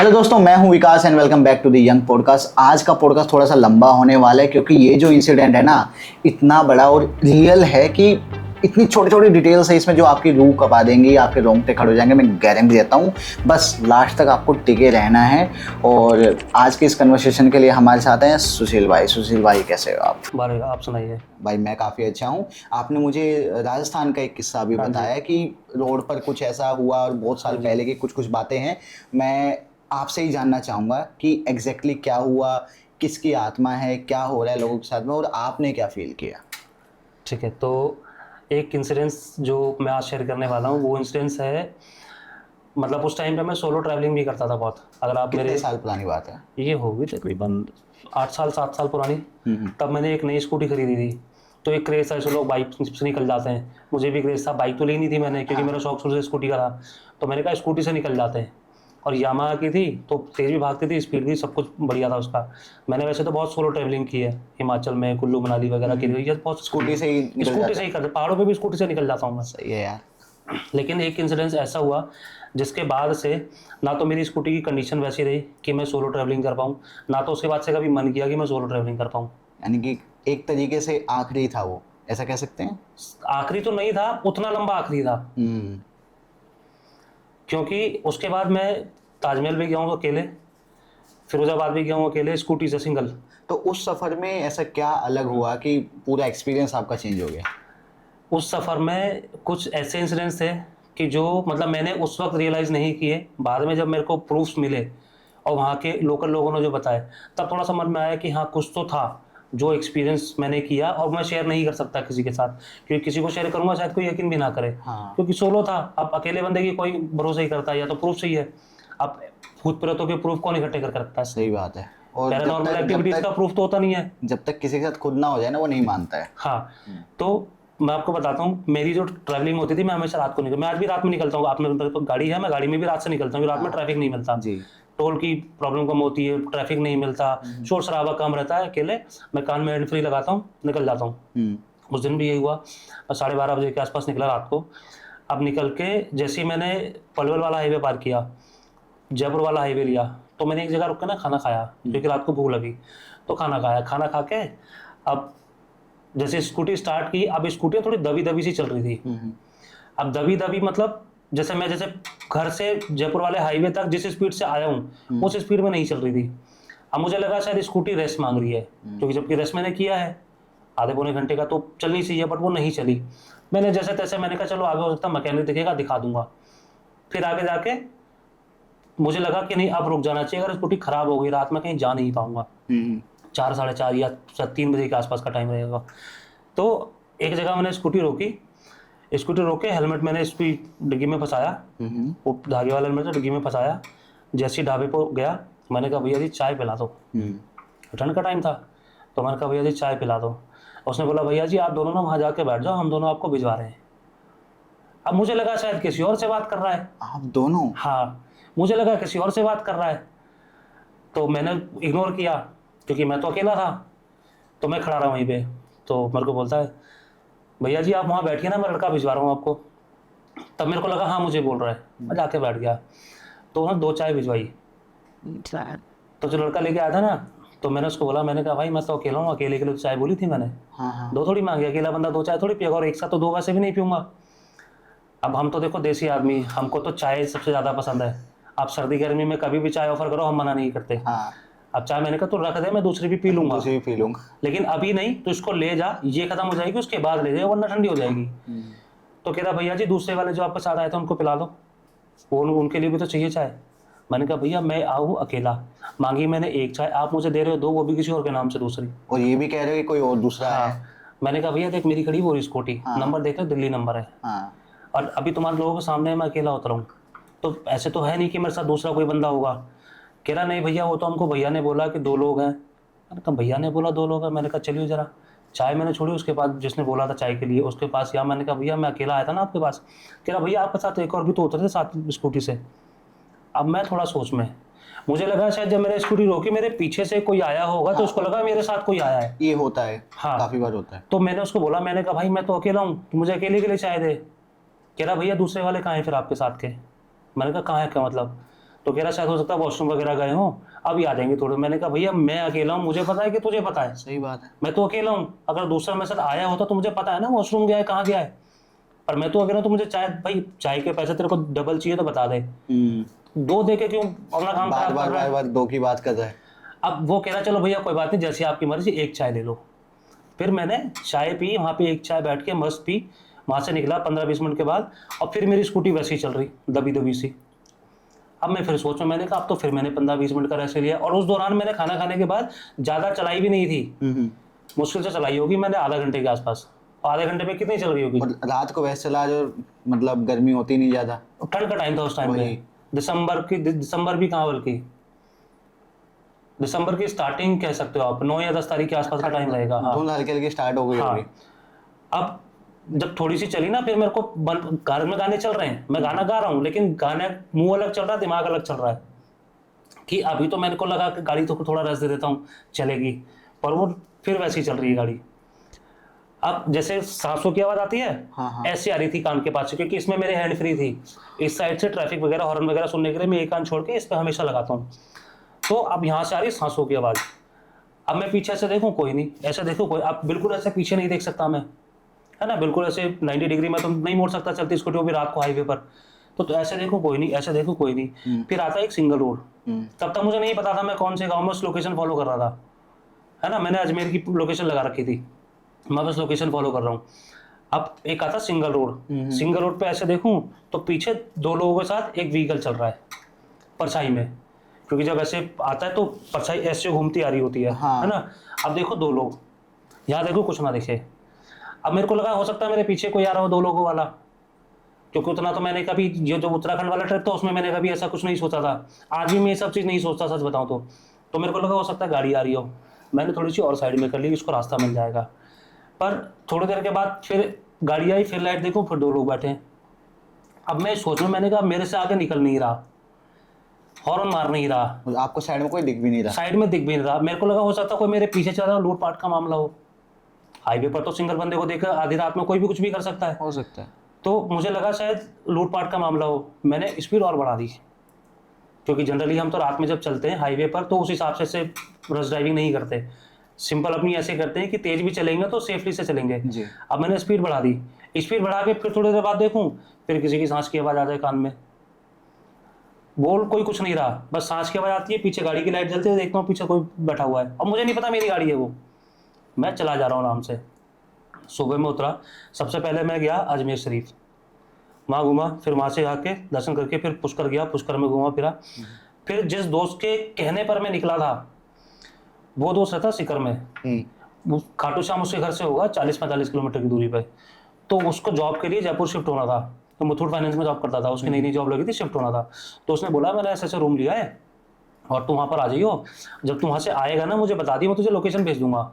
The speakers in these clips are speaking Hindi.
हेलो दोस्तों, मैं हूं Vikas and welcome back to the young podcast. आज का पॉडकास्ट थोड़ा सा लंबा होने वाला है क्योंकि ये जो इंसिडेंट है ना, इतना बड़ा और रियल है कि इतनी छोटी छोटी डिटेल्स है इसमें जो आपकी रूह कपा देंगी, आपके रोंगटे खड़े हो जाएंगे। मैं गारंटी देता हूँ, बस लास्ट तक आपको टिके रहना है। और आज के इस कन्वर्सेशन के लिए हमारे साथ हैं सुशील भाई। सुशील भाई, कैसे हो आप? बारे आप सुनाइए। भाई मैं काफ़ी अच्छा हूँ। आपने मुझे राजस्थान का एक किस्सा भी बताया कि रोड पर कुछ ऐसा हुआ और बहुत साल पहले की कुछ कुछ बातें हैं। मैं आपसे ही जानना चाहूँगा कि एग्जैक्टली क्या हुआ, किसकी आत्मा है, क्या हो रहा है लोगों के साथ में, और आपने क्या फील किया? ठीक है, तो एक इंसिडेंस जो मैं आज शेयर करने वाला हूँ वो इंसिडेंस है, मतलब उस टाइम पे मैं सोलो ट्रैवलिंग भी करता था बहुत। अगर आप कितने मेरे साल पुरानी बात है? ये होगी तकरीबन 8 साल 7 साल पुरानी। तब मैंने एक नई स्कूटी खरीदी थी। तो एक क्रेज़ था, ऐसे लोग बाइक से निकल जाते हैं, मुझे भी क्रेज़ था। बाइक तो ली नहीं थी मैंने क्योंकि मेरा शौक शुरू से स्कूटी का था। तो मैंने कहा स्कूटी से निकल जाते हैं। और यामाहा की थी तो तेज़ भी भागती थी, स्पीड भी सब कुछ बढ़िया था उसका। मैंने वैसे तो बहुत सोलो ट्रैवलिंग की है, हिमाचल में कुल्लू मनाली वगैरह की हुई है बहुत। स्कूटी से ही निकल स्कूटी जाते से हैं? ही करते, पहाड़ों पे भी स्कूटी से निकल जाता हूँ मैं। सही है यार। लेकिन एक इंसिडेंस ऐसा हुआ जिसके बाद से ना तो मेरी स्कूटी की कंडीशन वैसी रही कि मैं सोलो ट्रैवलिंग कर पाऊँ, ना तो उसके बाद से कभी मन किया कि मैं सोलो ट्रैवलिंग कर पाऊँ। यानी कि एक तरीके से आखिरी था वो, ऐसा कह सकते हैं? आखिरी तो नहीं था, उतना लंबा आखिरी था। हम्म। क्योंकि उसके बाद मैं ताजमहल भी गया हूँ अकेले, फिरोजाबाद भी गया हूँ अकेले, स्कूटी से सिंगल। तो उस सफ़र में ऐसा क्या अलग हुआ कि पूरा एक्सपीरियंस आपका चेंज हो गया? उस सफ़र में कुछ ऐसे इंसिडेंट्स थे कि जो मतलब मैंने उस वक्त रियलाइज़ नहीं किए, बाद में जब मेरे को प्रूफ्स मिले और वहाँ के लोकल लोगों ने जो बताया, तब थोड़ा समझ में आया कि हाँ कुछ तो था जो एक्सपीरियंस मैंने किया और मैं शेयर नहीं कर सकता किसी के साथ, क्योंकि किसी को शेयर करूँगा शायद कोई यकीन भी ना करे। हाँ। क्योंकि सोलो था, अब अकेले बंदे की कोई भरोसा ही करता है, या तो प्रूफ चाहिए। अब भूत प्रेतों के प्रूफ कौन इकट्ठे कर रखता है? सही बात है। और पैरानॉर्मल एक्टिविटीज़ का प्रूफ तो होता नहीं है। जब तक किसी के साथ खुद ना हो जाए ना, वो नहीं मानता है। हाँ, तो मैं आपको बताता हूँ, मेरी जो ट्रैवलिंग होती थी, मैं हमेशा रात को मैं आज भी रात में निकलता हूँ। आप मेरे पास गाड़ी है, मैं गाड़ी में भी रात से निकलता हूँ, रात में ट्रैफिक नहीं मिलता। जी। टोल की प्रॉब्लम कम होती है, ट्रैफिक नहीं मिलता, शोर शराबा कम रहता है। अकेले मैं कान में हैंड फ्री लगाता हूँ, निकल जाता हूँ। उस दिन भी यही हुआ। मैं 12:30 बजे के आसपास निकला रात को। अब निकल के जैसे ही मैंने पलवल वाला हाईवे पार किया, जयपुर वाला हाईवे लिया, तो मैंने एक जगह रुक के ना खाना खाया क्योंकि रात को भूख लगी। तो खाना खाया, खाना खा के अब जैसे स्कूटी स्टार्ट की, अब स्कूटी थोड़ी दबी दबी सी चल रही थी। अब दबी दबी मतलब जैसे घर से जयपुर वाले हाईवे तक जिस स्पीड से आया हूँ उस स्पीड में नहीं चल रही थी। अब मुझे लगा शायद स्कूटी रेस मांग रही है, क्योंकि जबकि रेस मैंने किया है आधे पौने घंटे का, तो चलनी चाहिए, बट वो नहीं चली। मैंने जैसे तैसे मैंने कहा चलो आगे हो सकता मैकेनिक दिखेगा दिखा दूंगा। फिर आगे जाके मुझे लगा कि नहीं अब रुक जाना चाहिए, अगर स्कूटी खराब हो गई रात में कहीं जा नहीं पाऊंगा। 4 साढ़े 4 या 3 बजे के आसपास का टाइम रहेगा। तो एक जगह मैंने स्कूटी रोकी, स्कूटी रोक के हेलमेट मैंने इसकी डिग्गी में फंसाया, वो धागे वाला हेलमेट था, डिग्गी में फंसाया। जैसे ही ढाबे पर गया, मैंने कहा भैया जी चाय पिला दो। ठंड का टाइम था, तो मैंने कहा भैया जी चाय पिला दो। उसने बोला भैया जी आप दोनों ना वहाँ जाके बैठ जाओ, हम दोनों आपको भिजवा रहे हैं। अब मुझे लगा शायद किसी और से बात कर रहा है। आप दोनों? हाँ, मुझे लगा किसी और से बात कर रहा है, तो मैंने इग्नोर किया क्योंकि मैं तो अकेला था। तो मैं खड़ा रहा वहीं पे, तो मेरे को बोलता है भैया जी आप वहाँ बैठिए ना, मैं लड़का भिजवा रहा हूँ आपको। तब मेरे को लगा हाँ मुझे बोल रहा है, मैं जाके बैठ गया। तो ना 2 चाय भिजवाई। तो जो लड़का लेके आया था ना, तो मैंने उसको बोला, मैंने कहा भाई मैं तो अकेला हूँ, अकेले के लिए तो चाय बोली थी मैंने। हाँ। दो थोड़ी मांगी, अकेला बंदा 2 चाय थोड़ी पिएगा, और एक साथ तो 2 वैसे भी नहीं पीऊंगा। अब हम तो देखो देसी आदमी, हमको तो चाय सबसे ज़्यादा पसंद है। आप सर्दी गर्मी में कभी भी चाय ऑफर करो, हम मना नहीं करते। हाँ। अब चाय मैंने कहा तू रख दे, मैं दूसरी भी पी लूंगा, दूसरी भी पी लूंगा। लेकिन अभी नहीं, तो इसको ले जा, ये खत्म हो जाएगी उसके बाद ले जाए, वरना ठंडी हो जाएगी। तो कह रहा भैया जी दूसरे वाले जो आपके साथ आए थे उनको पिला दो, वो उनके लिए भी तो चाहिए चाय। मैंने कहा भैया मैं आऊँ अकेला, मांगी मैंने एक चाय, आप मुझे दे रहे हो 2, वो भी किसी और के नाम से दूसरी। और ये भी कह रहे हो कि कोई और दूसरा है? हाँ, मैंने कहा भैया देख मेरी खड़ी वो स्कूटी, नंबर देख लो दिल्ली नंबर है, हाँ। और अभी तुम्हारे लोगों के सामने मैं अकेला उतरा हूँ, तो ऐसे तो है नहीं कि मेरे साथ दूसरा कोई बंदा होगा। कह रहा नहीं भैया वो तो हमको भैया ने बोला कि 2 लोग हैं। मैंने कहा भैया ने बोला 2 लोग हैं? मैंने कहा चलिए जरा। चाय मैंने छोड़ी, उसके बाद जिसने बोला था चाय के लिए उसके पास गया। मैंने कहा भैया मैं अकेला आया था ना आपके पास। कह रहा भैया आपके साथ एक और भी तो उतरे थे साथ स्कूटी से। अब मैं थोड़ा सोच में, मुझे लगा शायद जब मैंने स्कूटी रोकी मेरे पीछे से कोई आया होगा, तो उसको लगा मेरे साथ कोई आया है। ये होता है। हाँ, काफी बार होता है। तो मैंने उसको बोला, मैंने कहा भाई मैं तो अकेला हूँ, तू मुझे अकेले के लिए चाय दे। कह रहा भैया दूसरे वाले कहाँ हैं फिर आपके साथ के? मैंने कहा कहाँ है क्या मतलब? तो कह रहा शायद हो सकता है वॉशरूम वगैरह गए हो, अभी आ जाएंगे थोड़े। मैंने कहा भैया मैं अकेला हूँ, मुझे पता है कि तुझे पता है, सही बात है। मैं तो अकेला हूँ, अगर दूसरा मेरे साथ आया होता तो मुझे पता है ना वॉशरूम गया है कहाँ गया है, पर मैं तो अकेला हूं, तो मुझे चाय, भाई चाय के पैसे तेरे को डबल चाहिए तो बता दे, दो दे के क्यों अपना काम बार खराब बार कर रहा बार है। बार दो की बात कर रहा है। अब वो कह रहा चलो भैया कोई बात नहीं, जैसी आपकी मर्जी, एक चाय ले लो। फिर मैंने चाय पी वहाँ पे, एक चाय बैठ के मस्त पी, वहाँ से निकला 15-20 मिनट के बाद, और फिर मेरी स्कूटी वैसे ही चल रही दबी दबी सी। अब मैं फिर सोच में, मैंने कहा अब तो फिर मैंने 15-20 मिनट का रेस्ट लिया, और उस दौरान मैंने खाना खाने के बाद ज़्यादा चलाई भी नहीं थी, मुश्किल से चलाई होगी मैंने आधा घंटे के आसपास। और आधे घंटे में कितनी चल रही होगी? और रात को वैसे चला जो, मतलब गर्मी होती नहीं ज्यादा, ठंड का टाइम था उस टाइम पे, वही। दिसंबर भी कहाँ, बल्कि दिसंबर की स्टार्टिंग कह सकते हो आप, 9 या 10 तारीख के आसपास का टाइम रहेगा। हाँ धुंध हल्की हल्की स्टार्ट हो गई हाँ। होगी। अब जब थोड़ी सी चली ना, फिर मेरे को घर में गाने चल रहे हैं, मैं गाना गा रहा हूँ, लेकिन गाने मुंह अलग चल रहा है, दिमाग अलग चल रहा है, कि अभी तो मेरे को लगा कि गाड़ी तो थोड़ा रेस्ट दे देता हूँ चलेगी, पर वो फिर वैसी चल रही है गाड़ी। अब जैसे सांसों की आवाज आती है, हाँ। ऐसी आ रही थी कान के पास से, क्योंकि इसमें मेरे हैंड फ्री थी, इस साइड से ट्रैफिक वगैरह हॉर्न वगैरह सुनने के लिए मैं एक कान छोड़ के इस पे हमेशा लगाता हूँ। तो अब यहाँ से आ रही सांसों की आवाज। अब मैं पीछे से देखूं कोई नहीं, ऐसे देखूं कोई, अब बिल्कुल ऐसे पीछे नहीं देख सकता मैं, है ना, बिल्कुल ऐसे 90 डिग्री में तो नहीं मोड़ सकता चलती स्कूटी को भी रात को हाईवे पर। तो ऐसे देखो कोई नहीं, ऐसे देखो कोई नहीं, फिर आता है एक सिंगल रोड। तब तक मुझे नहीं पता था मैं कौन से गांव में उस लोकेशन फॉलो कर रहा था, है ना, मैंने अजमेर की लोकेशन लगा रखी थी, मैं बस लोकेशन फॉलो कर रहा हूँ। अब एक आता सिंगल रोड, सिंगल रोड पे ऐसे देखूं तो पीछे दो लोगों के साथ एक व्हीकल चल रहा है परछाई में, क्योंकि जब ऐसे आता है तो परछाई ऐसे घूमती आ रही होती है, हाँ। है ना। अब देखो दो लोग, यहाँ देखो कुछ ना दिखे। अब मेरे को लगा हो सकता है मेरे पीछे कोई आ रहा हो 2 लोगों वाला, क्योंकि उतना तो मैंने कभी, ये जो उत्तराखंड वाला ट्रिप था उसमें मैंने कभी ऐसा कुछ नहीं सोचा था, आज भी मैं ये सब चीज़ नहीं सोचता सच बताऊँ तो मेरे को लगा हो सकता है गाड़ी आ रही हो, मैंने थोड़ी सी और साइड में कर ली, इसको रास्ता मिल जाएगा। पर थोड़ी देर के बाद फिर गाड़ी आई, फिर लाइट देखो, फिर 2 लोग बैठे हैं। अब मैं सोच में, मैंने कहा मेरे से आगे निकल नहीं रहा, हॉर्न मार नहीं रहा, आपको साइड में कोई दिख भी नहीं रहा? साइड में दिख भी नहीं रहा, मेरे को लगा हो सकता कोई मेरे पीछे चल रहा हो, लूटपाट का मामला हो। हाईवे पर तो सिंगल बंदे को देखकर आधी रात में कोई भी कुछ भी कर सकता है, हो सकता है। तो मुझे लगा शायद लूटपाट का मामला हो। मैंने स्पीड और बढ़ा दी, क्योंकि जनरली हम तो रात में जब चलते हैं हाईवे पर तो उस हिसाब से रश ड्राइविंग नहीं करते, सिंपल अपनी ऐसे करते हैं कि तेज भी चलेंगे तो सेफली से चलेंगे जी। अब मैंने स्पीड बढ़ा दी, स्पीड बढ़ा के फिर थोड़ी देर बाद देखूं, फिर किसी की सांस की आवाज़ आ जाए कान में, बोल कोई कुछ नहीं रहा, बस सांस की आवाज़ आती है, पीछे गाड़ी की लाइट जलती है, देखता हूँ पीछे कोई बैठा हुआ है, और मुझे नहीं पता मेरी गाड़ी है वो, मैं चला जा रहा हूँ आराम से। सुबह में उतरा, सबसे पहले मैं गया अजमेर शरीफ, वहाँ घूमा, फिर वहाँ से आके दर्शन करके फिर पुष्कर गया, पुष्कर में घूमा फिरा। फिर जिस दोस्त के कहने पर मैं निकला था वो दोस्त रहता सीकर में, वो खाटू श्याम उसके घर से होगा 40-45 किलोमीटर की दूरी पे, तो उसको जॉब के लिए जयपुर शिफ्ट होना था, तो मुथूट फाइनेंस में जॉब करता था, उसकी नई नई जॉब लगी थी, शिफ्ट होना था। तो उसने बोला मैंने ऐसे ऐसे रूम लिया है और तू वहाँ पर आ जाइयो, जब तू वहाँ से आएगा ना मुझे बता दी, मैं तुझे लोकेशन भेज दूंगा।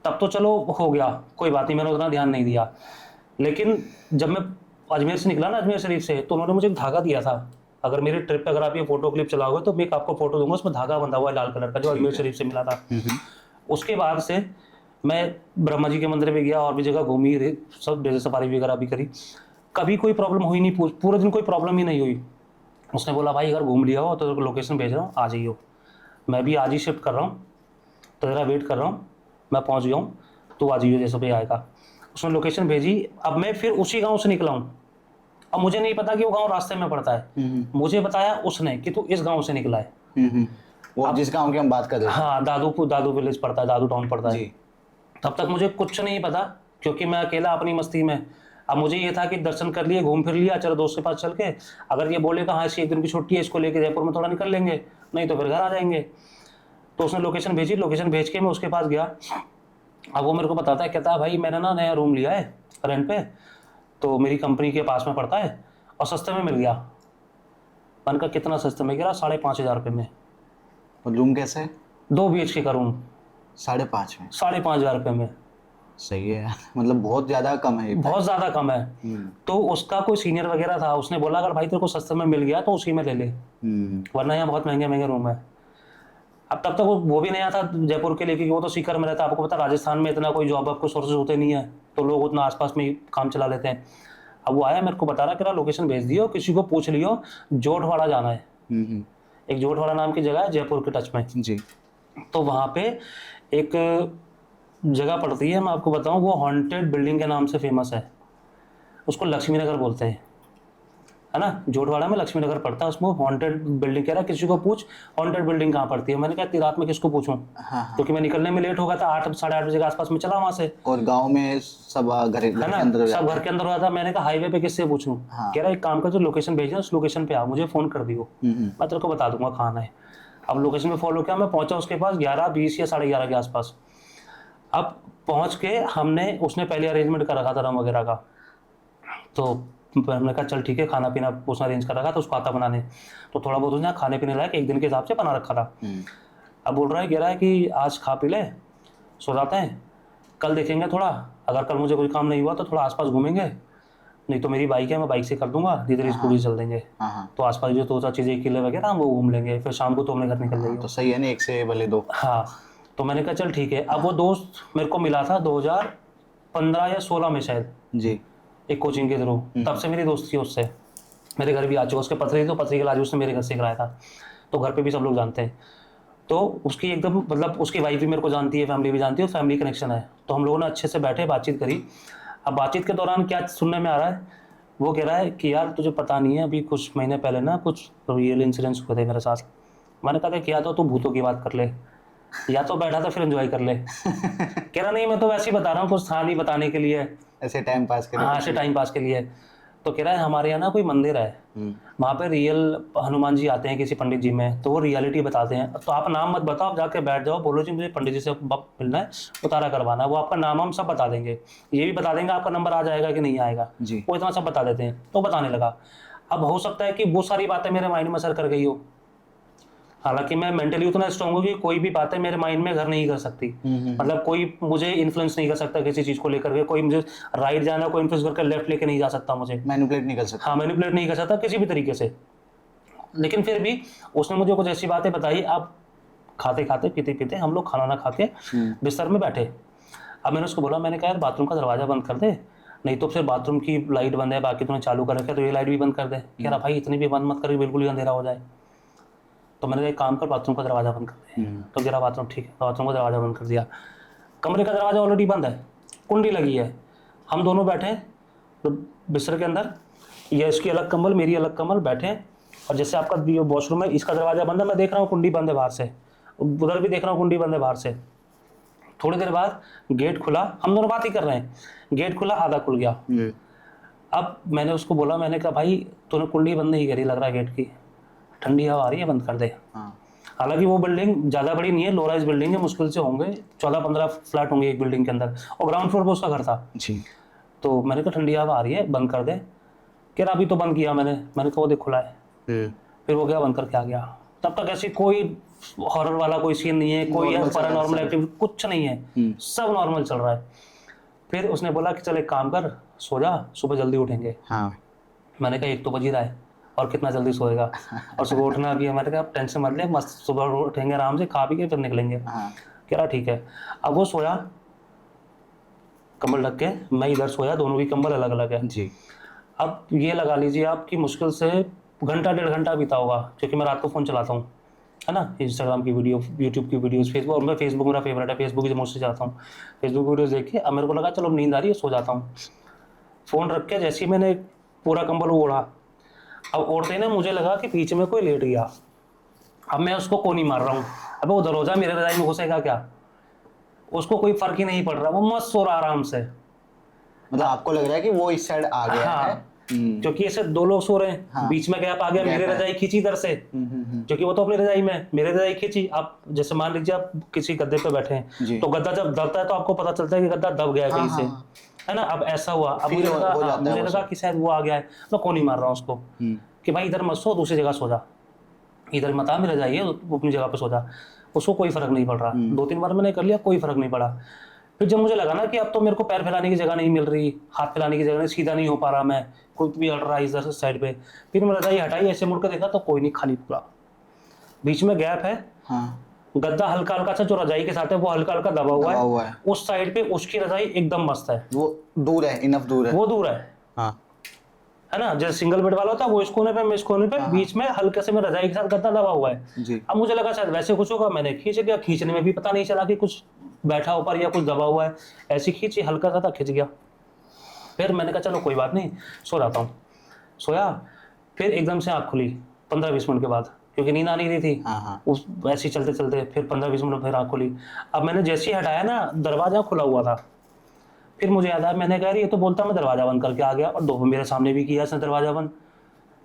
तब तो चलो हो गया, कोई बात नहीं, मैंने उतना ध्यान नहीं दिया। लेकिन जब मैं अजमेर से निकला ना, अजमेर शरीफ से, तो उन्होंने मुझे एक धागा दिया था, अगर मेरे ट्रिप पे अगर आप ये फोटो क्लिप चलाओगे तो मैं आपको फोटो दूंगा, उसमें धागा बंधा हुआ है लाल कलर का, जो अजमेर शरीफ से मिला था। उसके बाद से मैं ब्रह्मा जी के मंदिर में गया, और भी जगह घूमी, सब डेजर्ट सफारी वगैरह भी करी, कभी कोई प्रॉब्लम हुई नहीं, पूरे दिन कोई प्रॉब्लम ही नहीं हुई। उसने बोला भाई अगर घूम लिया हो तो लोकेशन भेज रहा हूँ, आ जाइयो, मैं भी आज ही शिफ्ट कर रहा हूँ, तो तेरा वेट कर रहा हूँ, मैं पहुँच गया हूँ, तो आ जाइयो जैसे भी आएगा। उसने लोकेशन भेजी, अब मैं फिर उसी गाँव से निकला हूँ, अब मुझे नहीं पता कि वो गांव रास्ते में पड़ता है, मुझे बताया उसने कि तू इस गांव से निकला है, वो जिस गांव की हम बात कर रहे हैं। हाँ, दादू विलेज पड़ता है, दादू टाउन पड़ता है। तब तक मुझे कुछ नहीं पता, क्योंकि मैं अकेला अपनी मस्ती में। अब मुझे ये था कि दर्शन कर लिए, घूम फिर लिया, चलो दोस्त के पास चल के, अगर ये बोलेगा हाँ इसकी 1 दिन की छुट्टी है, इसको लेके जयपुर में थोड़ा निकल लेंगे, नहीं तो फिर घर आ जाएंगे। तो उसने लोकेशन भेजी, लोकेशन भेज के मैं उसके पास गया। अब वो मेरे को बताता है, कहता है भाई मैंने ना नया रूम लिया है रेंट पे, तो मेरी कंपनी के पास में पड़ता है और सस्ते में मिल गया। मैंने कहा कितना सस्ते में? गिरा 5,500 रुपये में। और रूम कैसे? 2 BHK का रूम 5,500 में? 5,500 रुपये में। सही है यार, मतलब बहुत ज़्यादा कम है, बहुत ज़्यादा कम है। तो उसका कोई सीनियर वगैरह था, उसने बोला अगर भाई तेरे को सस्ते में मिल गया तो उसी में ले ले, वरना यहाँ बहुत महंगे महंगे रूम है। अब तब तक वो भी नया था जयपुर के लिए, क्योंकि वो तो सीकर में रहता है, आपको पता राजस्थान में इतना कोई जॉब आपको सोर्सेज होते नहीं है, तो लोग उतना आसपास में ही काम चला लेते हैं। अब वो आया, मेरे को बता रहा कि लोकेशन भेज दियो, किसी को पूछ लियो, जोटवाड़ा जाना है। एक जोटवाड़ा नाम की जगह है जयपुर के टच में जी। तो वहाँ पे एक जगह पड़ती है, मैं आपको बताऊं, वो हॉन्टेड बिल्डिंग के नाम से फेमस है। उसको लक्ष्मी नगर बोलते हैं, है ना। जोटवाड़ा में लक्ष्मी नगर पड़ता है, उसमें हॉन्टेड बिल्डिंग कह रहा किसी को पूछ हॉन्टेड बिल्डिंग कहाँ पड़ती है। मैंने कहा इतनी रात में किसको पूछूं, हाँ। क्योंकि मैं निकलने में लेट हो गया था, 8 साढ़े 8 बजे के आसपास में चला वहां से। और गांव में सब घर है के ना, अंदर सब घर के अंदर हुआ था। मैंने कहा हाईवे पे किससे पूछूं। हाँ। कह रहा एक काम कर, जो लोकेशन भेजना उस लोकेशन पे आ, मुझे फोन कर दियो, मैं तेरे को बता दूंगा कहाँ है। अब लोकेशन में फॉलो किया, मैं पहुंचा उसके पास 11:20 या 11:30 के आसपास। अब पहुंच के हमने, उसने पहले अरेंजमेंट कर रखा था रम वगैरह का, तो हमने कहा चल ठीक है, खाना पीना उसने अरेंज कर रखा था, उसको आता बनाने, तो थोड़ा बहुत उसने खाने पीने लायक एक दिन के हिसाब से बना रखा था। अब बोल रहा है, कह रहा है कि आज खा पी ले, सो जाते हैं, कल देखेंगे थोड़ा, अगर कल मुझे कोई काम नहीं हुआ तो थोड़ा आसपास घूमेंगे, नहीं तो मेरी बाइक है, मैं बाइक से कर दूंगा, धीरे स्कूटी चल देंगे। तो आसपास जो 2-4 चीज़ें किले वगैरह हम वो घूम लेंगे, फिर शाम को तो अपने घर निकल जाएंगे। तो सही है ना, एक से भले दो। हाँ, तो मैंने कहा चल ठीक है। अब वो दोस्त मेरे को मिला था 2015 या 16 में शायद जी। एक कोचिंग के थ्रू, तब से मेरी दोस्ती है उससे। मेरे घर भी आ चुका, उसके पथरी, तो पथरी का इलाज उसने मेरे घर से कराया था, तो घर पे भी सब लोग जानते हैं। तो उसकी एकदम मतलब उसकी वाइफ भी मेरे को जानती है, फैमिली भी जानती है, और फैमिली कनेक्शन है। तो हम लोगों ने अच्छे से बैठे बातचीत करी। अब बातचीत के दौरान क्या सुनने में आ रहा है, वो कह रहा है कि यार तुझे पता नहीं है, अभी कुछ महीने पहले ना कुछ रियल इंसिडेंट्स हुए थे मेरे साथ। मैंने कहा क्या तो तू भूतों की बात कर ले, या तो बैठा था फिर एंजॉय कर ले। कह रहा नहीं, मैं तो वैसे ही बता रहा हूँ, कुछ था नहीं बताने के लिए, ऐसे टाइम पास के लिए। हाँ, ऐसे टाइम पास के लिए। तो कह रहा है हमारे यहाँ ना कोई मंदिर है, वहाँ पे रियल हनुमान जी आते हैं किसी पंडित जी में, तो वो रियलिटी बताते हैं। तो आप नाम मत बताओ, आप जाके बैठ जाओ, बोलो जी मुझे पंडित जी से मिलना है, उतारा करवाना है, वो आपका नाम हम सब बता देंगे, ये भी बता देंगे आपका नंबर आ जाएगा कि नहीं आएगा, वो इतना सब बता देते हैं। तो बताने लगा। अब हो सकता है कि वो सारी बातें मेरे माइंड में असर कर गई हो, हालांकि मैं मेंटली उतना स्ट्रांग हूँ कि कोई भी बातें मेरे माइंड में घर नहीं कर सकती। मतलब कोई मुझे इन्फ्लुएंस नहीं कर सकता किसी चीज को लेकर के, कोई मुझे राइट जाना, कोई इन्फ्लुएंस करके लेफ्ट लेके नहीं जा सकता मुझे, मैनिपुलेट नहीं कर सकता। हाँ, मैनिपुलेट नहीं कर सकता किसी भी तरीके से। लेकिन फिर भी उसने मुझे कुछ ऐसी बातें बताई। अब खाते खाते पीते पीते हम लोग खाना ना खा के बिस्तर में बैठे। अब मैंने उसको बोला, मैंने कहा यार बाथरूम का दरवाजा बंद कर दे, नहीं तो फिर बाथरूम की लाइट बंद है, बाकी तूने चालू कर रखा है तो ये लाइट भी बंद कर दे। कह रहा भाई इतनी भी बंद मत कर, बिल्कुल ही अंधेरा हो जाए। तो मैंने कहा एक काम कर, बाथरूम का दरवाजा बंद कर दे। तो गिरा बाथरूम, ठीक है, बाथरूम का दरवाजा बंद कर दिया। कमरे का दरवाजा ऑलरेडी बंद है, कुंडी लगी है, हम दोनों बैठे तो बिस्तर के अंदर, ये इसकी अलग कंबल मेरी अलग कंबल, बैठे। और जैसे आपका वॉशरूम है, इसका दरवाजा बंद है, मैं देख रहा हूँ कुंडी बंद है बाहर से, उधर भी देख रहा हूँ कुंडी बंद है बाहर से। थोड़ी देर बाद गेट खुला, हम दोनों बात ही कर रहे हैं, गेट खुला, आधा खुल गया। अब मैंने उसको बोला, मैंने कहा भाई तूने कुंडी बंद नहीं करी, लग रहा है गेट की, ठंडी हवा आ रही है, बंद कर दे। हालांकि वो बिल्डिंग ज़्यादा बड़ी नहीं है, लो राइज बिल्डिंग है, मुश्किल से होंगे 14-15 फ्लैट होंगे एक बिल्डिंग के अंदर, और ग्राउंड फ्लोर पर उसका घर था जी। तो मैंने कहा ठंडी हवा आ रही है, बंद कर दे। कह रहा अभी तो बंद किया मैंने कहा वो देख खुला है। फिर वो गया बंद करके आ गया। तब तक ऐसी कोई हॉरर वाला कोई सीन नहीं है, कोई पैरानॉर्मल एक्टिविटी कुछ नहीं है, सब नॉर्मल चल रहा है। फिर उसने बोला कि चल एक काम कर, सो जा, सुबह जल्दी उठेंगे। मैंने कहा 1 तो बज ही रहा है, और कितना जल्दी सोएगा, और सुबह उठना भी है। मैंने कहा टेंशन मत ले, मस्त सुबह उठेंगे आराम से, खा पी के फिर निकलेंगे। कह रहा ठीक है। अब वो सोया कंबल ढक के, मैं इधर सोया, दोनों की कंबल अलग अलग है जी। अब ये लगा लीजिए आप कि मुश्किल से घंटा 1.5 घंटा बीता होगा, क्योंकि मैं रात को फ़ोन चलाता हूँ, है ना, इंस्टाग्राम की वीडियो, यूट्यूब की वीडियोस, फेसबुक, और मैं फेसबुक मेरा फेवरेट है, फेसबुक ही मोस्टली चलाता हूँ। फेसबुक वीडियोज़ देख के अब मेरे को लगा चलो नींद आ रही है, सो जाता हूँ। फ़ोन रख के जैसे ही मैंने पूरा कंबल ओढ़ा, अब ओढ़ते ना मुझे लगा कि पीछे में कोई लेट गया। अब मैं उसको कोनी मार रहा हूँ, अब वो दरवाजा मेरे रजाई में घुसेगा क्या, उसको कोई फर्क ही नहीं पड़ रहा, वो मस्त सो रहा आराम से। मतलब आपको लग रहा है कि वो इस साइड आ गया है, क्योंकि ऐसे 2 लोग सो रहे हैं, बीच में गैप आ गया, मेरे रजाई खींची इधर से, क्योंकि वो तो अपनी रजाई में, मेरे रजाई खींची। आप जैसे मान लीजिए आप किसी गद्दे पे बैठे हैं, तो गद्दा जब दबता है तो आपको पता चलता है कि गद्दा दब गया है कहीं से, है ना। अब ऐसा हुआ, अब मुझे लगा कि शायद वो आ गया है, मैं कोनी मार रहा हूँ उसको कि भाई इधर मत सो, दूसरी जगह सो जा, इधर मत आ, मेरे रजाई है, वो अपनी जगह पे सो जा। उसको कोई फर्क नहीं पड़ रहा। 2-3 बार मैंने कर लिया, कोई फर्क नहीं पड़ा। फिर जब मुझे लगा ना कि अब तो मेरे को पैर फैलाने की जगह नहीं मिल रही, हाथ फैलाने की जगह नहीं, सीधा नहीं हो पा रहा, मैं कुछ भी हट रहा है इधर साइड पे, फिर मैं रजाई हटाई, ऐसे मुड़ कर देखा तो कोई नहीं, खाली पूरा, बीच में गैप है। गद्दा हल्का हल्का सा जो रजाई के साथ है वो हल्का हल्का दबा हुआ है। उस साइड पे उसकी रजाई एकदम मस्त है, वो दूर है, इनफ दूर है, वो दूर है, है ना, जैसे सिंगल बेड वाला होता है वो इस कोने पे, मैं इस कोने पे, बीच में हल्के से मैं रजाई के साथ गद्दा दबा हुआ है। जी। अब मुझे लगा शायद वैसे कुछ होगा, मैंने खींच लिया, खींचने में भी पता नहीं चला कि कुछ बैठा ऊपर या कुछ दबा हुआ है, ऐसी खींची, हल्का सा था, खिंच गया। फिर मैंने कहा चलो कोई बात नहीं, सो जाता हूँ। सोया, फिर एकदम से आँख खुली 15-20 मिनट के बाद, क्योंकि नींद आ नहीं रही थी। हाँ। उस वैसे ही चलते चलते फिर 15-20 मिनट फिर आँख खुली। अब मैंने जैसे ही हटाया ना, दरवाजा खुला हुआ था। फिर मुझे याद आया, मैंने कहा ये तो बोलता मैं दरवाजा बंद करके आ गया, और दो मेरे सामने भी किया इसने दरवाजा बंद,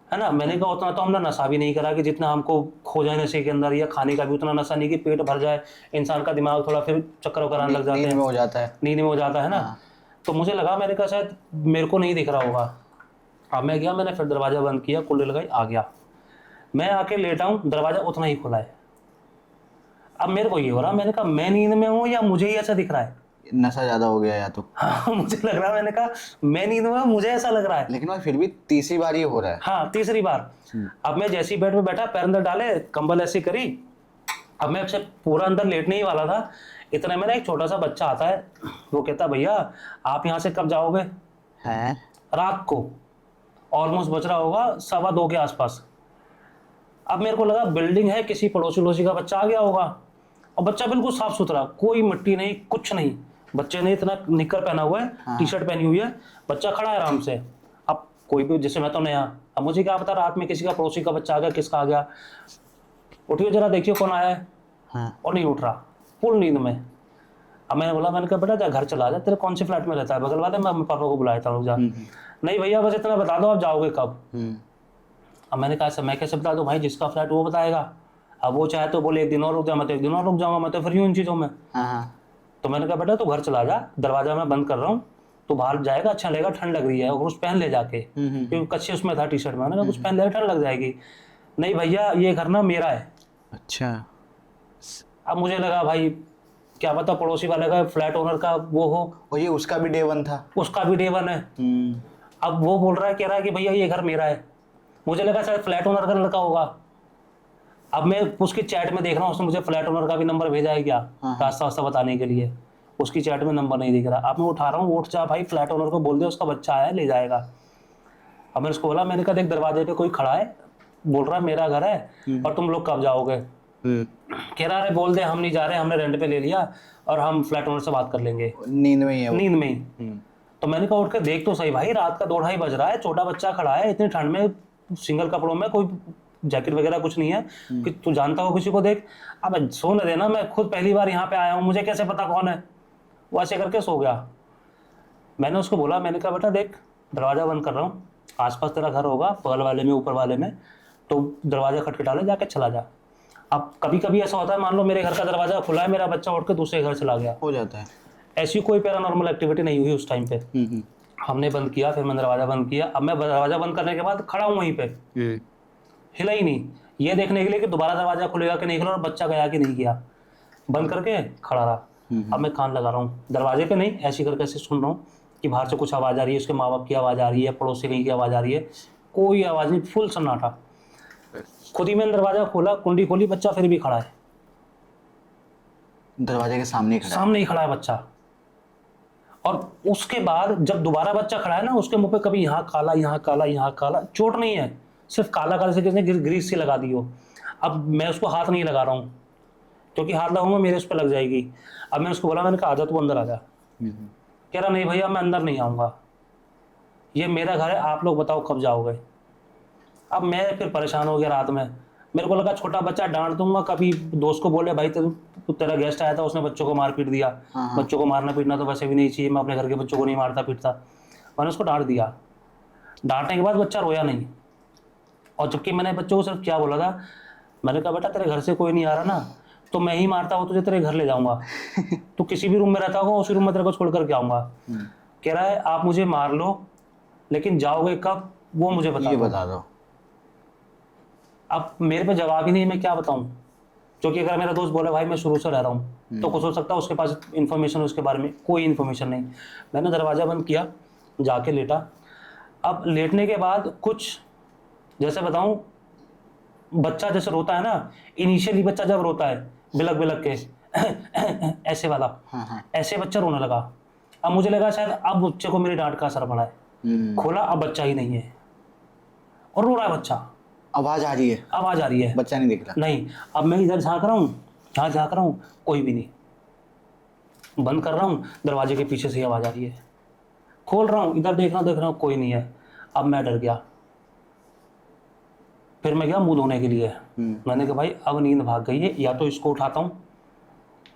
है ना। मैंने कहा उतना तो हमने नशा भी नहीं करा कि जितना हमको खो जाए नशे के अंदर, या खाने का भी उतना नशा नहीं कि पेट भर जाए, इंसान का दिमाग थोड़ा फिर चक्कर वक्कर आने लग जाते नींद हैं, में हो जाता है। नींद में हो जाता है ना। हाँ। तो मुझे लगा, मैंने कहा शायद मेरे को नहीं दिख रहा होगा। अब मैं गया, मैंने फिर दरवाजा बंद किया, कुंडी लगाई, आ गया। मैं आके लेटा हूँ, दरवाजा उतना ही खुला है। अब मेरे को ये हो रहा, मैंने कहा मैं नींद में हूँ या मुझे ही ऐसा दिख रहा है। नशा ज्यादा हो गया या तो। हाँ मुझे लग रहा है, मैंने कहा मैं नींद में हूँ, मुझे ऐसा लग रहा है। लेकिन भाई फिर भी तीसरी बार ये हो रहा है। हाँ, तीसरी बार। अब मैं जैसे ही बेड पे बैठा, पैर अंदर डाले, कंबल ऐसी करी, अब मैं से पूरा अंदर लेटने ही वाला था, इतने में ना एक छोटा सा बच्चा आता है। वो कहता भैया आप यहाँ से कब जाओगे? है। रात को ऑलमोस्ट बज रहा होगा 2:15 के आसपास। अब मेरे को लगा बिल्डिंग है, किसी पड़ोसी वड़ोसी का बच्चा आ गया होगा, और बच्चा बिल्कुल साफ सुथरा, कोई मिट्टी नहीं, कुछ नहीं। बच्चे ने इतना निक्कर पहना हुआ है, हाँ। टी शर्ट पहनी हुई है, बच्चा खड़ा है आराम से। अब कोई भी, जैसे मैं तो नया, अब मुझे क्या पता रात में किसी का पड़ोसी का बच्चा आ गया, किसका आ गया। उठिए जरा देखिए कौन आया है। हाँ। और नहीं उठ रहा, फुल नींद में। अब मैंने बोला, मैंने कहा बेटा जा घर चला जा, तेरे कौन से फ्लैट में रहता है? बगल वाले, मैं पापा को बुलाया था, रुक जा। नहीं भैया बस इतना बता दो आप जाओगे कब। अब मैंने कहा मैं कैसे बता दूं भाई, जिसका फ्लैट वो बताएगा। अब वो चाहे तो बोले 1 दिन और रुक जा, मैं तो 1 दिन और रुक जाऊंगा, मैं तो फ्री हूँ इन चीज़ों में। हाँ। तो मैंने कहा बेटा तू घर चला जा, दरवाजा मैं बंद कर रहा हूँ, तो बाहर जाएगा अच्छा लगेगा, ठंड लग रही है, और कुछ पहन ले जाके, क्योंकि कच्चे उसमें था टी शर्ट में। मैंने कहा कुछ पहन ले, ठंड लग जाएगी। नहीं भैया ये घर ना मेरा है। अच्छा। अब मुझे लगा भाई क्या पता पड़ोसी वाले का, फ्लैट ओनर का वो हो, और ये उसका भी डे 1 था। उसका भी डे 1 है। अब वो बोल रहा है, कह रहा है कि भैया ये घर मेरा है। मुझे लगा शायद फ्लैट ओनर का लड़का होगा। अब मैं उसकी चैट में देख रहा हूँ, उसने मुझे फ्लैट ओनर का भी नंबर भेजा है क्या, रास्ता वास्ता बताने के लिए। उसकी चैट में नंबर नहीं दिख रहा। अब मैं उठा रहा हूँ, उठ जा भाई, फ्लैट ओनर को बोल दे उसका बच्चा आया ले जाएगा। अब मैंने उसको बोला, मैंने कहा देख दरवाजे पे कोई खड़ा है, बोल रहा है मेरा घर है और तुम लोग कब जाओगे। कह रहा है बोल दे हम नहीं जा रहे, हमने रेंट पे ले लिया और हम फ्लैट ओनर से बात कर लेंगे। नींद में ही है वो। नींद में ही। तो मैंने कहा उठ के देख तो सही भाई, रात का 2-2:30 बज रहा है, छोटा बच्चा खड़ा है इतनी ठंड में, सिंगल कपड़ों में, कोई जैकेट वगैरह कुछ नहीं है कि तू जानता हो किसी को, देख। अब सोने देना, मैं खुद पहली बार यहाँ पे आया हूँ, मुझे कैसे पता कौन है। वो ऐसे करके सो गया। मैंने उसको बोला, मैंने कहा बेटा देख दरवाजा बंद कर रहा हूँ, आसपास तेरा घर होगा, बगल वाले में, ऊपर वाले में, तो दरवाजा खटखटा ले, जाके चला जा। अब कभी कभी ऐसा होता है, मान लो मेरे घर का दरवाजा खुला है, मेरा बच्चा उठ के दूसरे घर चला गया, हो जाता है। ऐसी कोई पैरानॉर्मल एक्टिविटी नहीं हुई उस टाइम पे। हमने बंद किया, फिर मैंने दरवाजा बंद किया। अब मैं दरवाजा बंद करने के बाद खड़ा हूँ वहीं पे, हिला ही नहीं, ये देखने के लिए कि दोबारा दरवाजा खुलेगा कि नहीं खुला और बच्चा गया कि नहीं गया। बंद करके खड़ा रहा। अब मैं कान लगा रहा हूँ, दरवाजे पे नहीं, ऐसी करके ऐसे सुन रहा हूँ कि बाहर से कुछ आवाज़ आ रही है, उसके माँ बाप की आवाज़ आ रही है, पड़ोसी कहीं की आवाज़ आ रही है, कोई आवाज़ नहीं, फुल सन्नाटा। खुद ही मैंने दरवाजा खोला, कुंडी खोली, बच्चा फिर भी खड़ा है, दरवाजे के सामने खड़ा है। सामने ही खड़ा है बच्चा। और उसके बाद जब दोबारा बच्चा खड़ा है ना, उसके मुंह पे कभी यहाँ काला, यहाँ काला, यहाँ काला, चोट नहीं है, सिर्फ काला काला से किसने ग्रीस से लगा दी हो। अब मैं उसको हाथ नहीं लगा रहा हूँ, क्योंकि हाथ लगाऊंगा मेरे उस पर लग जाएगी। अब मैं उसको बोला, मैंने कहा आजा तू अंदर आ जा। कह रहा नहीं भैया मैं अंदर नहीं आऊँगा, ये मेरा घर है, आप लोग बताओ कब जाओगे। अब मैं फिर परेशान हो गया रात में, मेरे को लगा छोटा बच्चा डांट दूंगा, कभी दोस्त को बोले भाई तेरा गेस्ट आया था उसने बच्चों को मार पीट दिया। बच्चों को मारना पीटना तो वैसे भी नहीं चाहिए, मैं अपने घर के बच्चों को नहीं मारता पीटता। मैंने उसको डांट दिया। डांटने के बाद बच्चा रोया नहीं, और जबकि मैंने बच्चों को सिर्फ क्या बोला था, मैंने कहा बेटा तेरे घर से कोई नहीं आ रहा ना, तो मैं ही मारता हूँ तुझे, तेरे घर ले जाऊंगा, तो किसी भी रूम में रहता होगा उसी रूम में तेरे को छोड़ कर के आऊँगा। कह रहा है आप मुझे मार लो लेकिन जाओगे कब वो मुझे बता दो। अब मेरे पे जवाब ही नहीं, मैं क्या बताऊं, क्योंकि अगर मेरा दोस्त बोले भाई मैं शुरू से रह रहा हूँ तो कुछ हो सकता है उसके पास इन्फॉर्मेशन, उसके बारे में कोई इन्फॉर्मेशन नहीं। मैंने दरवाज़ा बंद किया, जाके लेटा। अब लेटने के बाद कुछ जैसे बताऊं, बच्चा जैसे रोता है ना, इनिशियली बच्चा जब रोता है बिलक बिलक के ऐसे वाला, ऐसे बच्चा रोने लगा। अब मुझे लगा शायद अब बच्चे को मेरी डांट का असर पड़ा है। खोला, अब बच्चा ही नहीं है। और रो रहा है बच्चा, आवाज आ रही है, आवाज आ रही है, बच्चा नहीं दिख रहा। नहीं। अब मैं इधर झांक रहा हूँ, यहाँ झांक रहा हूँ, कोई भी नहीं। बंद कर रहा हूँ, दरवाजे के पीछे से ही आवाज आ रही है। खोल रहा हूँ, इधर देख रहा हूँ, कोई नहीं है। अब मैं डर गया, फिर मैं गया मुंह धोने के लिए। मैंने कहा भाई अब नींद भाग गई है, या तो इसको उठाता हूँ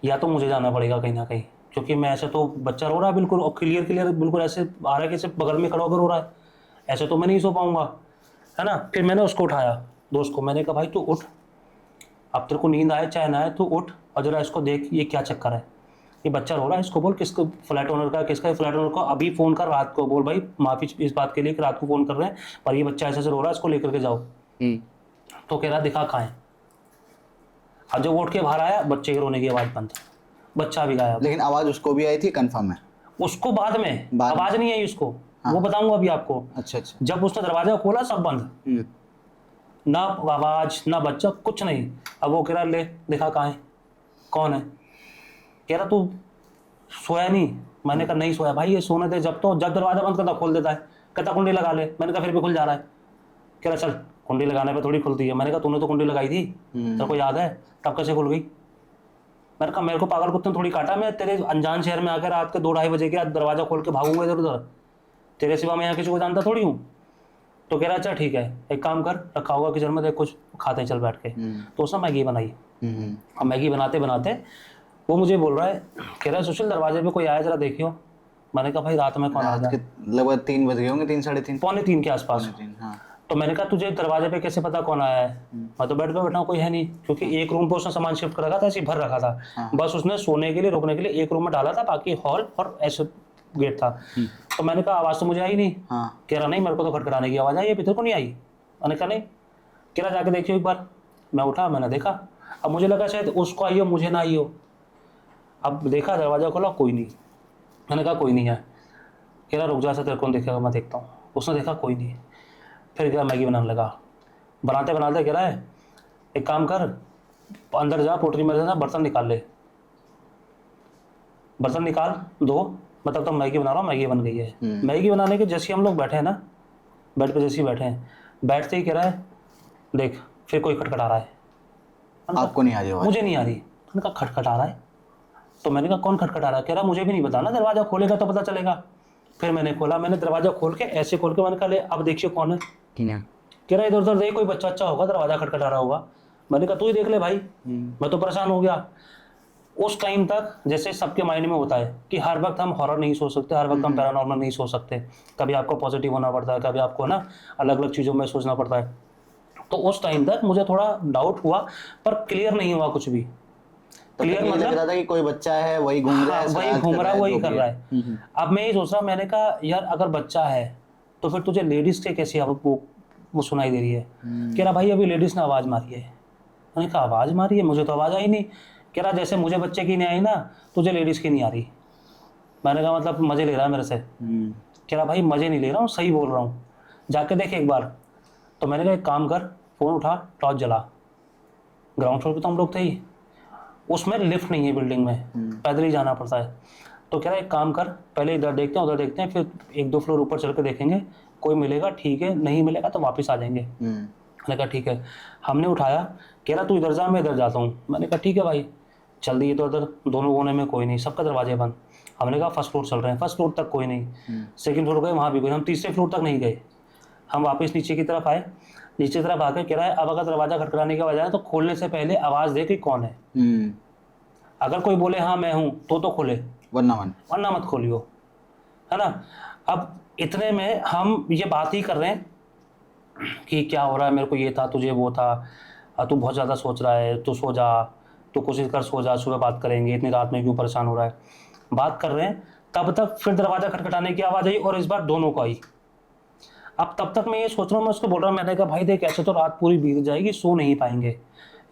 या तो मुझे जाना पड़ेगा कहीं ना कहीं, क्योंकि मैं ऐसे तो बच्चा रो रहा है बिल्कुल, और क्लियर बिल्कुल ऐसे आ रहा है कि सिर्फ बगल में खड़ा होकर रो रहा है, ऐसे तो मैं नहीं सो पाऊंगा, है ना। फिर मैंने उसको उठाया, दोस्त को, मैंने कहा भाई तू उठ, अब तेरे को नींद आए चाहे ना आए, तू उठ और जरा इसको देख ये क्या चक्कर है, ये बच्चा रो रहा है, इसको बोल किसको, फ्लैट ओनर का, किसका फ्लैट ओनर को अभी फ़ोन कर, रात को बोल भाई माफ़ी इस बात के लिए कि रात को फ़ोन कर रहे हैं, पर ये बच्चा ऐसे रो रहा है, इसको लेकर के जाओ। तो कह रहा दिखा कहाँ है। अब जब उठ के बाहर आया, बच्चे के रोने की आवाज़ बंद, बच्चा भी गायब। लेकिन आवाज उसको भी आई थी, कंफर्म है? उसको बाद में आवाज़ नहीं आई उसको, हाँ। वो बताऊंगा अभी आपको। अच्छा। जब उसने दरवाजा खोला सब बंद, ना आवाज़ ना बच्चा, कुछ नहीं। अब वो कह रहा ले दिखा कहाँ है, कौन है। कह रहा तू सोया नहीं। मैंने कहा नहीं सोया भाई, ये सोने दे, जब दरवाजा बंद करता खोल देता है। कहता कुंडी लगा ले। मैंने कहा फिर भी खुल जा रहा है। कह रहा चल कुंडी लगाने पे थोड़ी खुलती है। मैंने कहा तूने तो कुंडी लगाई थी, तेरे को याद है, तब कैसे खुल गई। मैंने कहा मेरे को पागल कुत्ते ने थोड़ी काटा, मैं तेरे अनजान शहर में आकर रात के 2-2:30 बजे के दरवाजा खोल के भागूंगा इधर उधर, तेरे सिवा मैं यहाँ किसी को जानता थोड़ी हूँ। तो कह रहा अच्छा ठीक है, एक काम कर, रखा होगा किचन में, देख कुछ खाते चल बैठ के। तो उसने मैगी बनाई। अब मैगी बनाते बनाते वो मुझे बोल रहा है, कह रहा है सुशील दरवाजे पे कोई आया, जरा देखियो। मैंने कहा भाई रात में कौन आया? लगभग 3 बज गए होंगे, 3 साढ़े 3, पौने 3 के आसपास। हाँ। तो मैंने कहा तुझे दरवाजे पे कैसे पता कौन आया है? मैं तो बेड पे बैठा हूँ, कोई है नहीं, क्योंकि एक रूम पे उसने सामान शिफ्ट कर रखा था, ऐसे भर रखा था। हाँ। बस उसने सोने के लिए रुकने के लिए एक रूम में डाला था, बाकी हॉल और ऐसे गेट था। तो मैंने कहा आवाज़ तो मुझे आई नहीं। हाँ। कह रहा नहीं, मेरे को तो खटखटाने की आवाज़ आई है, भीतर को नहीं आई। मैंने कहा नहीं। कह रहा जाके देखियो एक बार। मैं उठा, मैंने देखा। अब मुझे लगा शायद उसको आई हो, मुझे ना आई हो। अब देखा, दरवाजा खोला, कोई नहीं। मैंने कहा कोई नहीं है। कह रहा रुक जा, तेरे को देखेगा, मैं देखता हूँ। उसने देखा कोई नहीं। फिर गया मैगी बनाने लगा। बनाते बनाते कह रहा है एक काम कर, अंदर जा, पोटरी में जा, बर्तन निकाल ले, बर्तन निकाल दो, मैं तब तक मैगी बना रहा हूँ। मैगी बन गई है। मैगी बनाने के जैसे हम लोग बैठे हैं ना, बेड पे जैसे ही बैठे हैं, बैठते ही कह रहा है देख फिर कोई खटखटा रहा है। आपको नहीं आ रही आवाज? मुझे नहीं आ रही। मैंने कहा खटखटा रहा है? तो मैंने कहा कौन खटखटा रहा है? कह रहा मुझे भी नहीं पता ना, दरवाजा खोलेगा तो पता चलेगा। फिर मैंने खोला, मैंने दरवाजा खोल के ऐसे खोल के मैंने कहा ले अब देखिए कौन है। कह रहा इधर उधर देख, कोई बच्चा अच्छा होगा, दरवाजा खटखटा रहा होगा। मैंने कहा तू ही देख ले भाई। मैं तो परेशान हो गया। उस टाइम तक जैसे सबके माइंड में होता है कि हर वक्त हम हॉरर नहीं सोच सकते, हर वक्त हम पैरानॉर्मल नहीं सोच सकते, कभी आपको पॉजिटिव होना पड़ता है, कभी आपको ना अलग अलग चीज़ों में सोचना पड़ता है। तो उस टाइम तक मुझे थोड़ा डाउट हुआ, पर क्लियर नहीं हुआ कुछ भी। क्लियर मतलब लग रहा था कि कोई बच्चा है वही घूम रहा है, वही घूम रहा है, वही कर रहा है। अब मैं ये सोच रहा, मैंने कहा यार अगर बच्चा है तो फिर तुझे लेडीज के कैसे वो सुनाई दे रही है? कह रहा भाई अभी लेडीज ने आवाज़ मारी है। मैंने कहा आवाज़ मारी है? मुझे तो आवाज़ आई नहीं। कह रहा जैसे मुझे बच्चे की नहीं आई ना, तुझे लेडीज़ की नहीं आ रही। मैंने कहा मतलब मज़े ले रहा है मेरे से? कह रहा भाई मज़े नहीं ले रहा हूँ, सही बोल रहा हूँ, जाके देख एक बार। तो मैंने कहा एक काम कर, फ़ोन उठा, टॉर्च जला। ग्राउंड फ्लोर पे तो हम लोग थे ही, उसमें लिफ्ट नहीं है बिल्डिंग में, पैदल ही जाना पड़ता है। तो कह रहा एक काम कर, पहले इधर देखते हैं उधर देखते हैं, फिर 1-2 फ्लोर ऊपर चल के देखेंगे, कोई मिलेगा ठीक है, नहीं मिलेगा तो वापस आ जाएंगे। मैंने कहा ठीक है। हमने उठाया। कह रहा तू इधर जा, मैं इधर जाता हूँ। मैंने कहा ठीक है भाई। चल दिए तो उधर दोनों कोने में कोई नहीं, सबका दरवाजे बंद। हमने कहा फर्स्ट फ्लोर चल रहे हैं, फर्स्ट फ्लोर तक कोई नहीं। सेकंड फ्लोर गए, वहाँ भी कोई। हम तीसरे फ्लोर तक नहीं गए। हम वापस नीचे की तरफ आए। नीचे की तरफ आकर कह रहा है अब अगर दरवाजा खटखटाने की आवाज़ आए तो खोलने से पहले आवाज़ दे कि कौन है। अगर कोई बोले हाँ मैं हूँ तो खोले, वरना मत खोलियो, है ना। अब इतने में हम ये बात ही कर रहे हैं कि क्या हो रहा है, मेरे को ये था, तुझे वो था, तू बहुत ज़्यादा सोच रहा है, तू सो जा, तू कोशिश कर सो जा, सुबह बात करेंगे, इतनी रात में क्यों परेशान हो रहा है। बात कर रहे हैं, तब तक फिर दरवाज़ा खटखटाने की आवाज़ आई और इस बार दोनों को आई। अब तब तक मैं ये सोच रहा हूँ, मैं उसको बोल रहा हूँ, मैंने कहा भाई देख ऐसे तो रात पूरी बीत जाएगी, सो नहीं पाएंगे,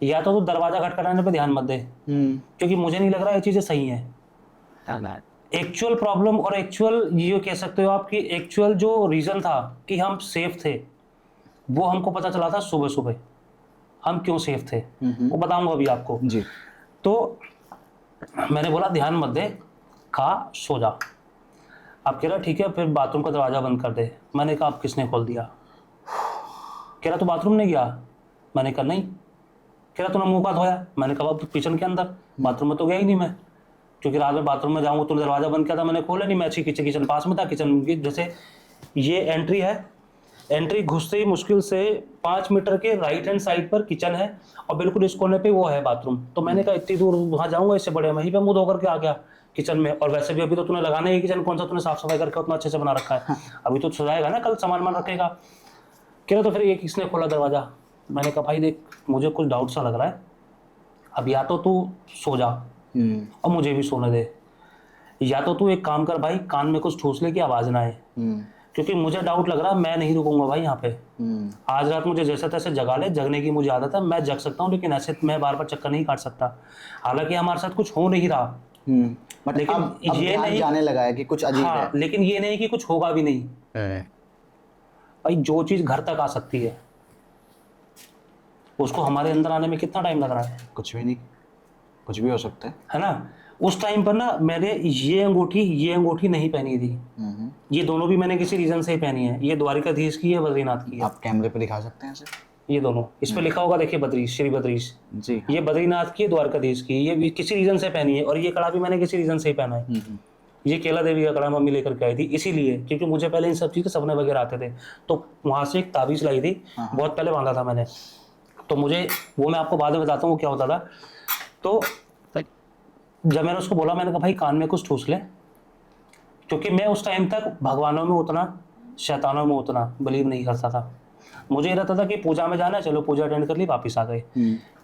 या तो तू दरवाज़ा खटखटाने पे ध्यान मत दे, क्योंकि मुझे नहीं लग रहा ये चीज़ें सही हैं। एक्चुअल प्रॉब्लम और एक्चुअल ये कह सकते हो आपकी एक्चुअल जो रीज़न था कि हम सेफ थे, वो हमको पता चला था सुबह सुबह हम क्यों सेफ थे, वो बताऊंगा अभी आपको जी। तो मैंने बोला ध्यान मत दे, खा सो जा। अब कह रहा ठीक है, फिर बाथरूम का दरवाज़ा बंद कर दे। मैंने कहा अब किसने खोल दिया? कह रहा तू बाथरूम नहीं गया? मैंने कहा नहीं। कह रहा तूने मुंह का धोया? मैंने कहा किचन के अंदर, बाथरूम में तो गया ही नहीं मैं, क्योंकि रात में बाथरूम में जाऊंगा तो दरवाजा बंद किया था, मैंने खोला नहीं, मैं अच्छी किचन पास में था, किचन की जैसे ये एंट्री है, एंट्री घुसते ही मुश्किल से 5 मीटर के राइट हैंड साइड पर किचन है और बिल्कुल इस कोने पे वो है बाथरूम। तो मैंने कहा इतनी दूर वहाँ जाऊंगा, इससे बड़े वहीं पे मुंह धो करके आ गया किचन में। और वैसे भी अभी तो तूने लगाना ही किचन, कौन सा तूने साफ सफाई करके उतना अच्छे से बना रखा है, अभी तो सजाएगा ना, कल सामान मान रखेगा। कह रहा तो फिर ये किसने खोला दरवाजा? मैंने कहा भाई देख मुझे कुछ डाउट सा लग रहा है, अब या तो तू सो जा और मुझे भी सोने दे, या तो तू एक काम कर भाई, कान में कुछ ठूसने की आवाज ना आए, क्योंकि मुझे डाउट लग रहा है, मैं नहीं रुकूंगा भाई यहाँ पे। आज रात मुझे जैसे तैसे जगा ले, जगने की मुझे आदत है, मैं जग सकता हूँ, लेकिन ऐसे मैं बार बार चक्कर नहीं काट सकता। हालांकि हमारे साथ कुछ हो नहीं रहा, लेकिन अब ये नहीं जाने लगा है कि कुछ अजीब है। लेकिन ये नहीं कि कुछ होगा भी नहीं। भाई जो चीज घर तक आ सकती है उसको हमारे अंदर आने में कितना टाइम लग रहा है? कुछ भी नहीं, कुछ भी हो सकता है ना। उस टाइम पर ना मैंने ये अंगूठी नहीं पहनी थी, ये दोनों भी मैंने किसी रीजन से ही पहनी है। ये द्वारिकाधीश की है, बद्रीनाथ की है। आप कैमरे पे दिखा सकते हैं इसे? ये दोनों, इस पे लिखा होगा देखिए बद्रीश, श्री बद्रीश जी। ये बद्रीनाथ की है, द्वारकाधीश की, ये भी किसी रीजन से पहनी है। और ये कड़ा भी मैंने किसी रीजन से ही पहना है। ये केला देवी का कड़ा मम्मी लेकर के आई थी, इसीलिए क्योंकि मुझे पहले इन सब चीज़ के सपने वगैरह आते थे, तो वहां से एक ताबीज लाई थी, बहुत पहले बांधा था मैंने, तो मुझे वो मैं आपको बाद में बताता हूँ वो क्या होता था। तो जब मैंने उसको बोला, मैंने कहा भाई कान में कुछ ठूस ले, क्योंकि मैं उस टाइम तक भगवानों में उतना, शैतानों में उतना बिलीव नहीं करता था। मुझे ये रहता था कि पूजा में जाना है, चलो पूजा अटेंड कर ली, वापस आ गए,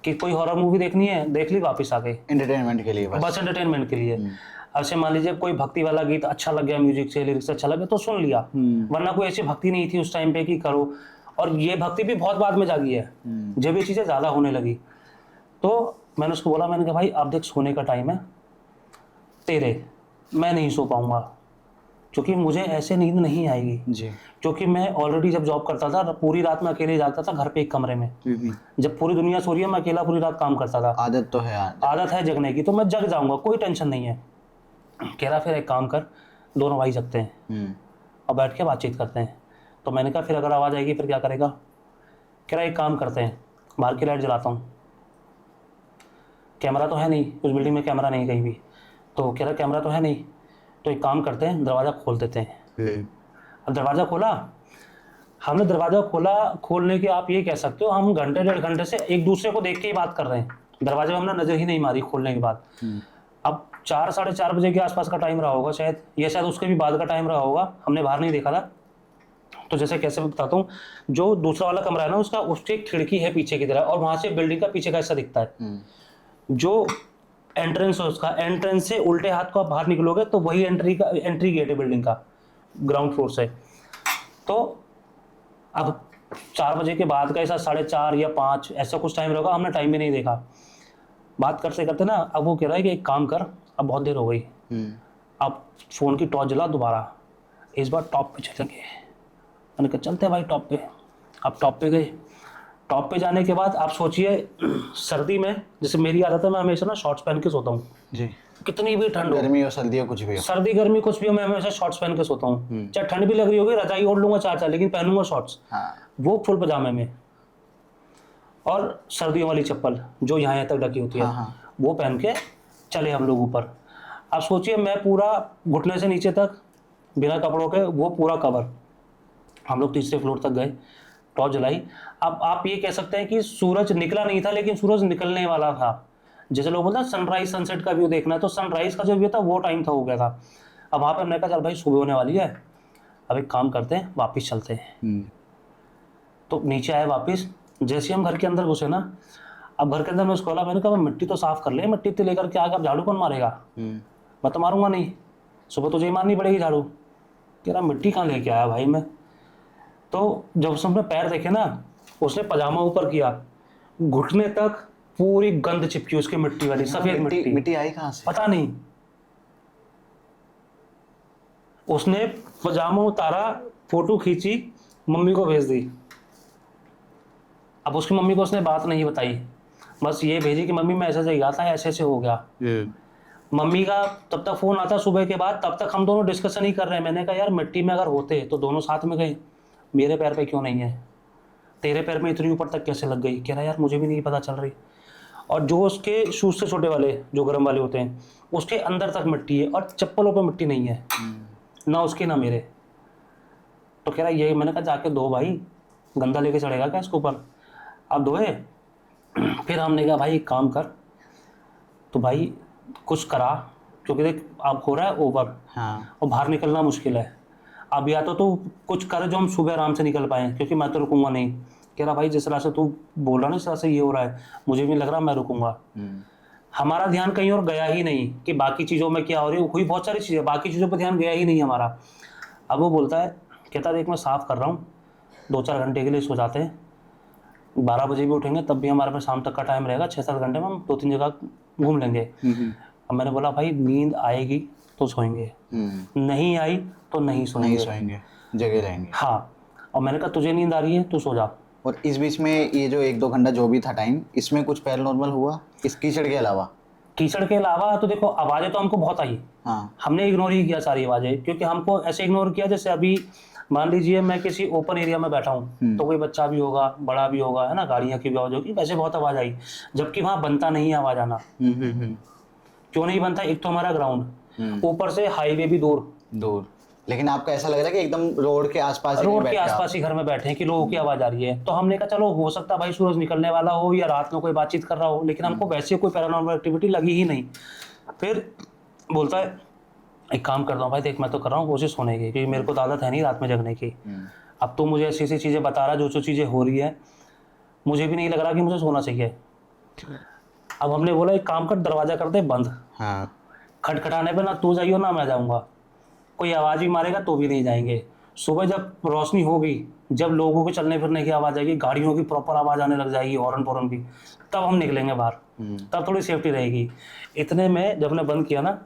कि कोई हॉरर मूवी देखनी है, देख ली, वापस आ गए, एंटरटेनमेंट के लिए, बस एंटरटेनमेंट के लिए। ऐसे मान लीजिए कोई भक्ति वाला गीत अच्छा लग गया, म्यूजिक से लिरिक्स अच्छा लगे तो सुन लिया, वरना कोई ऐसी भक्ति नहीं थी उस टाइम पे कि करो। और ये भक्ति भी बहुत बाद में जागी है, जब ये चीज़ें ज़्यादा होने लगी। तो मैंने उसको बोला, मैंने कहा भाई आप देख सोने का टाइम है तेरे, मैं नहीं सो पाऊंगा, क्योंकि मुझे ऐसे नींद नहीं आएगी जी। क्योंकि मैं ऑलरेडी जब जॉब करता था पूरी रात में अकेले जागता था घर पे एक कमरे में, जब पूरी दुनिया सो रही है मैं अकेला पूरी रात काम करता था। आदत तो है, आदत है जगने की, तो मैं जग जाऊंगा, कोई टेंशन नहीं है। कह रहा फिर एक काम कर, दोनों भाई जगते हैं और बैठ के बातचीत करते हैं। तो मैंने कहा फिर अगर आवाज़ आएगी फिर क्या करेगा? कह रहा एक काम करते हैं, बाहर की लाइट जलाता हूँ, कैमरा तो है नहीं उस बिल्डिंग में, कैमरा नहीं कहीं भी। तो कह रहा कैमरा तो है नहीं, तो एक काम करते हैं दरवाज़ा खोल देते हैं। अब दरवाज़ा खोला, हमने दरवाज़ा खोला, खोलने के आप ये कह सकते हो हम घंटे 1.5 घंटे से एक दूसरे को देख के ही बात कर रहे हैं, दरवाजे में हमने नज़र ही नहीं मारी खोलने के बाद। अब 4 साढ़े 4 बजे के आसपास का टाइम रहा होगा शायद, या शायद उसके भी बाद का टाइम रहा होगा, हमने बाहर नहीं देखा था। तो जैसे कैसे मैं बताता हूँ, जो दूसरा वाला कमरा है ना उसका, उसकी एक खिड़की है पीछे की तरह, और वहाँ से बिल्डिंग का पीछे का हिस्सा दिखता है। जो एंट्रेंस है उसका, एंट्रेंस से उल्टे हाथ को आप बाहर निकलोगे तो वही एंट्री गेट है बिल्डिंग का, ग्राउंड फ्लोर से। तो अब 4 बजे के बाद का ऐसा 4:30 या 5 ऐसा कुछ टाइम रहेगा, हमने टाइम भी नहीं देखा। बात करते करते ना अब वो कह रहा है कि एक काम कर, अब बहुत देर हो गई, अब फ़ोन की टॉर्च जला दोबारा, इस बार टॉप पे चलेंगे। मैंने कहा चलते हैं भाई टॉप पे। अब टॉप पे गए, टॉप पे जाने के बाद आप सोचिए सर्दी में, जैसे मेरी आदत है मैं हमेशा ना शॉर्ट्स पहन के सोता हूँ जी, कितनी भी ठंड हो, गर्मी हो सर्दी हो कुछ भी हो, सर्दी गर्मी कुछ भी हो, मैं हमेशा शॉर्ट्स पहन के सोता हूँ। चाहे ठंड भी लग रही होगी रजाई ओढ़ लूंगा 4 लेकिन पहनूंगा शॉर्ट्स, वो फुल पजामे में, और सर्दियों वाली चप्पल जो यहाँ तक ढकी होती है वो पहन के चले हम लोग ऊपर। आप सोचिए मैं पूरा घुटने से नीचे तक बिना कपड़ों के, वो पूरा कवर। हम लोग 3रे फ्लोर तक गए, टॉर्च जलाई। अब आप ये कह सकते हैं कि सूरज निकला नहीं था लेकिन सूरज निकलने वाला था। जैसे लोग बोलते हैं सनराइज सनसेट का व्यू देखना है, तो सनराइज का जो व्यू था वो टाइम था, हो गया था। अब वहाँ पे हमने कहा चल भाई सुबह होने वाली है, अब एक काम करते हैं वापस चलते हैं। तो नीचे आए वापस, जैसे हम घर के अंदर घुसे ना, अब घर के अंदर मैं उसको बोला, मैंने कहा मिट्टी तो साफ कर ले, मिट्टी तो लेकर के आगे, अब झाड़ू कौन मारेगा? मैं तो मारूंगा नहीं, सुबह तुझे ही मारनी पड़ेगी झाड़ू। कह रहा मिट्टी कहाँ लेके आया भाई मैं? तो जब उसने पैर देखे ना, उसने पजामा ऊपर किया, घुटने तक पूरी गंद चिपकी उसकी मिट्टी वाली, सफेद मिट्टी। मिट्टी आई कहाँ से पता नहीं। उसने पजामा उतारा, फोटो खींची, मम्मी को भेज दी। अब उसकी मम्मी को उसने बात नहीं बताई, बस ये भेजी कि मम्मी मैं ऐसे से गया था, ऐसे ऐसे हो गया। मम्मी का तब तक फोन आता सुबह के बाद, तब तक हम दोनों डिस्कशन ही कर रहे हैं। मैंने कहा यार मिट्टी में अगर होते तो दोनों साथ में गए, मेरे पैर पे क्यों नहीं है? तेरे पैर में इतनी ऊपर तक कैसे लग गई? कह रहा यार मुझे भी नहीं पता चल रही। और जो उसके शूज से छोटे वाले जो गर्म वाले होते हैं उसके अंदर तक मिट्टी है और चप्पलों पे मिट्टी नहीं है, ना उसके ना मेरे। तो कह रहा ये, मैंने कहा जाके धो भाई, गंदा लेके चढ़ेगा क्या इसके ऊपर? अब धोए। फिर हमने कहा भाई एक काम कर, तो भाई कुछ करा, क्योंकि देख अब हो रहा है ओवर, हाँ और बाहर निकलना मुश्किल है। अब या तो तू कुछ कर जो हम सुबह आराम से निकल पाए, क्योंकि मैं तो रुकूंगा नहीं। कह रहा भाई जिस तरह से तू बोल रहा ना, इस तरह से ये हो रहा है, मुझे भी लग रहा मैं रुकूंगा। हमारा ध्यान कहीं और गया ही नहीं कि बाकी चीज़ों में क्या हो रही है, हुई बहुत सारी चीज़ें, बाकी चीज़ों पर ध्यान गया ही नहीं हमारा। अब वो बोलता है, कहता देख मैं साफ़ कर रहा हूँ, 2-4 घंटे के लिए सो जाते हैं, 12 बजे भी उठेंगे तब भी हमारे पास शाम तक का टाइम रहेगा, 6-7 घंटे में हम 2-3 जगह घूम लेंगे। अब मैंने बोला भाई नींद आएगी तो सोएंगे, नहीं आई तो नहीं सोएंगे, जगह रहेंगे। हाँ। और मैंने कहा तुझे नींद आ रही है तू सो जा। और इस बीच में ये जो 1-2 घंटा जो भी था टाइम, इसमें कुछ पैरानॉर्मल हुआ इस कीचड़ के अलावा? कीचड़ के अलावा तो देखो आवाज़ें तो हमको बहुत आई, हाँ हमने इग्नोर ही किया सारी आवाज़ें, क्योंकि हमको ऐसे इग्नोर किया जैसे अभी मान लीजिए मैं किसी ओपन एरिया में बैठा हूँ तो कोई बच्चा भी होगा, बड़ा भी होगा, है ना, गाड़ियाँ की भी आवाज़ होगी, वैसे बहुत आवाज़ आई। जबकि वहाँ बनता नहीं है आवाज़ आना। क्यों नहीं बनता? एक तो हमारा ग्राउंड, ऊपर से हाईवे भी दूर, लेकिन आपको ऐसा लग रहा है कि एकदम रोड के आसपास ही घर में बैठे हैं कि लोगों की आवाज़ आ रही है। तो हमने कहा चलो हो सकता है भाई सूरज निकलने वाला हो या रात में कोई बातचीत कर रहा हो, लेकिन हमको वैसे कोई पैरानॉर्मल एक्टिविटी लगी ही नहीं। फिर बोलता है एक काम करता हूँ भाई, देख मैं तो कर रहा हूँ कोशिश सोने की, क्योंकि मेरे को तो आदत है नहीं रात में जगने की। अब तो मुझे ऐसी ऐसी चीज़ें बता रहा, जो चीज़ें हो रही है मुझे भी नहीं लग रहा कि मुझे सोना चाहिए। अब हमने बोला एक काम कर, दरवाज़ा कर दे बंद। हाँ खटखटाने पे ना तू जाइयो ना मैं जाऊँगा, कोई आवाज़ भी मारेगा तो भी नहीं जाएंगे। सुबह जब रोशनी होगी, जब लोगों के चलने फिरने की आवाज़ आएगी, गाड़ियों की प्रॉपर आवाज़ आने लग जाएगी, हॉर्न पॉर्न की, तब हम निकलेंगे बाहर, तब थोड़ी सेफ्टी रहेगी। इतने में जब हमने बंद किया ना,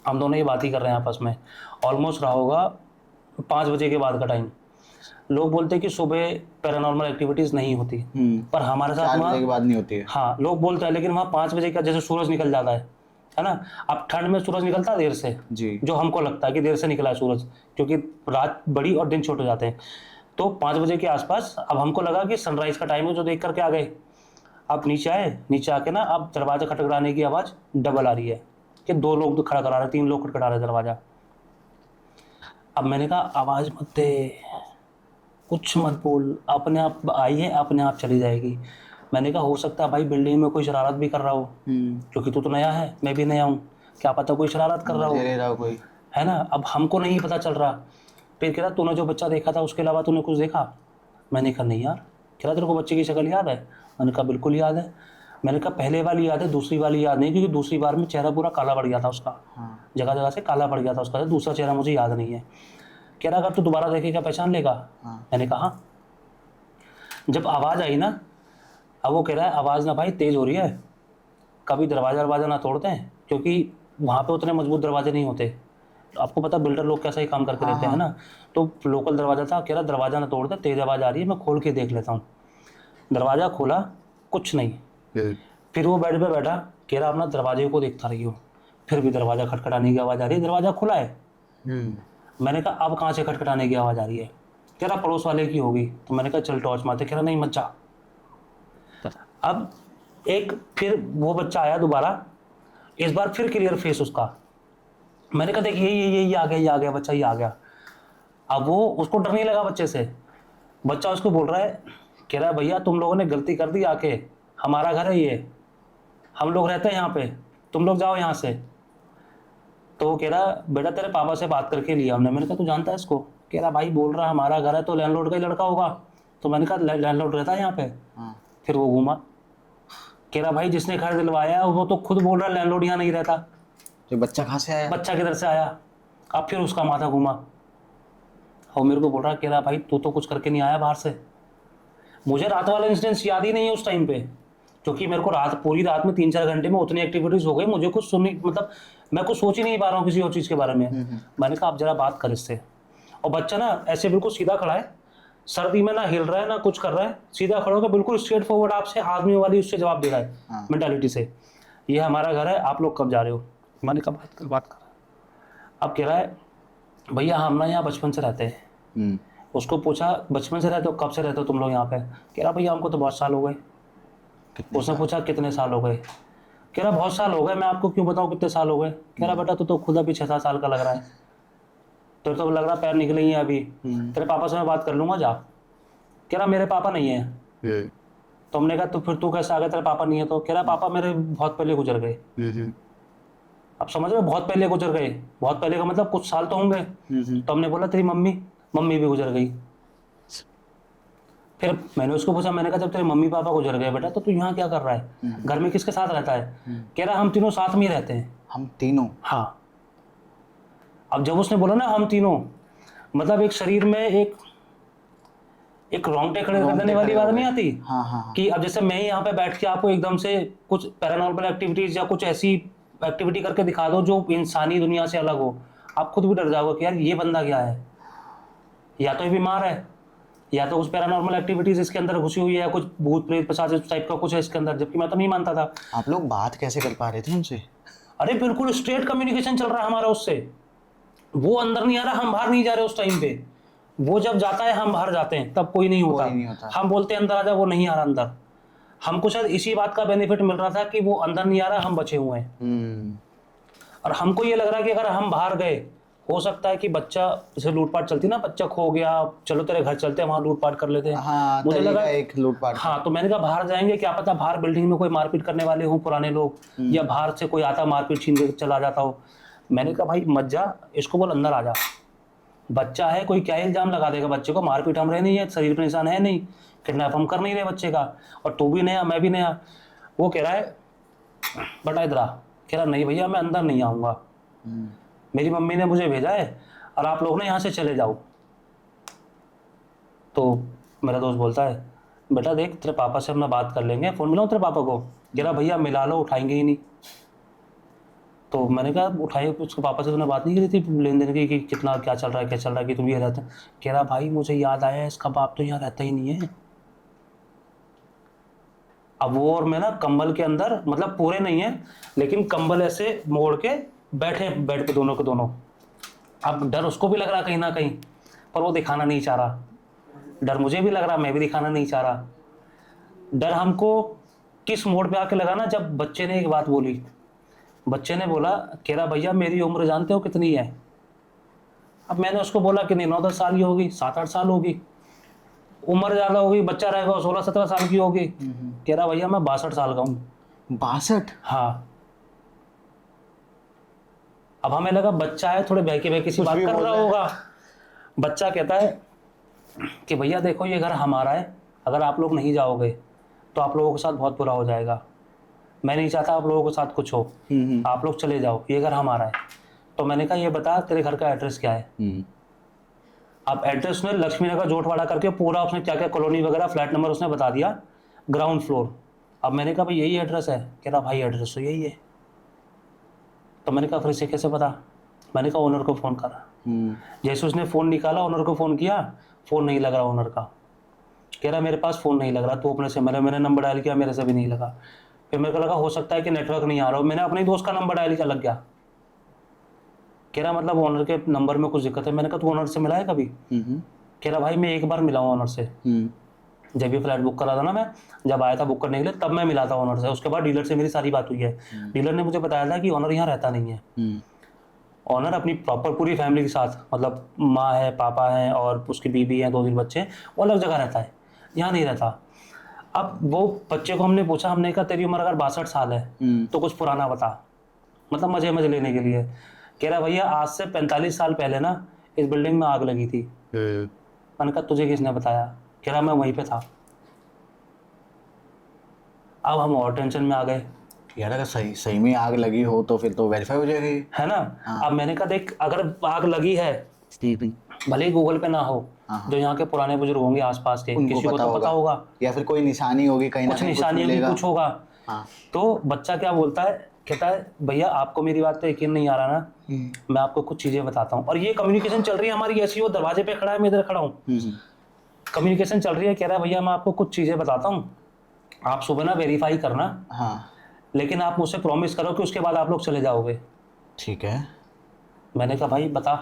हम दोनों ये बात ही कर रहे हैं आपस में, ऑलमोस्ट रहा होगा 5 बजे के बाद का टाइम। लोग बोलते हैं कि सुबह पैरानॉर्मल एक्टिविटीज़ नहीं होती, पर हमारे साथ 4 वहाँ, बजे के बाद नहीं होती है। हाँ लोग बोलते हैं, लेकिन वहाँ 5 बजे का जैसे सूरज निकल जाता है ना। अब ठंड में सूरज निकलता है देर से जी, जो हमको लगता है कि देर से निकला है सूरज, क्योंकि रात बड़ी और दिन छोटे हो जाते हैं। तो 5 बजे के आसपास अब हमको लगा कि सनराइज का टाइम है, जो देख करके आ गए। अब नीचे आए, नीचे आके ना अब दरवाज़ा खटखटाने की आवाज़ डबल आ रही है कि 2 लोग तो खड़ा करा रहे, 3 लोग खटखटा रहे दरवाज़ा। अब मैंने कहा आवाज़ मत दे, कुछ मत बोल, अपने आप आई है अपने आप चली जाएगी। मैंने कहा हो सकता है भाई बिल्डिंग में कोई शरारत भी कर रहा हो, क्योंकि तू तो नया है, मैं भी नया हूँ, क्या पता कोई शरारत कर रहा हो, कोई, है ना। अब हमको नहीं पता चल रहा। फिर कह रहा तूने जो बच्चा देखा था उसके अलावा तूने कुछ देखा? मैंने कहा नहीं यार। कह रहा तेरे को बच्चे की शक्ल याद है? मैंने कहा बिल्कुल याद है। मैंने कहा पहले वाली याद है, दूसरी वाली याद नहीं, क्योंकि दूसरी बार में चेहरा पूरा काला पड़ गया था उसका, जगह जगह से काला पड़ गया था उसका, दूसरा चेहरा मुझे याद नहीं है। कह रहा अगर तू दोबारा देखेगा पहचान लेगा? मैंने कहा हाँ। जब आवाज़ आई ना, अब वो कह रहा है आवाज़ ना भाई तेज़ हो रही है, कभी दरवाज़ा ना तोड़ते हैं, क्योंकि वहाँ पे उतने मजबूत दरवाजे नहीं होते। तो आपको पता बिल्डर लोग कैसा ही काम करके रहते हैं ना। तो लोकल दरवाज़ा था, कह रहा दरवाज़ा ना तोड़ते, तेज़ आवाज़ आ रही है, मैं खोल के देख लेता हूँ। दरवाज़ा खोला, कुछ नहीं। फिर वो बेड पे बैठा, कह रहा अपना दरवाजे को देखता रही हो। फिर भी दरवाज़ा खटखटाने की आवाज़ आ रही है, दरवाज़ा खुला है। मैंने कहा अब कहाँ से खटखटाने की आवाज़ आ रही है? कह रहा पड़ोस वाले की होगी। तो मैंने कहा चल टॉर्च मारते। कह रहा नहीं मत जा। अब एक फिर वो बच्चा आया दोबारा, इस बार फिर क्लियर फेस उसका। मैंने कहा देख ये आ गया बच्चा, ये आ गया। अब वो उसको डर नहीं लगा बच्चे से। बच्चा उसको बोल रहा है, कह रहा है भैया तुम लोगों ने गलती कर दी आके, हमारा घर है ये, हम लोग रहते हैं यहाँ पे, तुम लोग जाओ यहाँ से। तो वो कह रहा बेटा तेरे पापा से बात करके लिया हमने। मैंने कहा तू जानता है इसको? कह रहा भाई बोल रहा हमारा घर है तो लैंडलॉर्ड का ही लड़का होगा। तो मैंने कहा लैंडलॉर्ड रहता है यहाँ पे? फिर वो घूमा, कह रहा भाई जिसने घर दिलवाया वो तो खुद बोल रहा लैंडलॉर्ड यहाँ नहीं रहता। तो बच्चा कहाँ से आया? बच्चा किधर से आया? अब फिर उसका माथा घूमा और मेरे को बोल रहा, कह रहा भाई तू तो कुछ करके नहीं आया बाहर से। मुझे रात वाला इंसिडेंस याद ही नहीं है उस टाइम पे, क्योंकि मेरे को पूरी रात में 3-4 घंटे में उतनी एक्टिविटीज़ हो गई, मुझे कुछ सुनने मतलब मैं कुछ सोच ही नहीं पा रहा हूँ किसी और चीज़ के बारे में। मैंने कहा आप जरा बात कर इससे। और बच्चा ना ऐसे बिल्कुल सीधा खड़ा है, सर्दी में ना हिल रहा है ना कुछ कर रहा है, सीधा खड़ा होकर बिल्कुल स्ट्रेट फॉरवर्ड आपसे आदमी वाली उससे जवाब दे रहा है मेंटालिटी से, ये हमारा घर है, आप लोग कब जा रहे हो? मैंने कहा बात कर। अब कह रहा है भैया हम ना यहाँ बचपन से रहते हैं, उसको पूछा बचपन से रहते हो, कब से रहते हो तुम लोग यहाँ पे? कह रहा भैया हमको तो बहुत साल हो गए। उसने पूछा कितने साल हो गए? कह रहा बहुत साल हो गए, मैं आपको क्यों बताऊँ कितने साल हो गए। कह रहा बेटा तू तो खुद अभी 6-7 साल का लग रहा है, तेरे तो लग रहा पैर निकले ही हैं अभी, तेरे पापा से मैं बात कर लूंगा जा। कह रहा मेरे पापा नहीं है। तो हमने कहा तो फिर तू कैसे आ गया, तेरे पापा नहीं है तो? कह रहा पापा मेरे बहुत पहले गुजर गए। अब समझ रहे हो, बहुत पहले गुजर गए, बहुत पहले का मतलब कुछ साल तो होंगे। तो हमने बोला तेरी मम्मी? मम्मी भी गुजर गई। फिर मैंने उसको पूछा, मैंने कहा जब तेरे मम्मी पापा गुजर गए बेटा तो तू यहाँ क्या कर रहा है, घर में किसके साथ रहता है? कह रहा हम तीनों साथ में ही रहते हैं। हम तीनों? हाँ। अब जब उसने बोला ना हम तीनों, मतलब एक शरीर में एक रोंगटे खड़े कर देने वाली बात नहीं आती। हाँ हाँ। कि अब जैसे मैं यहाँ पे बैठ के आपको एकदम से कुछ पैरानॉर्मल एक्टिविटीज या कुछ ऐसी एक्टिविटी करके दिखा दो जो इंसानी दुनिया से अलग हो, आप खुद भी डर जाओगे कि यार ये बंदा क्या है, या तो ये बीमार है या तो कुछ पैरानॉर्मल एक्टिविटीज इसके अंदर घुसी हुई है, या कुछ भूत प्रेत पिशाच टाइप का कुछ है इसके अंदर, जबकि मैं तो नहीं मानता था। आप लोग बात कैसे कर पा रहे थे उनसे? अरे बिल्कुल स्ट्रेट कम्युनिकेशन चल रहा है हमारा उससे। वो अंदर नहीं आ रहा, हम बाहर नहीं जा रहे उस टाइम पे। वो जब जाता है हम बाहर जाते हैं, तब कोई नहीं होता। हम बोलते हैं अंदर आ जा, वो नहीं आ रहा अंदर। हमको शायद इसी बात का बेनिफिट मिल रहा था कि वो अंदर नहीं आ रहा, हम बचे हुए हैं। और हमको ये लग रहा है कि अगर हम बाहर गए, हो सकता है कि बच्चा जैसे लूटपाट चलती ना, बच्चा खो गया, चलो तेरे घर चलते हैं वहां लूटपाट कर लेते हैं। हाँ, मुझे लगा एक लूटपाट। हाँ, तो मैंने कहा बाहर जाएंगे, क्या पता बाहर बिल्डिंग में कोई मारपीट करने वाले हो पुराने लोग, या बाहर से कोई आता मारपीट छीन के चला जाता हो। मैंने कहा भाई मत जा, इसको बोल अंदर आ जा, बच्चा है, कोई क्या इल्जाम लगा देगा बच्चे को, मारपीट हम रहे नहीं है, शरीर पर निशान है नहीं, किडनैप हम कर नहीं रहे बच्चे का, और तू भी नया मैं भी नया। वो कह रहा है बेटा इधर आ। कह रहा नहीं भैया मैं अंदर नहीं आऊँगा, मेरी मम्मी ने मुझे भेजा है और आप लोग ना यहाँ से चले जाओ। तो मेरा दोस्त बोलता है बेटा देख तेरे पापा से हम बात कर लेंगे, फ़ोन मिलाऊँ तेरे पापा को? कह रहा भैया मिला लो, उठाएंगे ही नहीं। तो मैंने कहा उठाइए, उसके पापा से तूने बात नहीं करी थी लेन देन की कि कितना क्या चल रहा है कि तुम ये रहते? कह रहा भाई मुझे याद आया इसका बाप तो यहाँ रहता ही नहीं है। अब वो और मैं ना कंबल के अंदर, मतलब पूरे नहीं है लेकिन कंबल ऐसे मोड़ के बैठे बेड पे दोनों के दोनों। अब डर उसको भी लग रहा कहीं ना कहीं, पर वो दिखाना नहीं चाह रहा। डर मुझे भी लग रहा, मैं भी दिखाना नहीं चाह रहा। डर हमको किस मोड़ पे आके लगा ना, जब बच्चे ने एक बात बोली। बच्चे ने बोला, कह रहा भैया मेरी उम्र जानते हो कितनी है? अब मैंने उसको बोला कि नहीं 9-10 साल की होगी, 7-8 साल होगी। उम्र ज़्यादा होगी, बच्चा रहेगा 16-17 साल की होगी। कह रहा भैया मैं 62 साल का हूँ। 62? हाँ। अब हमें लगा बच्चा है, थोड़े बहके किसी बात कर रहा होगा। बच्चा कहता है कि भैया देखो ये घर हमारा है, अगर आप लोग नहीं जाओगे तो आप लोगों के साथ बहुत बुरा हो जाएगा। मैं नहीं चाहता आप लोगों के साथ कुछ हो, आप लोग चले जाओ, ये घर हमारा है। तो मैंने कहा ये बता तेरे घर का एड्रेस क्या है? अब एड्रेस ने लक्ष्मी नगर जोटवाड़ा करके पूरा उसने क्या क्या कॉलोनी वगैरह फ्लैट नंबर उसने बता दिया, ग्राउंड फ्लोर। अब मैंने कहा भाई यही एड्रेस है? कह रहा भाई एड्रेस तो यही है। तो मैंने कहा फिर इसे कैसे पता? मैंने कहा ओनर को फ़ोन करा। जैसे उसने फ़ोन निकाला, ओनर को फ़ोन किया, फ़ोन नहीं लग रहा ओनर का। कह रहा मेरे पास फ़ोन नहीं लग रहा, तो अपने से मैंने नंबर डायल किया, मेरे से भी नहीं लगा। फिर मेरे को लगा हो सकता है कि नेटवर्क नहीं आ रहा हो, मैंने अपने दोस्त का नंबर डायल किया, लग गया। कह रहा मतलब ओनर के नंबर में कुछ दिक्कत है। मैंने कहा तू ओनर से मिला है कभी? कह रहा भाई मैं एक बार मिला हूँ ओनर से, जब ये फ्लैट बुक करा था ना, मैं जब आया था बुक करने के लिए तब मैं मिला था ओनर से। उसके बाद डीलर से मेरी सारी बात हुई है। डीलर ने मुझे बताया था कि ओनर यहाँ रहता नहीं है। ओनर अपनी प्रॉपर पूरी फैमिली के साथ, मतलब माँ है, पापा हैं और उसकी बीबी है, 2-3 बच्चे, वो अलग जगह रहता है, यहाँ नहीं रहता। अब वो बच्चे को हमने पूछा, हमने कहा तेरी उम्र अगर 62 साल है तो कुछ पुराना बता, मतलब मजे लेने के लिए। कह रहा भैया आज से 45 साल पहले ना इस बिल्डिंग में आग लगी थी। मैंने कहा तुझे किसने बताया? कह रहा मैं वहीं पे था। अब हम और टेंशन में आ गए यार, अगर सही में आग लगी हो तो फिर तो वेरीफाई हो जाएगी, है ना? हाँ। अब मैंने कहा देख अगर आग लगी है, भले ही गूगल पे ना हो, जो यहाँ के पुराने बुजुर्ग होंगे आसपास के, किसी को तो पता होगा, या फिर कोई निशानी होगी कहीं ना कुछ निशानी होगी, कुछ होगा। हाँ। तो बच्चा क्या बोलता है, कहता है भैया आपको मेरी बात पे यकीन नहीं आ रहा ना, मैं आपको कुछ चीजें बताता हूँ। और ये कम्युनिकेशन चल रही है हमारी ऐसी, वो दरवाजे पे खड़ा है, मैं इधर खड़ा हूँ, कम्युनिकेशन चल रही है। कह रहा है भैया मैं आपको कुछ चीजें बताता हूँ, आप सुबह ना वेरीफाई करना। हाँ। लेकिन आप मुझसे प्रॉमिस करो कि उसके बाद आप लोग चले जाओगे। ठीक है। मैंने कहा भाई बता।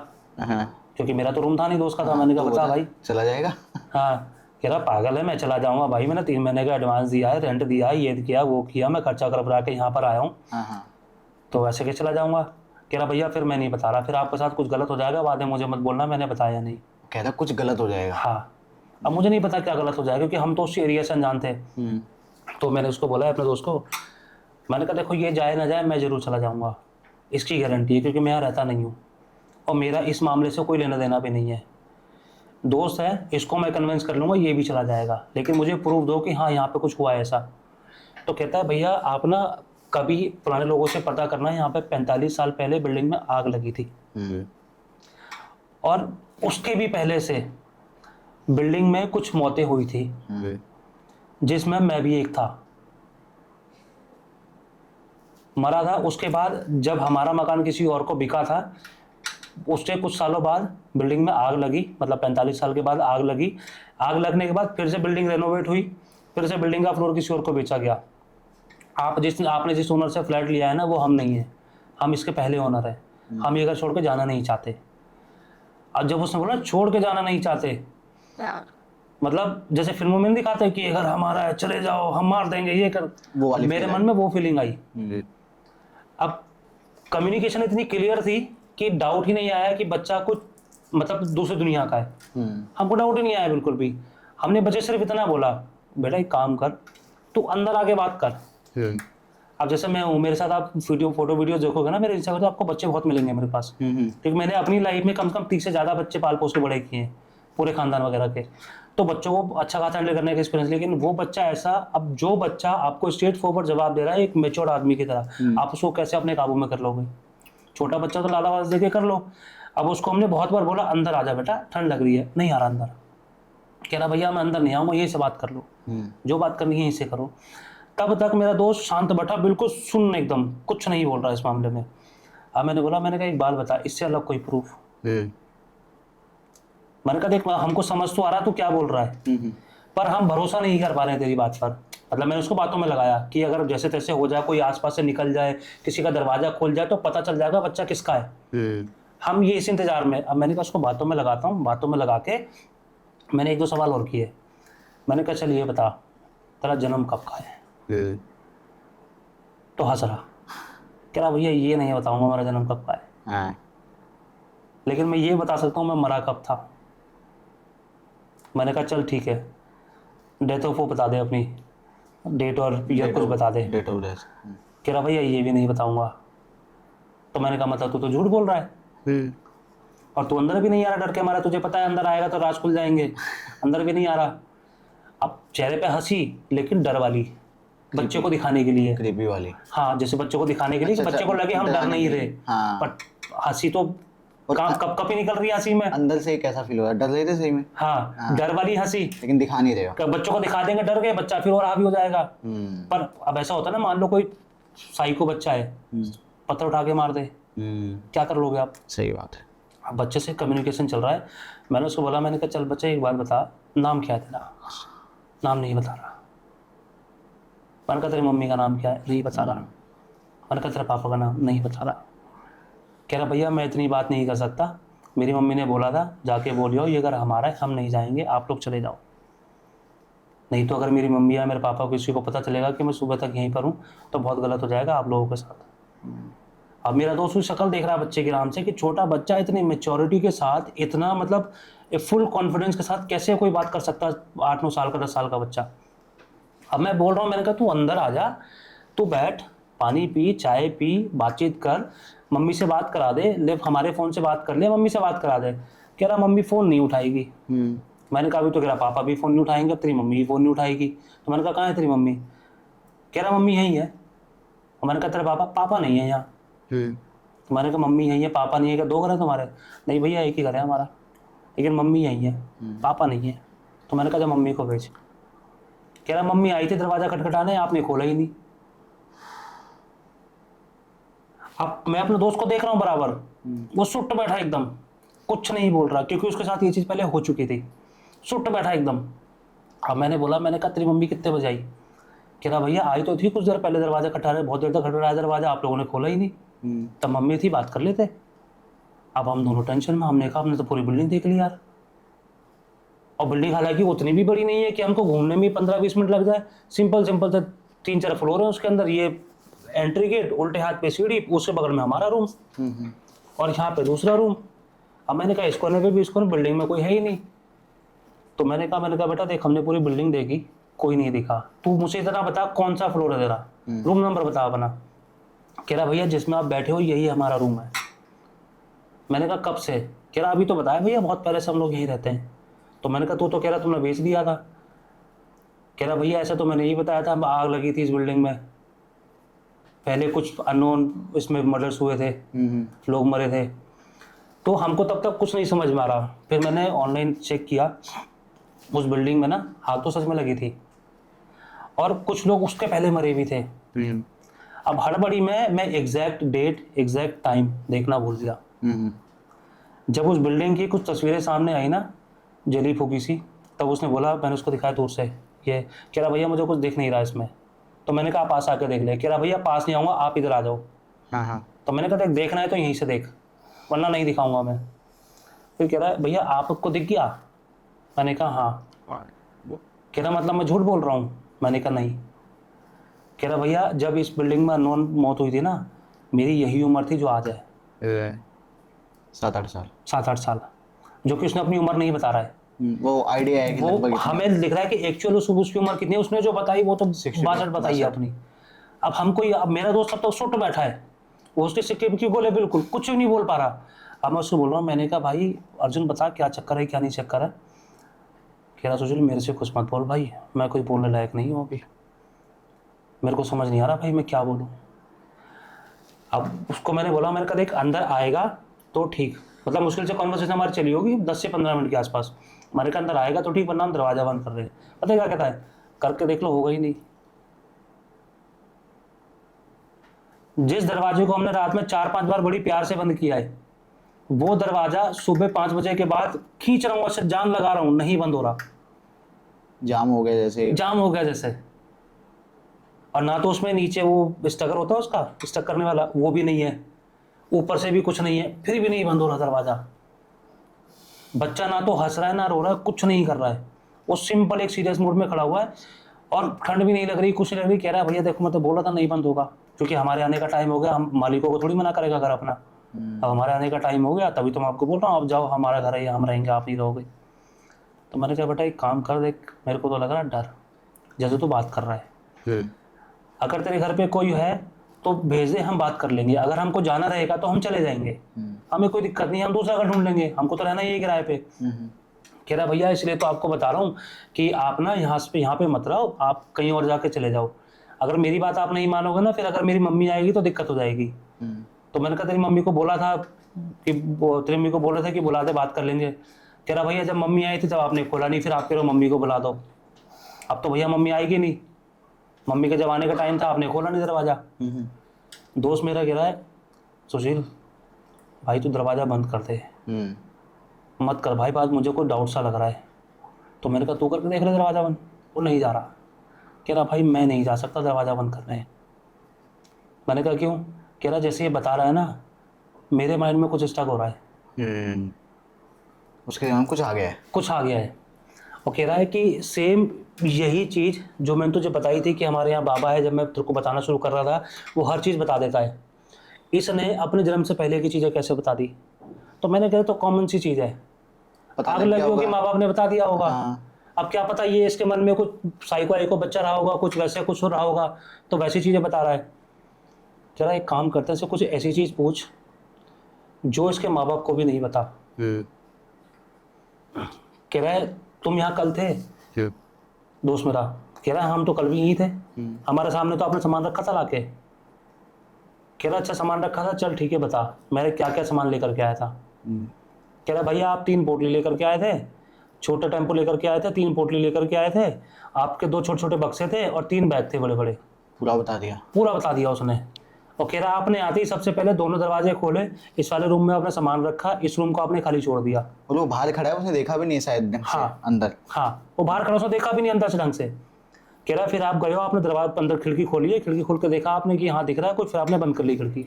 क्योंकि मेरा तो रूम था नहीं, दोस्त का था। मैंने कहा बता भाई। चला जाएगा। हाँ, कह रहा पागल है, मैं चला जाऊंगा भाई, मैंने 3 महीने का एडवांस दिया है, रेंट दिया है, ये किया वो किया, मैं खर्चा कर के यहाँ पर आया हूँ, हाँ हाँ। तो वैसे के चला जाऊंगा। कह रहा भैया फिर मैं नहीं बता रहा, फिर आपके साथ कुछ गलत हो जाएगा, बाद में मुझे मत बोलना मैंने बताया नहीं। कह रहा कुछ गलत हो जाएगा। हाँ, अब मुझे नहीं पता क्या गलत हो जाएगा, क्योंकि हम तो उस एरिया से अनजान थे। तो मैंने उसको बोला अपने दोस्त को, मैंने कहा देखो ये जाए ना जाए मैं ज़रूर चला जाऊँगा, इसकी गारंटी है, क्योंकि मैं यहाँ रहता नहीं हूँ और मेरा इस मामले से कोई लेना देना भी नहीं है। दोस्त है, इसको मैं कन्विंस कर लूँगा, ये भी चला जाएगा, लेकिन मुझे प्रूफ दो कि हाँ यहाँ पे कुछ हुआ है ऐसा। तो कहता है भैया आप ना कभी पुराने लोगों से पता करना, यहाँ पे 45 साल पहले बिल्डिंग में आग लगी थी, और उसके भी पहले से बिल्डिंग में कुछ मौतें हुई थी, जिसमें मैं भी एक था, मरा था। उसके बाद जब हमारा मकान किसी और को बिका था, उसके कुछ सालों बाद बिल्डिंग में आग लगी, मतलब 45 साल के बाद आग लगी। आग लगने के बाद फिर से बिल्डिंग रेनोवेट हुई, फिर से बिल्डिंग का फ्लोर किसी और को बेचा गया। आपने जिस ओनर से फ्लैट लिया है ना, वो हम नहीं है, हम इसके पहले ओनर है, हम ये घर छोड़ के जाना नहीं चाहते। अब जब उसने बोला छोड़ के जाना नहीं चाहते, मतलब जैसे फिल्मों में दिखाते हैं कि ये घर हमारा है, चले जाओ, हम मार देंगे, ये कर, वो वाली मेरे मन में वो फीलिंग आई। अब कम्युनिकेशन इतनी क्लियर थी कि डाउट ही नहीं आया कि बच्चा कुछ मतलब दूसरी दुनिया का है। हमको डाउट ही नहीं आया बिल्कुल भी। हमने बच्चे सिर्फ इतना बोला, बेटा एक काम कर, तू अंदर आके बात कर। अब जैसे मैं हूँ, मेरे साथ आप फोटो वीडियो देखोगे ना मेरे इंस्टाग्राम, तो आपको बच्चे बहुत मिलेंगे मेरे पास, क्योंकि मैंने अपनी लाइफ में कम से कम 30 से ज़्यादा बच्चे पाल पोस के बड़े किए हैं, पूरे खानदान वगैरह के। तो बच्चों को अच्छा खासा हैंडल करने का एक्सपीरियंस। लेकिन वो बच्चा ऐसा, अब जो बच्चा आपको स्ट्रेट फॉरवर्ड जवाब दे रहा है एक मैच्योर्ड आदमी की तरह, आप उसको कैसे अपने काबू में कर लोगे? छोटा बच्चा तो लालावाज दे के कर लो। अब उसको हमने बहुत बार बोला अंदर आ जा बेटा, ठंड लग रही है, नहीं आ रहा अंदर। कह रहा भैया मैं अंदर नहीं आऊँगा, यहीं से बात कर लो, जो बात करनी है यहीं से करो। तब तक मेरा दोस्त शांत बैठा, बिल्कुल सुन, एकदम कुछ नहीं बोल रहा इस मामले में। अब मैंने बोला, मैंने कहा एक बात बता, इससे अलग कोई प्रूफ? मैंने कहा देख हमको समझ तो आ रहा तू क्या बोल रहा है, पर हम भरोसा नहीं कर पा रहे हैं तेरी बात पर। मतलब मैंने उसको बातों में लगाया कि अगर जैसे तैसे हो जाए, कोई आसपास से निकल जाए, किसी का दरवाजा खोल जाए, तो पता चल जाएगा बच्चा किसका है। हम ये इस इंतजार में। अब मैंने कहा उसको बातों में लगाता हूँ। बातों में लगा के मैंने 1-2 सवाल और किए। मैंने कहा चल ये बता, तेरा जन्म कब का है? तो हंस रहा, कह रहा भैया ये नहीं बताऊंगा मेरा जन्म कब का है, लेकिन मैं ये बता सकता हूँ मैं मरा कब था। मैंने कहा चल ठीक है, डेट ऑफ वो बता दे, अपनी डेट और ईयर कुछ बता दे। Date of death. कह रहा भैया ये भी नहीं बताऊंगा। तो मैंने कहा मतलब तू तो झूठ बोल रहा है, और तू अंदर भी नहीं आ रहा डर के मारा, तुझे पता है अंदर आएगा तो राज खुल जाएंगे, अंदर भी नहीं आ रहा। अब चेहरे पे हंसी, लेकिन डर वाली, बच्चे को दिखाने के लिए, क्रीपी वाली। हाँ, जैसे बच्चों को दिखाने के लिए, अच्छा, बच्चे को लगे हम डर नहीं रहे। हाँ। बट हंसी तो कब कब ही निकल रही है हंसी में। अंदर से कैसा फील हो रहा है? डर रहे थे सही में? हाँ, डर वाली हंसी, लेकिन दिखा नहीं रहे हो। बच्चों को दिखा देंगे डर गए, बच्चा फिर और हावी हो जाएगा। पर अब ऐसा होता है ना, मान लो कोई साइको बच्चा है, पत्थर उठा के मार दे, क्या कर लोगे आप? सही बात है। अब बच्चे से कम्युनिकेशन चल रहा है। मैंने उसको बोला, मैंने कहा चल बच्चा एक बात बता, नाम क्या है तेरा? नाम नहीं बता रहा। मैंने कहा तेरी मम्मी का नाम क्या है? नहीं बता रहा। मैंने कहा तेरे पापा का नाम? नहीं बता रहा। कह रहा भैया मैं इतनी बात नहीं कर सकता, मेरी मम्मी ने बोला था जाके बोल जाओ ये घर हमारा है, हम नहीं जाएंगे, आप लोग चले जाओ। नहीं तो अगर मेरी मम्मी या मेरे पापा को किसी को पता चलेगा कि मैं सुबह तक यहीं पर हूँ, तो बहुत गलत हो जाएगा आप लोगों के साथ। अब मेरा दोस्त उसकी शक्ल देख रहा है बच्चे के नाम से, कि छोटा बच्चा इतनी मेच्योरिटी के साथ, इतना मतलब फुल कॉन्फिडेंस के साथ कैसे कोई बात कर सकता है, 8-9 साल का 10 साल का बच्चा। अब मैं बोल रहा हूँ, मैंने कहा तू अंदर आ जा, तू बैठ, पानी पी, चाय पी, बातचीत कर, मम्मी से बात करा दे, ले हमारे फ़ोन से बात कर ले, मम्मी से बात करा दे। कह रहा मम्मी फ़ोन नहीं उठाएगी। मैंने कहा अभी तो कह रहा पापा भी फ़ोन नहीं उठाएंगे, तेरी मम्मी भी फ़ोन नहीं उठाएगी। तो मैंने कहा कहाँ है तेरी मम्मी? कह रहा मम्मी यहीं है। और मैंने कहा तेरे पापा नहीं है यहाँ? तो मैंने कहा मम्मी यहीं है, पापा नहीं है। क्या 2 घर है तुम्हारे? नहीं भैया एक ही घर है हमारा, लेकिन मम्मी यहीं है, पापा नहीं है। तो मैंने कहा जब मम्मी को भेज। कह रहा मम्मी आई थी दरवाज़ा खटखटाने, आपने खोला ही नहीं। अब मैं अपने दोस्त को देख रहा हूँ बराबर, वो सुट बैठा एकदम, कुछ नहीं बोल रहा, क्योंकि उसके साथ ये चीज़ पहले हो चुकी थी। सुट बैठा एकदम। अब मैंने बोला, मैंने कहा तेरी मम्मी कितने बजे आई? कह रहा भैया आई तो थी कुछ देर पहले, दरवाजा खटखटा रहे, बहुत देर तक खटखटाया दरवाजा, आप लोगों ने खोला ही नहीं। तब मम्मी थी, बात कर लेते। अब हम दोनों टेंशन में, हमने कहा हमने तो पूरी बिल्डिंग देख ली यार, और बिल्डिंग हालांकि उतनी भी बड़ी नहीं है कि हमको घूमने में 15-20 मिनट लग जाए, सिंपल सिंपल से 3-4 फ्लोर है उसके अंदर, ये एंट्री गेट, उल्टे हाथ पे सीढ़ी, उसके बगल में हमारा रूम और यहाँ पे दूसरा रूम। अब मैंने कहा इस कोने पे भी, इस कोने बिल्डिंग में कोई है ही नहीं। तो मैंने कहा बेटा देख, हमने पूरी बिल्डिंग देखी, कोई नहीं दिखा, तू मुझे इतना बता कौन सा फ्लोर है तेरा, रूम नंबर बता अपना। कह रहा भैया जिसमें आप बैठे हो यही हमारा रूम है। मैंने कहा कब से? कह रहा अभी तो बताया भैया, बहुत पहले से हम लोग यहीं रहते हैं। तो मैंने कहा तू तो कह रहा तुमने बेच दिया था। कह रहा भैया ऐसा तो मैंने यही बताया था, आग लगी थी इस बिल्डिंग में, पहले कुछ अननोन इसमें मर्डर्स हुए थे, लोग मरे थे। तो हमको तब तक कुछ नहीं समझ में आ रहा। फिर मैंने ऑनलाइन चेक किया, उस बिल्डिंग में ना आग तो सच में लगी थी और कुछ लोग उसके पहले मरे भी थे। अब हड़बड़ी में मैं एग्जैक्ट डेट, एग्जैक्ट टाइम देखना भूल गया। जब उस बिल्डिंग की कुछ तस्वीरें सामने आई ना, जली फूकी सी, तब उसने बोला, मैंने उसको दिखाया दूर से, ये कह रहा भैया मुझे कुछ दिख नहीं रहा इसमें। तो मैंने कहा पास आके देख ले। कह रहा भैया पास नहीं आऊँगा, आप इधर आ जाओ। तो मैंने कहा देख, देखना है तो यहीं से देख, वरना नहीं दिखाऊंगा मैं। फिर कह रहा है भैया आपको दिख गया? मैंने कहा हाँ। कह रहा मतलब मैं झूठ बोल रहा हूँ? मैंने कहा नहीं। कह रहा भैया जब इस बिल्डिंग में अननोन मौत हुई थी ना, मेरी यही उम्र थी जो आज है, 7-8 साल। 7-8 साल, जो कि उसने अपनी उम्र नहीं बता रहा है। वो आइडिया है कि वो हमें लिख रहा है कि एक्चुअल उसकी उम्र कितनी है, उसने जो बताई वो तो 62 बताई है अपनी। अब हमको अब मेरा दोस्त अब तो सुट बैठा है, वो उसके सिक्के की बोले, बिल्कुल कुछ भी नहीं बोल पा रहा। अब मैं उसको बोल रहा हूँ, मैंने कहा भाई अर्जुन बता क्या चक्कर है, क्या नहीं चक्कर है। कह रहा सुशील मेरे से कुछ मत बोल भाई, मैं कोई बोलने लायक नहीं हूँ अभी, मेरे को समझ नहीं आ रहा भाई मैं क्या बोलूँ। अब उसको मैंने बोला, मैंने कहा देख अंदर आएगा तो ठीक, मतलब मुश्किल से कॉन्वर्सेशन हमारी चली होगी 10 से 15 मिनट के आसपास। मैंने कहा अंदर आएगा तो ठीक, वरना हम दरवाजा बंद कर रहे हैं। पता है क्या कहता है? करके देख लो, होगा ही नहीं। जिस दरवाजे को हमने रात में 4-5 बार बड़ी प्यार से बंद किया है, वो दरवाजा सुबह 5 बजे के बाद खींच रहा हूँ, अच्छा जान लगा रहा हूँ, नहीं बंद हो रहा, जाम हो गया जैसे। जाम हो गया जैसे। और ना तो उसमें नीचे वो स्टकर होता है उसका स्टक करने वाला, वो भी नहीं है, ऊपर से भी कुछ नहीं है, फिर भी नहीं बंद हो रहा दरवाजा। बच्चा ना तो हंस रहा है ना रो रहा है, कुछ नहीं कर रहा है, वो सिंपल एक सीरियस मूड में खड़ा हुआ है और ठंड भी नहीं लग रही, कुछ नहीं लग रही। कह रहा है भैया देखो मैं तो बोला था नहीं बंद होगा, क्योंकि हमारे आने का टाइम हो गया, हम मालिकों को थोड़ी मना करेगा घर अपना। अब हमारे आने का टाइम हो गया, तभी तो मैं आपको बोल रहा हूँ आप जाओ, हमारा घर है, हम रहेंगे, आप नहीं रहोगे। तो मैंने कहा बेटा एक काम कर, देख मेरे को तो लग रहा है डर, जैसे तू बात कर रहा है, अगर तेरे घर पे कोई है तो भेज दे, हम बात कर लेंगे, अगर हमको जाना रहेगा तो हम चले जाएंगे, हमें कोई दिक्कत नहीं, हम दूसरा घर ढूंढ लेंगे, हमको तो रहना ही है किराए पे। कह रहा भैया इसलिए तो आपको बता रहा हूँ कि आप ना यहाँ पे मत रहो, आप कहीं और जाके चले जाओ। अगर मेरी बात आप नहीं मानोगे ना, फिर अगर मेरी मम्मी आएगी तो दिक्कत हो जाएगी। तो मैंने कहा तेरी मम्मी को बोला था कि तेरी मम्मी को बोल रहे थे कि बुला दे, बात कर लेंगे। कह रहा भैया जब मम्मी आई थी तब आपने खोला नहीं, फिर आप कह रहे हो मम्मी को बुला दो। अब तो भैया मम्मी आएगी नहीं, मम्मी के जब आने का टाइम था आपने खोला नहीं दरवाजा। दोस्त मेरा कह रहा है सुशील भाई तू दरवाजा बंद कर दे, मत कर भाई, बात मुझे कोई डाउट सा लग रहा है। तो मैंने कहा तू करके देख ले दरवाजा बंद। वो नहीं जा रहा, कह रहा भाई मैं नहीं जा सकता दरवाजा बंद करने। मैंने कहा क्यों? कह रहा जैसे ये बता रहा है ना, मेरे माइंड में कुछ स्टक हो रहा है, उसके दिमाग में कुछ आ गया है, कुछ आ गया है। और कह रहा है कि सेम यही चीज़ जो मैंने तुझे बताई थी कि हमारे यहाँ बाबा है, जब मैं तेरे को बताना शुरू कर रहा था वो हर चीज़ बता देता है, इसने अपने जन्म से पहले की चीज़ें कैसे बता दी। तो मैंने कहा तो कॉमन सी चीज़ है, आग लगी होगी, माँ बाप ने बता दिया होगा। अब क्या पता ये इसके मन में कुछ साइको बच्चा रहा होगा, कुछ वैसे कुछ रहा होगा, तो वैसी चीज़ें बता रहा है। जरा एक काम करते हैं, इससे कुछ ऐसी चीज़ पूछ जो इसके माँ बाप को भी नहीं बता। कह रहा है तुम यहाँ कल थे? दोस्त मेरा कह रहा है हम तो कल भी यहीं थे, हमारे सामने तो आपने सामान रखा था लाके। कह रहा अच्छा सामान रखा था, चल ठीक है बता मैंने क्या क्या सामान लेकर के आया था। कह रहा भैया आप 3 पोटली लेकर के आए थे, छोटे टेम्पो लेकर के आए थे, 3 पोटली लेकर के आए थे, आपके 2 छोटे छोटे बक्से थे और 3 बैग थे बड़े बड़े। पूरा बता दिया, पूरा बता दिया उसने। और कह रहा आपने आते ही सबसे पहले दोनों दरवाजे खोले, इस वाले रूम में आपने सामान रखा, इस रूम को आपने खाली छोड़ दिया। और वो बाहर खड़ा है, उसने देखा भी नहीं शायद ढंग से अंदर। हाँ वो बाहर खड़ा, उसने देखा भी नहीं अंदर से ढंग से। कह रहा फिर आप गए हो, आपने दरवाजे अंदर खिड़की खोली है, खिड़की खोल कर देखा आपने कि हाँ दिख रहा है कुछ, फिर आपने बंद कर ली खिड़की।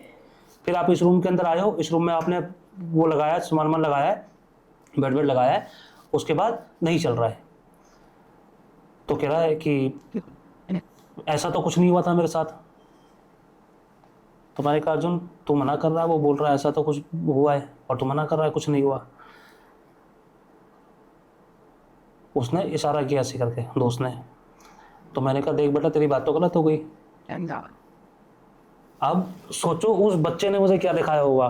फिर आप इस रूम के अंदर आए हो, इस रूम में आपने वो लगाया, सामान लगाया है, बेड लगाया है, उसके बाद नहीं चल रहा है। तो कह रहा है कि ऐसा तो कुछ नहीं हुआ था मेरे साथ। तो मैंने कहा अर्जुन तू मना कर रहा है, वो बोल रहा है ऐसा तो कुछ हुआ है, और तू मना कर रहा है कुछ नहीं हुआ। उसने इशारा किया ऐसे करके, दोस्त ने। तो मैंने कहा देख बेटा तेरी बात तो गलत हो गई। अब सोचो उस बच्चे ने मुझे क्या दिखाया होगा।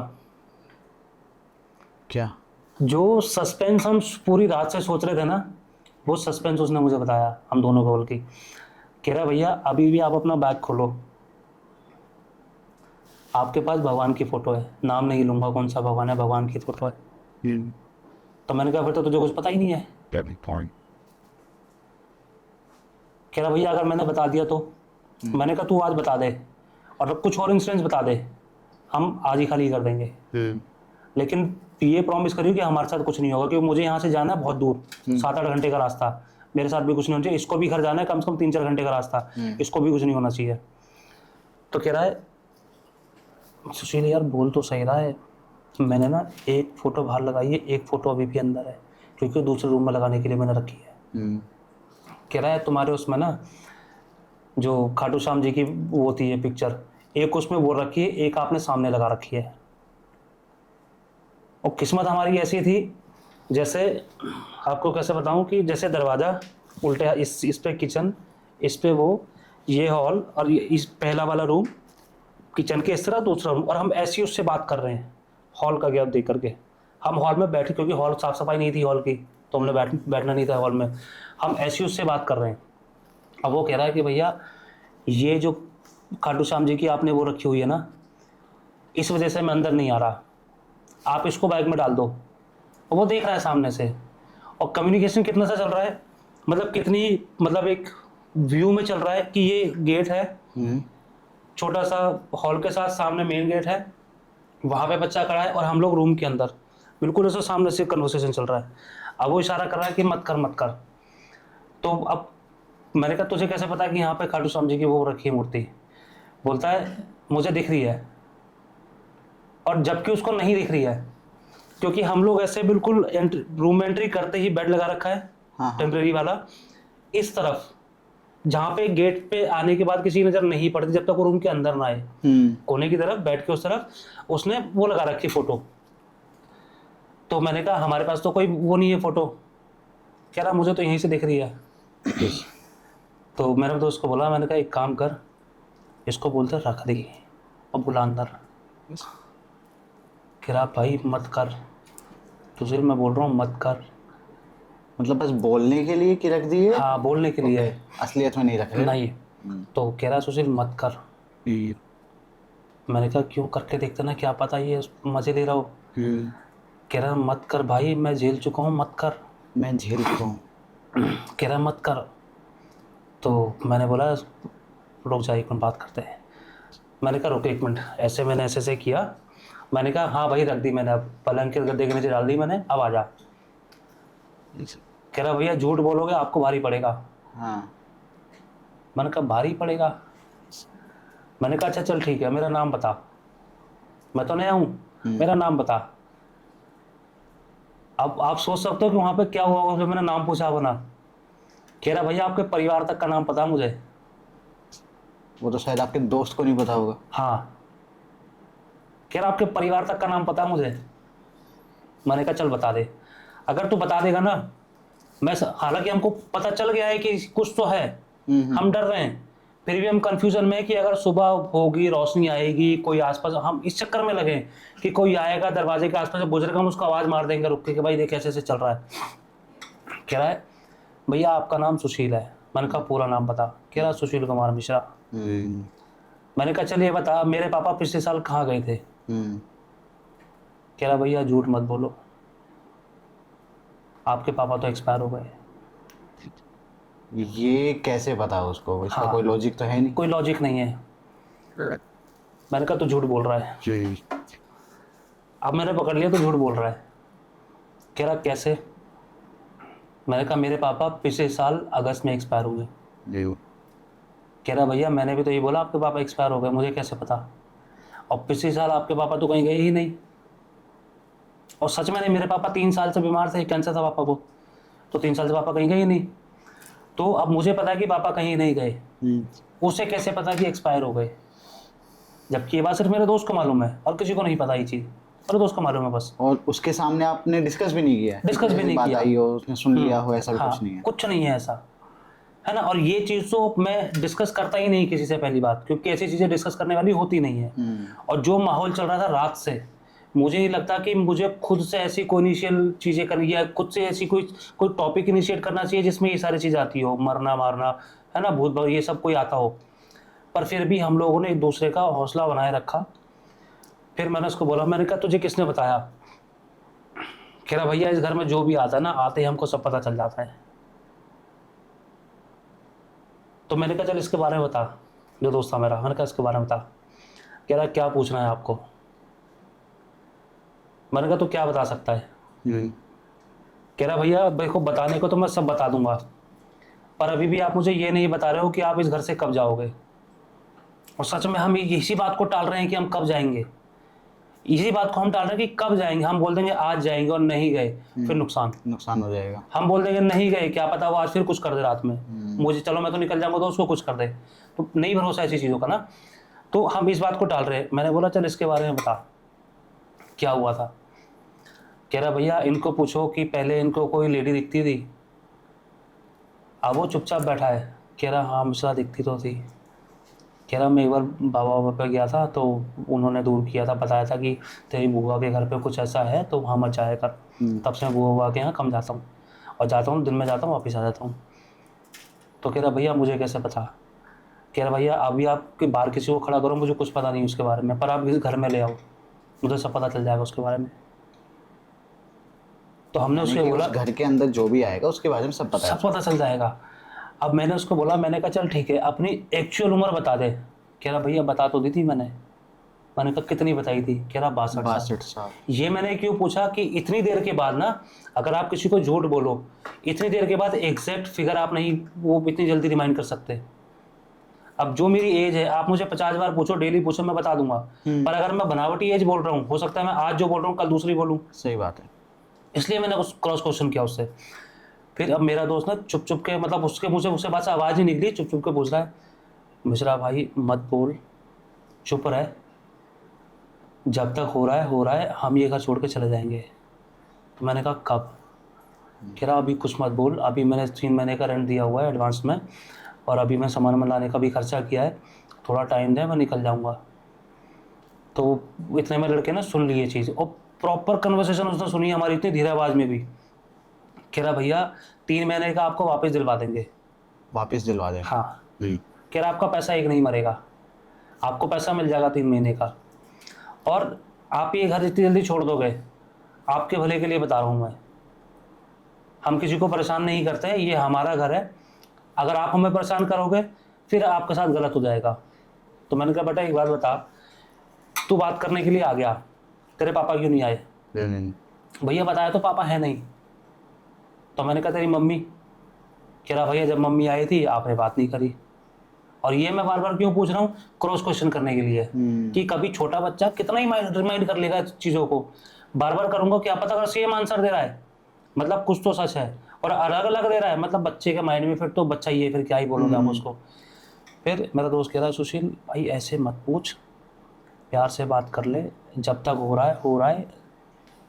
क्या? जो सस्पेंस हम पूरी रात से सोच रहे थे ना, वो सस्पेंस उसने मुझे बताया, हम दोनों को बोल के। कह रहा भैया अभी भी आप अपना बैग खोलो, आपके पास भगवान की फोटो है, नाम नहीं लूंगा कौन सा भगवान है, भगवान की फोटो है। तो मैंने कहा फिर तो तुझे कुछ पता ही नहीं है। कह रहा भैया अगर मैंने बता दिया तो। मैंने कहा तू आज बता दे, और कुछ और इंसिडेंट्स बता दे, हम आज ही खाली कर देंगे, लेकिन ये प्रॉमिस करियो कि हमारे साथ कुछ नहीं होगा, क्योंकि मुझे यहाँ से जाना है बहुत दूर, 7-8 घंटे का रास्ता, मेरे साथ भी कुछ नहीं होना चाहिए, इसको भी घर जाना है कम से कम 3-4 घंटे का रास्ता, इसको भी कुछ नहीं होना चाहिए। तो कह रहा है सुशील यार बोल तो सही रहा है, मैंने ना एक फ़ोटो बाहर लगाई है, एक फ़ोटो अभी भी अंदर है, क्योंकि दूसरे रूम में लगाने के लिए मैंने रखी है। कह रहा है तुम्हारे उसमें ना जो खाटू श्याम जी की वो होती है पिक्चर, एक उसमें वो रखी है, एक आपने सामने लगा रखी है। और किस्मत हमारी ऐसी थी, जैसे आपको कैसे बताऊं, कि जैसे दरवाज़ा उल्टे, इस पे किचन, इस पे वो, ये हॉल, और ये इस पहला वाला रूम, किचन के इस तरह दूसरा रूम, और हम ऐसी उससे बात कर रहे हैं हॉल का गैप देख करके। हम हॉल में बैठे, क्योंकि हॉल साफ़ सफाई नहीं थी हॉल की, तो हमने बैठना नहीं था हॉल में, हम ऐसी उससे बात कर रहे हैं। अब वो कह रहा है कि भैया ये जो खाटू श्याम जी की आपने वो रखी हुई है ना, इस वजह से मैं अंदर नहीं आ रहा, आप इसको बैग में डाल दो। और वो देख रहा है सामने से, और कम्युनिकेशन कितना सा चल रहा है, मतलब कितनी, मतलब एक व्यू में चल रहा है कि ये गेट है, छोटा सा हॉल के साथ सामने मेन गेट है, वहाँ पे बच्चा खड़ा है, और हम लोग रूम के अंदर, बिल्कुल ऐसे सामने से कन्वर्सेशन चल रहा है। अब वो इशारा कर रहा है कि मत कर मत कर। तो अब मैंने कहा तुझे कैसे पता कि यहाँ पे खाटू श्याम जी की वो रखी है मूर्ति? बोलता है मुझे दिख रही है, और जबकि उसको नहीं दिख रही है, क्योंकि हम लोग ऐसे बिल्कुल रूम में एंट्री करते ही बेड लगा रखा है, टेम्परेरी वाला, इस तरफ जहाँ पे गेट पे आने के बाद किसी की नजर नहीं पड़ती जब तक वो रूम के अंदर ना आए, कोने की तरफ बैठ के उस तरफ उसने वो लगा रखी फोटो। तो मैंने कहा हमारे पास तो कोई वो नहीं है फोटो। कह रहा मुझे तो यहीं से दिख रही है। तो मैंने तो उसको बोला, मैंने कहा एक काम कर, इसको बोलते रख दी और बुला अंदर। कह रहा भाई मत कर, तुझे मैं बोल रहा हूँ मत कर। मतलब बस बोलने के लिए कि रख दिए? हाँ बोलने के लिए, असलियत में नहीं रख रहे? नहीं। तो कह रहा सुशील मत कर। मैंने कहा क्यों, करके देखते ना, क्या पता ये मजे ले रहा हो। कह रहा मत कर भाई, मैं झेल चुका हूँ, मत कर। मैं झेल चुका हूँ। कह रहा मत कर। तो मैंने बोला रुक जा 1 मिनट बात करते हैं। मैंने कहा रुक 1 मिनट, ऐसे मैंने ऐसे किया। मैंने कहा हाँ भाई रख दी मैंने, अब पलंग के गद्दे के नीचे डाल दी मैंने, अब आ जा। कह रहा भैया झूठ बोलोगे आपको भारी पड़ेगा। हाँ। मैंने कहा भारी पड़ेगा? मैंने कहा अच्छा चल ठीक है, मेरा नाम बता, मैं तो नया हूँ, मेरा नाम बता। अब आप सोच सकते हो कि वहाँ पे क्या हुआ होगा, मैंने नाम पूछा बना। कह रहा भैया आपके परिवार तक का नाम पता मुझे। वो तो शायद आपके दोस्त को नहीं पता होगा। हाँ। कह रहा आपके परिवार तक का नाम पता मुझे। मैंने कहा चल बता दे, अगर तू बता देगा ना, मैं हालांकि हमको पता चल गया है कि कुछ तो है, हम डर रहे हैं, फिर भी हम कंफ्यूजन में है कि अगर सुबह होगी, रोशनी आएगी, कोई आसपास, हम इस चक्कर में लगे कि कोई आएगा दरवाजे के आसपास से गुजरेगा, हम उसको आवाज़ मार देंगे रुक के कि भाई देख ऐसे ऐसे चल रहा है। कह रहा है भैया आपका नाम सुशील है। मैंने कहा पूरा नाम बता। कह रहा सुशील कुमार मिश्रा। मैंने कहा चलिए बता मेरे पापा पिछले साल कहाँ गए थे? कह रहा भैया झूठ मत बोलो, आपके पापा तो एक्सपायर हो गए। ये कैसे पता उसको? इसका कोई लॉजिक तो है नहीं। कोई लॉजिक नहीं है। मैंने कहा तू झूठ बोल रहा है। अब मैंने पकड़ लिया तो झूठ बोल रहा है। कह रहा कैसे? मैंने कहा मेरे पापा पिछले साल अगस्त में एक्सपायर हुए। कह रहा भैया मैंने भी तो ये बोला आपके पापा एक्सपायर हो गए, मुझे कैसे पता? और पिछले साल आपके पापा तो कहीं गए ही नहीं, और सच में नहीं, मेरे पापा 3 साल से बीमार थे, कैंसर था पापा को, तो 3 साल से पापा कहीं गए ही नहीं। तो अब मुझे पता है कि पापा कहीं नहीं गए, उसे कैसे पता कि एक्सपायर हो गए, जबकि ये बात सिर्फ मेरे दोस्त को मालूम है और किसी को नहीं पता ये चीज़, मेरे दोस्त को मालूम है बस। और उसके सामने आपने डिस्कस भी नहीं किया है? डिस्कस भी नहीं बात किया। आई हो, उसने सुन लिया हो, ऐसा भी हाँ, कुछ नहीं है? कुछ नहीं है ऐसा, है ना। और ये चीज़ तो मैं डिस्कस करता ही नहीं किसी से, पहली बात, क्योंकि ऐसी चीज़ें डिस्कस करने वाली होती नहीं है। और जो माहौल चल रहा था रात से, मुझे नहीं लगता कि मुझे खुद से ऐसी कोई इनिशियल चीज़ें करनी, या खुद से ऐसी कोई टॉपिक इनिशिएट करना चाहिए जिसमें ये सारी चीज़ आती हो, मरना मारना, है ना, भूत भाव, ये सब कोई आता हो। पर फिर भी हम लोगों ने एक दूसरे का हौसला बनाए रखा। फिर मैंने उसको बोला, मैंने कहा तुझे किसने बताया? कह रहा भैया इस घर में जो भी आता है ना, आते ही हमको सब पता चल जाता है। तो मैंने कहा चल इसके बारे में बता, जो दोस्त था मेरा, मैंने कहा इसके बारे में बता। कह रहा क्या पूछना है आपको? मैंने कहा तो क्या बता सकता है? कह रहा भैया देखो, बताने को तो मैं सब बता दूंगा, पर अभी भी आप मुझे ये नहीं बता रहे हो कि आप इस घर से कब जाओगे। और सच में हम इसी बात को टाल रहे हैं कि हम कब जाएंगे, इसी बात को हम टाल रहे हैं कि कब जाएंगे। हम बोल देंगे आज जाएंगे और नहीं गए, फिर नुकसान हो जाएगा। हम बोल देंगे नहीं गए, क्या पता वो आज फिर कुछ कर दे रात में, मुझे चलो मैं तो निकल जाऊंगा तो उसको कुछ कर दे, तो नहीं भरोसा ऐसी चीज़ों का ना। तो हम इस बात को टाल रहे हैं। मैंने बोला चल इसके बारे में बता क्या हुआ था। कह रहा भैया इनको पूछो कि पहले इनको कोई लेडी दिखती थी, अब वो चुपचाप बैठा है। कह रहा हाँ मुझे दिखती तो थी। कह रहा मैं एक बार बाबा पे गया था तो उन्होंने दूर किया था, बताया था कि तेरी बुआ के घर पे कुछ ऐसा है तो वहाँ मत जाया कर। तब से मैं बुआ के यहाँ कम जाता हूँ, और जाता हूँ दिन में जाता हूँ, वापस आ जाता हूँ। तो कह रहा भैया मुझे कैसे पता? कह रहा भैया अभी आपके बाहर किसी को खड़ा करो, मुझे कुछ पता नहीं उसके बारे में, पर आप इस घर में ले आओ, मुझे सब पता चल जाएगा उसके बारे में। तो हमने उसके बोला घर के अंदर जो भी आएगा उसके बारे में सब पता चल जाएगा। अब मैंने उसको बोला, मैंने कहा चल ठीक है अपनी एक्चुअल उम्र बता दे। कह रहा भैया बता तो दी थी मैंने कहा कितनी बताई थी? कह रहा 62 साल। ये मैंने क्यों पूछा कि इतनी देर के बाद ना, अगर आप किसी को झूठ बोलो इतनी देर के बाद एग्जैक्ट फिगर आप नहीं वो इतनी जल्दी रिमाइंड कर सकते। अब जो मेरी एज है आप मुझे 50 बार पूछो, डेली पूछो, मैं बता दूंगा। पर अगर मैं बनावटी एज बोल रहा हूँ, हो सकता है मैं आज जो बोल रहा हूँ कल दूसरी बोलूँ। सही बात है। इसलिए मैंने उस क्रॉस क्वेश्चन किया उससे। फिर अब मेरा दोस्त ना चुप चुप के, मतलब उसके मुझे उससे बात से आवाज़ ही निकली, चुप चुप के पूछ रहा है, मिश्रा भाई मत बोल, चुप रह, जब तक हो रहा है हम ये घर छोड़ के चले जाएंगे। तो मैंने कहा कब? कह रहा अभी कुछ मत बोल, अभी मैंने 3 महीने का रेंट दिया हुआ है एडवांस में, और अभी मैं सामान लाने का भी खर्चा किया है, थोड़ा टाइम दे मैं निकल जाऊँगा। तो इतने में लड़के ना सुन लिए चीज़, और प्रॉपर कन्वर्सेशन उसने सुनी हमारी इतनी धीरे आवाज़ में भी। कह रहा भैया 3 महीने का आपको वापस दिलवा देंगे। वापस दिलवा दें? हाँ। कह रहा आपका पैसा एक नहीं मरेगा, आपको पैसा मिल जाएगा 3 महीने का, और आप ये घर इतनी जल्दी छोड़ दोगे, आपके भले के लिए बता रहा हूँ मैं, हम किसी को परेशान नहीं करते, ये हमारा घर है, अगर आप हमें परेशान करोगे फिर आपके साथ गलत हो जाएगा। तो मैंने कहा बेटा एक बात बता, तू बात करने के लिए आ गया, तेरे पापा क्यों नहीं आए? भैया बताया तो पापा है नहीं। तो मैंने कहा तेरी मम्मी? कह रहा भैया जब मम्मी आई थी आपने बात नहीं करी। और ये मैं बार बार क्यों पूछ रहा हूँ? क्रॉस क्वेश्चन करने के लिए, कि कभी छोटा बच्चा कितना ही रिमाइंड कर लेगा चीज़ों को। बार बार करूँगा, क्या पता अगर सेम आंसर दे रहा है मतलब कुछ तो सच है, और अलग अलग दे रहा है मतलब बच्चे के माइंड में फिर तो बच्चा ही है, फिर क्या ही बोलोगे आप उसको। फिर मेरा दोस्त कह रहा है सुशील भाई ऐसे मत पूछ, प्यार से बात कर ले, जब तक हो रहा है,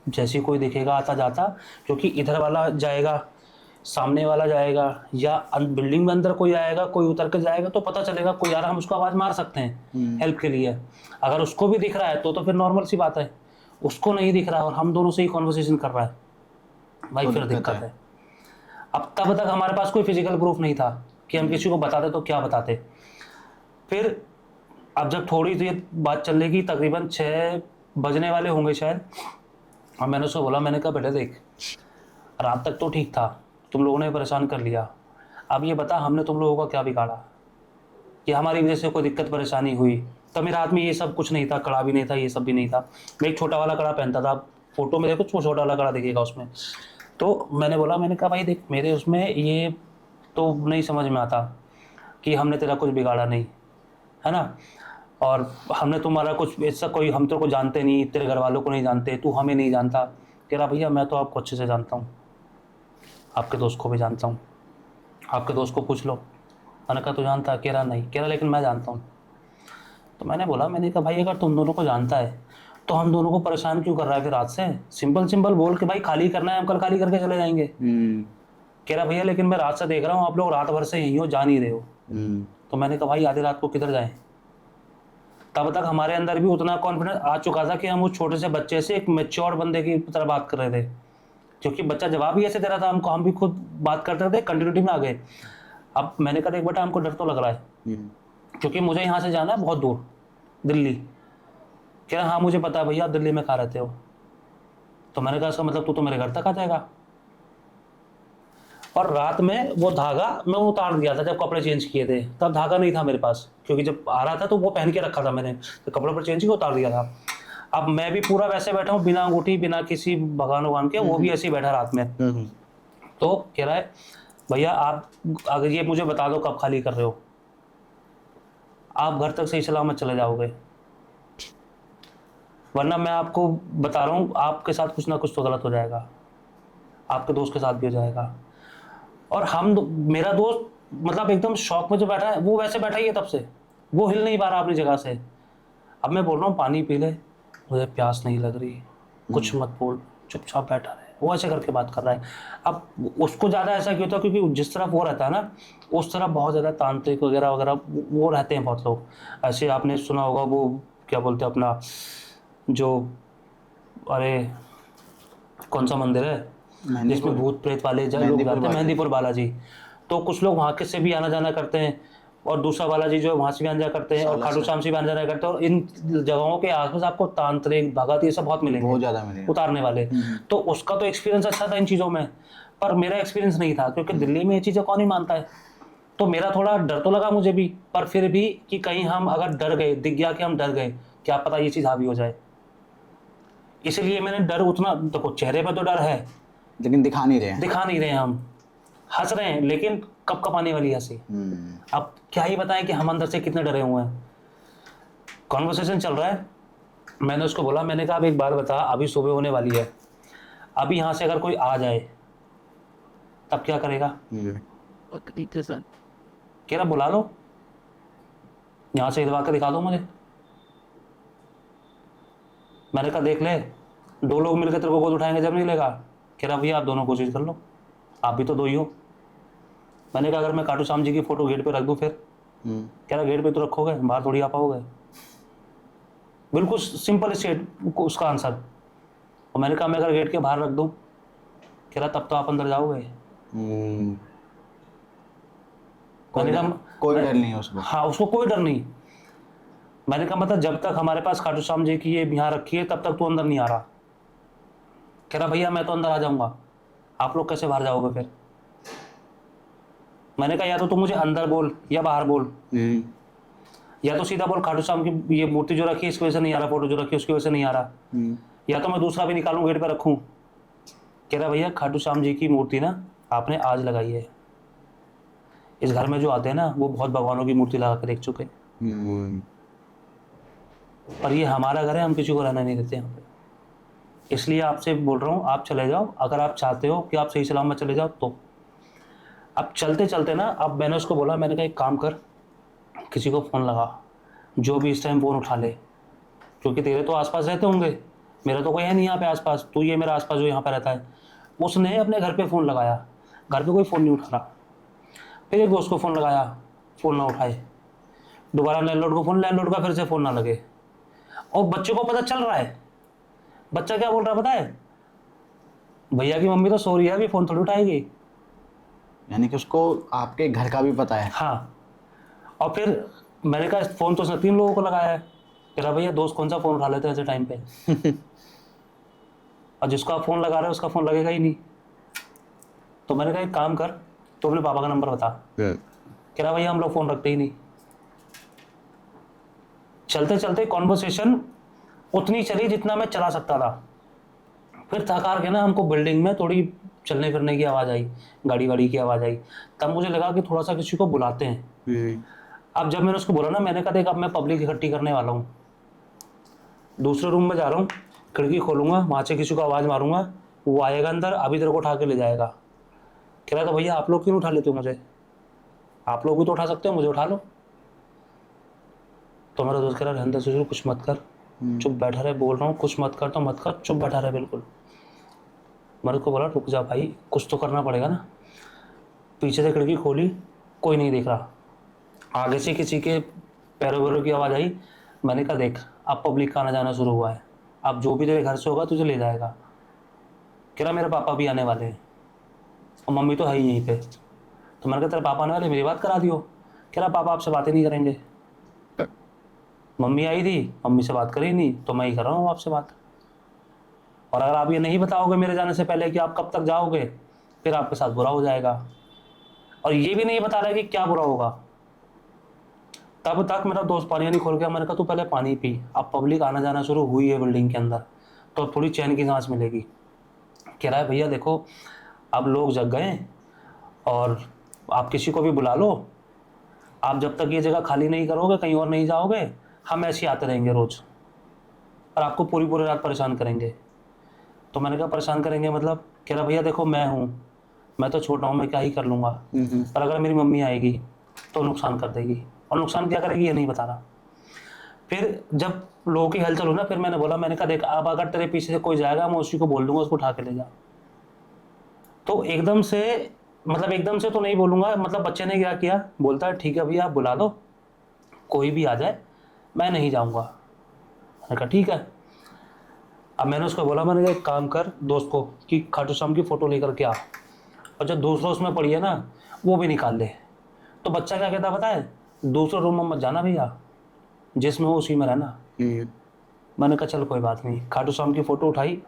जैसे कोई दिखेगा आता जाता, क्योंकि इधर वाला जाएगा, सामने वाला जाएगा, या बिल्डिंग में अंदर कोई आएगा, कोई उतर के जाएगा, तो पता चलेगा कोई आ रहा, हम उसको आवाज़ मार सकते हैं हेल्प के लिए। अगर उसको भी दिख रहा है तो फिर नॉर्मल सी बात है, उसको नहीं दिख रहा है और हम दोनों से ही कॉन्वर्सेशन कर रहा है भाई, फिर दिक्कत है। अब तब तक हमारे पास कोई फिजिकल प्रूफ नहीं था कि हम किसी को बताते तो क्या बताते। फिर अब जब थोड़ी देर बात चल रही, तकरीबन 6 बजने वाले होंगे शायद, और मैंने उसको बोला, मैंने कहा बेटा देख, रात तक तो ठीक था, तुम लोगों ने परेशान कर लिया, अब ये बता हमने तुम लोगों का क्या बिगाड़ा कि हमारी वजह से कोई दिक्कत परेशानी हुई? तो मेरे हाथ में ये सब कुछ नहीं था, कड़ा भी नहीं था, ये सब भी नहीं था, मैं एक छोटा वाला कड़ा पहनता था, फोटो में देखो छोटा वाला कड़ा दिखेगा उसमें। तो मैंने कहा भाई देख, मेरे उसमें ये तो नहीं समझ में आता कि हमने तेरा कुछ बिगाड़ा नहीं, है ना। और हमने तुम्हारा कुछ ऐसा कोई, हम तो को जानते नहीं, तेरे घर वालों को नहीं जानते, तू हमें नहीं जानता। कह रहा भैया मैं तो आपको अच्छे से जानता हूँ, आपके दोस्त को भी जानता हूँ, आपके दोस्त को पूछ लो। मैंने कहा तू जानता है? कह रहा नहीं। कह रहा लेकिन मैं जानता हूँ। तो मैंने बोला, मैंने कहा भाई अगर तुम दोनों को जानता है तो हम दोनों को परेशान क्यों कर रहा है फिर रात से? सिंपल सिंपल बोल के भाई खाली करना है, हम कल खाली करके चले जाएंगे। कह रहा भैया लेकिन मैं रात से देख रहा हूँ आप लोग रात भर से यहीं हो, जा नहीं रहे हो। तो मैंने कहा भाई आधी रात को किधर जाएं? तब तक हमारे अंदर भी उतना कॉन्फिडेंस आ चुका था कि हम उस छोटे से बच्चे से एक मैच्योर बंदे की तरह बात कर रहे थे, क्योंकि बच्चा जवाब ही ऐसे दे रहा था हमको, हम भी खुद बात करते थे, कंटिन्यूटी में आ गए। अब मैंने कहा देख बेटा हमको डर तो लग रहा है, क्योंकि मुझे यहाँ से जाना है बहुत दूर, दिल्ली। कह रहा हाँ मुझे पता है भैया आप दिल्ली में कहाँ रहते हो। तो मैंने कहा इसका मतलब तू तो मेरे घर तक आ जाएगा। और रात में वो धागा मैं उतार दिया था, जब कपड़े चेंज किए थे तब धागा नहीं था मेरे पास, क्योंकि जब आ रहा था तो वो पहन के रखा था मैंने, तो कपड़े पर चेंज किए उतार दिया था। अब मैं भी पूरा वैसे बैठा हूँ, बिना अंगूठी, बिना किसी भगवान वगवान के, वो भी ऐसे ही बैठा रात में। तो कह रहा है भैया आप अगर ये मुझे बता दो कब खाली कर रहे हो, आप घर तक सही सलामत चले जाओगे, वरना मैं आपको बता रहा हूँ आपके साथ कुछ ना कुछ तो गलत हो जाएगा, आपके दोस्त के साथ भी हो जाएगा। और मेरा दोस्त मतलब एकदम शौक में जो बैठा है वो वैसे बैठा ही है तब से, वो हिल नहीं पा रहा अपनी जगह से। अब मैं बोल रहा हूँ पानी पी ले, मुझे प्यास नहीं लग रही, कुछ मत बोल, चुपचाप बैठा रहे, वो ऐसे करके बात कर रहा है। अब उसको ज़्यादा ऐसा क्यों होता है, क्योंकि जिस तरफ वो रहता है ना उस तरफ बहुत ज़्यादा तांत्रिक वगैरह वगैरह वो रहते हैं बहुत लोग। ऐसे आपने सुना होगा वो क्या बोलते हैं अपना जो, अरे कौन सा मंदिर है जिसमें भूत प्रेत वाले लोग जाते हैं, मेहंदीपुर बालाजी। तो कुछ लोग वहाँ के से भी आना जाना करते हैं, और दूसरा बालाजी जो है वहाँ से भी आना जाना करते हैं, और खाटू श्याम से भी आना जाना करते हैं। और इन जगहों के आसपास आपको तांत्रिक भगत ये सब बहुत मिलेंगे, बहुत ज़्यादा मिलेंगे उतारने वाले। तो उसका तो एक्सपीरियंस अच्छा था इन चीज़ों में, पर मेरा एक्सपीरियंस नहीं था, क्योंकि दिल्ली में ये चीज़ें कौन ही मानता है। तो मेरा थोड़ा डर तो लगा मुझे भी, पर फिर भी कि कहीं हम अगर डर गए, दिख गया कि हम डर गए, क्या पता ये चीज़ हावी हो जाए। इसलिए मैंने डर उतना, देखो चेहरे पर तो डर है लेकिन दिखा नहीं रहे हैं, हम हंस रहे हैं, लेकिन कब कब आने वाली हंसी। अब क्या ही बताएं कि हम अंदर से कितने डरे हुए हैं। कॉन्वर्सेशन चल रहा है, मैंने उसको बोला, मैंने कहा अब एक बात बता, अभी सुबह होने वाली है, अभी यहाँ से अगर कोई आ जाए तब क्या करेगा? कह रहा बुला लो, यहाँ से हिलवा के दिखा दो मुझे। मैंने कहा देख ले, दो लोग मिलकर तेरे को गोद उठाएंगे जब नहीं लेगा। कह रहा भैया आप दोनों कोशिश कर लो, आप भी तो दो ही हो। मैंने कहा अगर मैं खाटू श्याम जी की फोटो गेट पे रख दूं फिर? कह रहा गेट पे तो रखोगे, बाहर थोड़ी आ पाओगे। बिल्कुल सिंपल स्टेट उसका आंसर। और मैंने कहा मैं अगर गेट के बाहर रख दूं? कह रहा तब तो आप अंदर जाओगे। मैंने कहा कोई डर नहीं है उसको। हाँ उसको कोई डर नहीं। मैंने कहा मतलब जब तक हमारे पास खाटू श्याम जी की ये यहाँ रखी है तब तक तू अंदर नहीं आ रहा। कह रहा भैया मैं तो अंदर आ जाऊंगा, आप लोग कैसे बाहर जाओगे फिर? मैंने कहा या तो तुम मुझे अंदर बोल या बाहर बोल, या तो सीधा बोल खाटू श्याम की ये मूर्ति जो रखी है इसकी वजह से नहीं आ रहा, फोटो जो रखी है उसकी वजह से नहीं आ रहा, या तो मैं दूसरा भी निकालूं गेट पे रखूं। कह रहा भैया खाटू श्याम जी की मूर्ति ना आपने आज लगाई है, इस घर में जो आते हैं ना वो बहुत भगवानों की मूर्ति लगा कर देख चुके, पर ये हमारा घर है, हम किसी को रहना नहीं देते यहाँ पे, इसलिए आपसे बोल रहा हूँ आप चले जाओ, अगर आप चाहते हो कि आप सही सलामत चले जाओ तो। अब चलते चलते ना, अब मैंने उसको बोला, मैंने कहा एक काम कर, किसी को फ़ोन लगा जो भी इस टाइम फ़ोन उठा ले, क्योंकि तेरे तो आसपास रहते होंगे, मेरा तो कोई है नहीं यहाँ पे आसपास, तू ये मेरा आसपास जो यहाँ पे रहता है। उसने अपने घर पे फ़ोन लगाया, घर पे कोई फ़ोन नहीं उठा रहा। फिर एक दोस्त को फ़ोन लगाया, फ़ोन ना उठाए, दोबारा लैंडलॉर्ड को फ़ोन, लैंडलॉर्ड का फिर से फ़ोन ना लगे। और बच्चे को पता चल रहा है, बच्चा क्या बोल रहा है पता है? भैया की मम्मी तो सो रही है, अभी फ़ोन थोड़ी उठाएगी। यानी कि उसको आपके घर का भी पता है। हाँ। और फिर मैंने कहा फ़ोन तो उसने 3 लोगों को लगाया है। कह रहा भैया दोस्त कौन सा फ़ोन उठा लेते हैं ऐसे टाइम पे? और जिसको आप फ़ोन लगा रहे हो उसका फ़ोन लगेगा ही नहीं। तो मैंने कहा एक काम कर, तो अपने पापा का नंबर बता। कह रहा भैया हम लोग फ़ोन रखते ही नहीं। चलते चलते कॉन्वर्सेशन उतनी चली जितना मैं चला सकता था। फिर थक हार के ना हमको बिल्डिंग में थोड़ी चलने फिरने की आवाज़ आई, गाड़ी वाड़ी की आवाज़ आई। तब मुझे लगा कि थोड़ा सा किसी को बुलाते हैं। अब जब मैंने उसको बोला ना, मैंने कहा देख अब मैं पब्लिक इकट्ठी करने वाला हूँ, दूसरे रूम में जा रहा हूँ, खिड़की खोलूंगा, वहाँ से किसी को आवाज़ मारूंगा, वो आएगा अंदर, अभी तेरे को उठा के ले जाएगा। कह रहा था भैया आप लोग क्यों उठा लेते हो मुझे, आप लोग भी तो उठा सकते हो, मुझे उठा लो। तो मेरा दोस्त कह रहा रहने दे सुशील, कुछ मत कर, चुप बैठा रहे, बोल रहा हूँ कुछ मत कर तो मत कर, चुप बैठा रहे बिल्कुल। मैंने उसको बोला रुक जा भाई, कुछ तो करना पड़ेगा ना। पीछे से खिड़की खोली, कोई नहीं दिख रहा, आगे से किसी के पैरों वैरों की आवाज़ आई। मैंने कहा देख अब पब्लिक का आना जाना शुरू हुआ है, अब जो भी तेरे घर से होगा तुझे ले जाएगा। कह रहा मेरे पापा भी आने वाले हैं और मम्मी तो है ही यहीं पे। तो मैंने कहा तेरे पापा आने वाले, मेरी बात करा दियो। कह रहा पापा आपसे बातें नहीं करेंगे, मम्मी आई थी, मम्मी से बात करी नहीं, तो मैं ही कर रहा हूँ आपसे बात। और अगर आप ये नहीं बताओगे मेरे जाने से पहले कि आप कब तक जाओगे, फिर आपके साथ बुरा हो जाएगा। और ये भी नहीं बता रहा कि क्या बुरा होगा। तब तक मेरा दोस्त पानी नहीं खोल गया। मैंने कहा तू पहले पानी पी, अब पब्लिक आना जाना शुरू हुई है बिल्डिंग के अंदर, तो अब थोड़ी चैन की सांस मिलेगी। कह रहा है भैया देखो अब लोग जग गए और आप किसी को भी बुला लो, आप जब तक ये जगह खाली नहीं करोगे, कहीं और नहीं जाओगे, हम ऐसे आते रहेंगे रोज़ और आपको पूरी पूरी रात परेशान करेंगे। तो मैंने कहा परेशान करेंगे मतलब? कह रहा भैया देखो मैं हूँ, मैं तो छोटा हूँ, मैं क्या ही कर लूँगा, पर अगर मेरी मम्मी आएगी तो नुकसान कर देगी, और नुकसान क्या करेगी ये नहीं बता रहा। फिर जब लोगों की हलचल हो ना, फिर मैंने बोला, मैंने कहा देख अब अगर तेरे पीछे से कोई जाएगा मैं उसी को बोल दूंगा उसको उठा के ले जा। तो एकदम से मतलब एकदम से तो नहीं बोलूँगा, मतलब बच्चे ने क्या किया, बोलता है ठीक है भैया आप बुला लो, कोई भी आ जाए मैं नहीं जाऊँगा। मैंने कहा ठीक है। अब मैंने उसको बोला, मैंने कहा एक काम कर दोस्त को कि खाटू श्याम की फ़ोटो लेकर के आ, और जब दूसरा उसमें पड़ी है ना वो भी निकाल ले। तो बच्चा क्या कहता पता है, दूसरे रूम में मत जाना भैया, जिसमें हो उसी में रहना। मैंने कहा चल कोई बात नहीं। खाटू श्याम की फ़ोटो उठाई,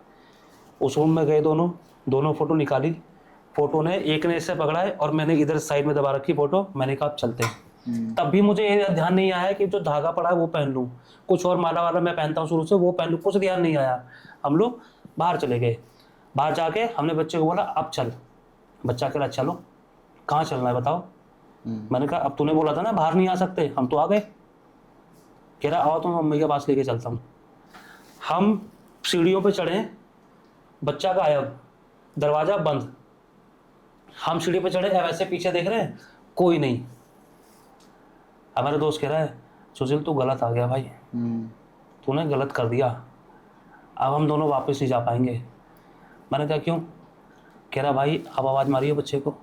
उस रूम में गए, दोनों फ़ोटो निकाली। फ़ोटो ने एक ने इससे पकड़ा है और मैंने इधर साइड में दबा रखी फ़ोटो। मैंने कहा अब चलते हैं। तब भी मुझे ये ध्यान नहीं आया कि जो धागा पड़ा है वो पहन लूँ, कुछ और माला वाला मैं पहनता हूँ शुरू से वो पहन लूँ, कुछ ध्यान नहीं आया। हम लोग बाहर चले गए, बाहर जाके हमने बच्चे को बोला अब चल। बच्चा कह रहा चलो, कहाँ चलना है बताओ। मैंने कहा अब तूने बोला था ना बाहर नहीं आ सकते, हम तो आ गए। कह रहा आओ तो मैं मम्मी के पास लेके चलता हूँ। हम सीढ़ियों पे चढ़े, बच्चा गायब, दरवाज़ा बंद। हम सीढ़ी पे चढ़े, वैसे पीछे देख रहे हैं कोई नहीं। अब मेरा दोस्त कह रहा है सुशील तू गलत आ गया भाई, तूने गलत कर दिया, अब हम दोनों वापस नहीं जा पाएंगे। मैंने कहा क्यों? कह रहा भाई अब आवाज़ मारी है बच्चे को,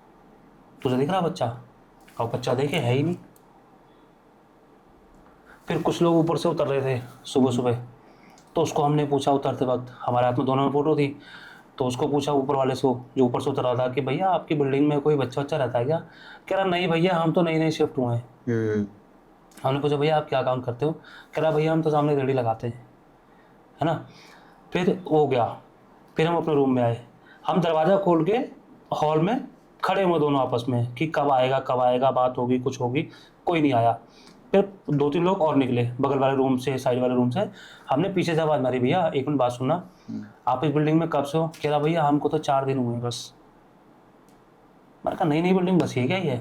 तुझे दिख रहा बच्चा? और बच्चा देखे है ही नहीं। फिर कुछ लोग ऊपर से उतर रहे थे सुबह सुबह, तो उसको हमने पूछा उतरते वक्त, हमारे हाथ में दोनों में फ़ोटो थी, तो उसको पूछा ऊपर वाले से जो ऊपर से उतर रहा था कि भैया आपकी बिल्डिंग में कोई बच्चा रहता है क्या? कह रहा नहीं भैया हम तो नए शिफ्ट हुए हैं। हमने पूछा भैया आप क्या काम करते हो? कह रहा भैया हम तो सामने रेडी लगाते हैं, है ना। फिर हो गया, फिर हम अपने रूम में आए, हम दरवाज़ा खोल के हॉल में खड़े हुए दोनों आपस में कि कब आएगा, बात होगी, कुछ होगी, कोई नहीं आया। फिर 2-3 लोग और निकले बगल वाले रूम से, साइड वाले रूम से। हमने पीछे से आवाज़ मारी, भैया एक मिनट बात सुनना, आप इस बिल्डिंग में कब से हो? कह रहा भैया हमको तो 4 दिन हुए बस। मैंने कहा नई बिल्डिंग बस ये क्या ही है?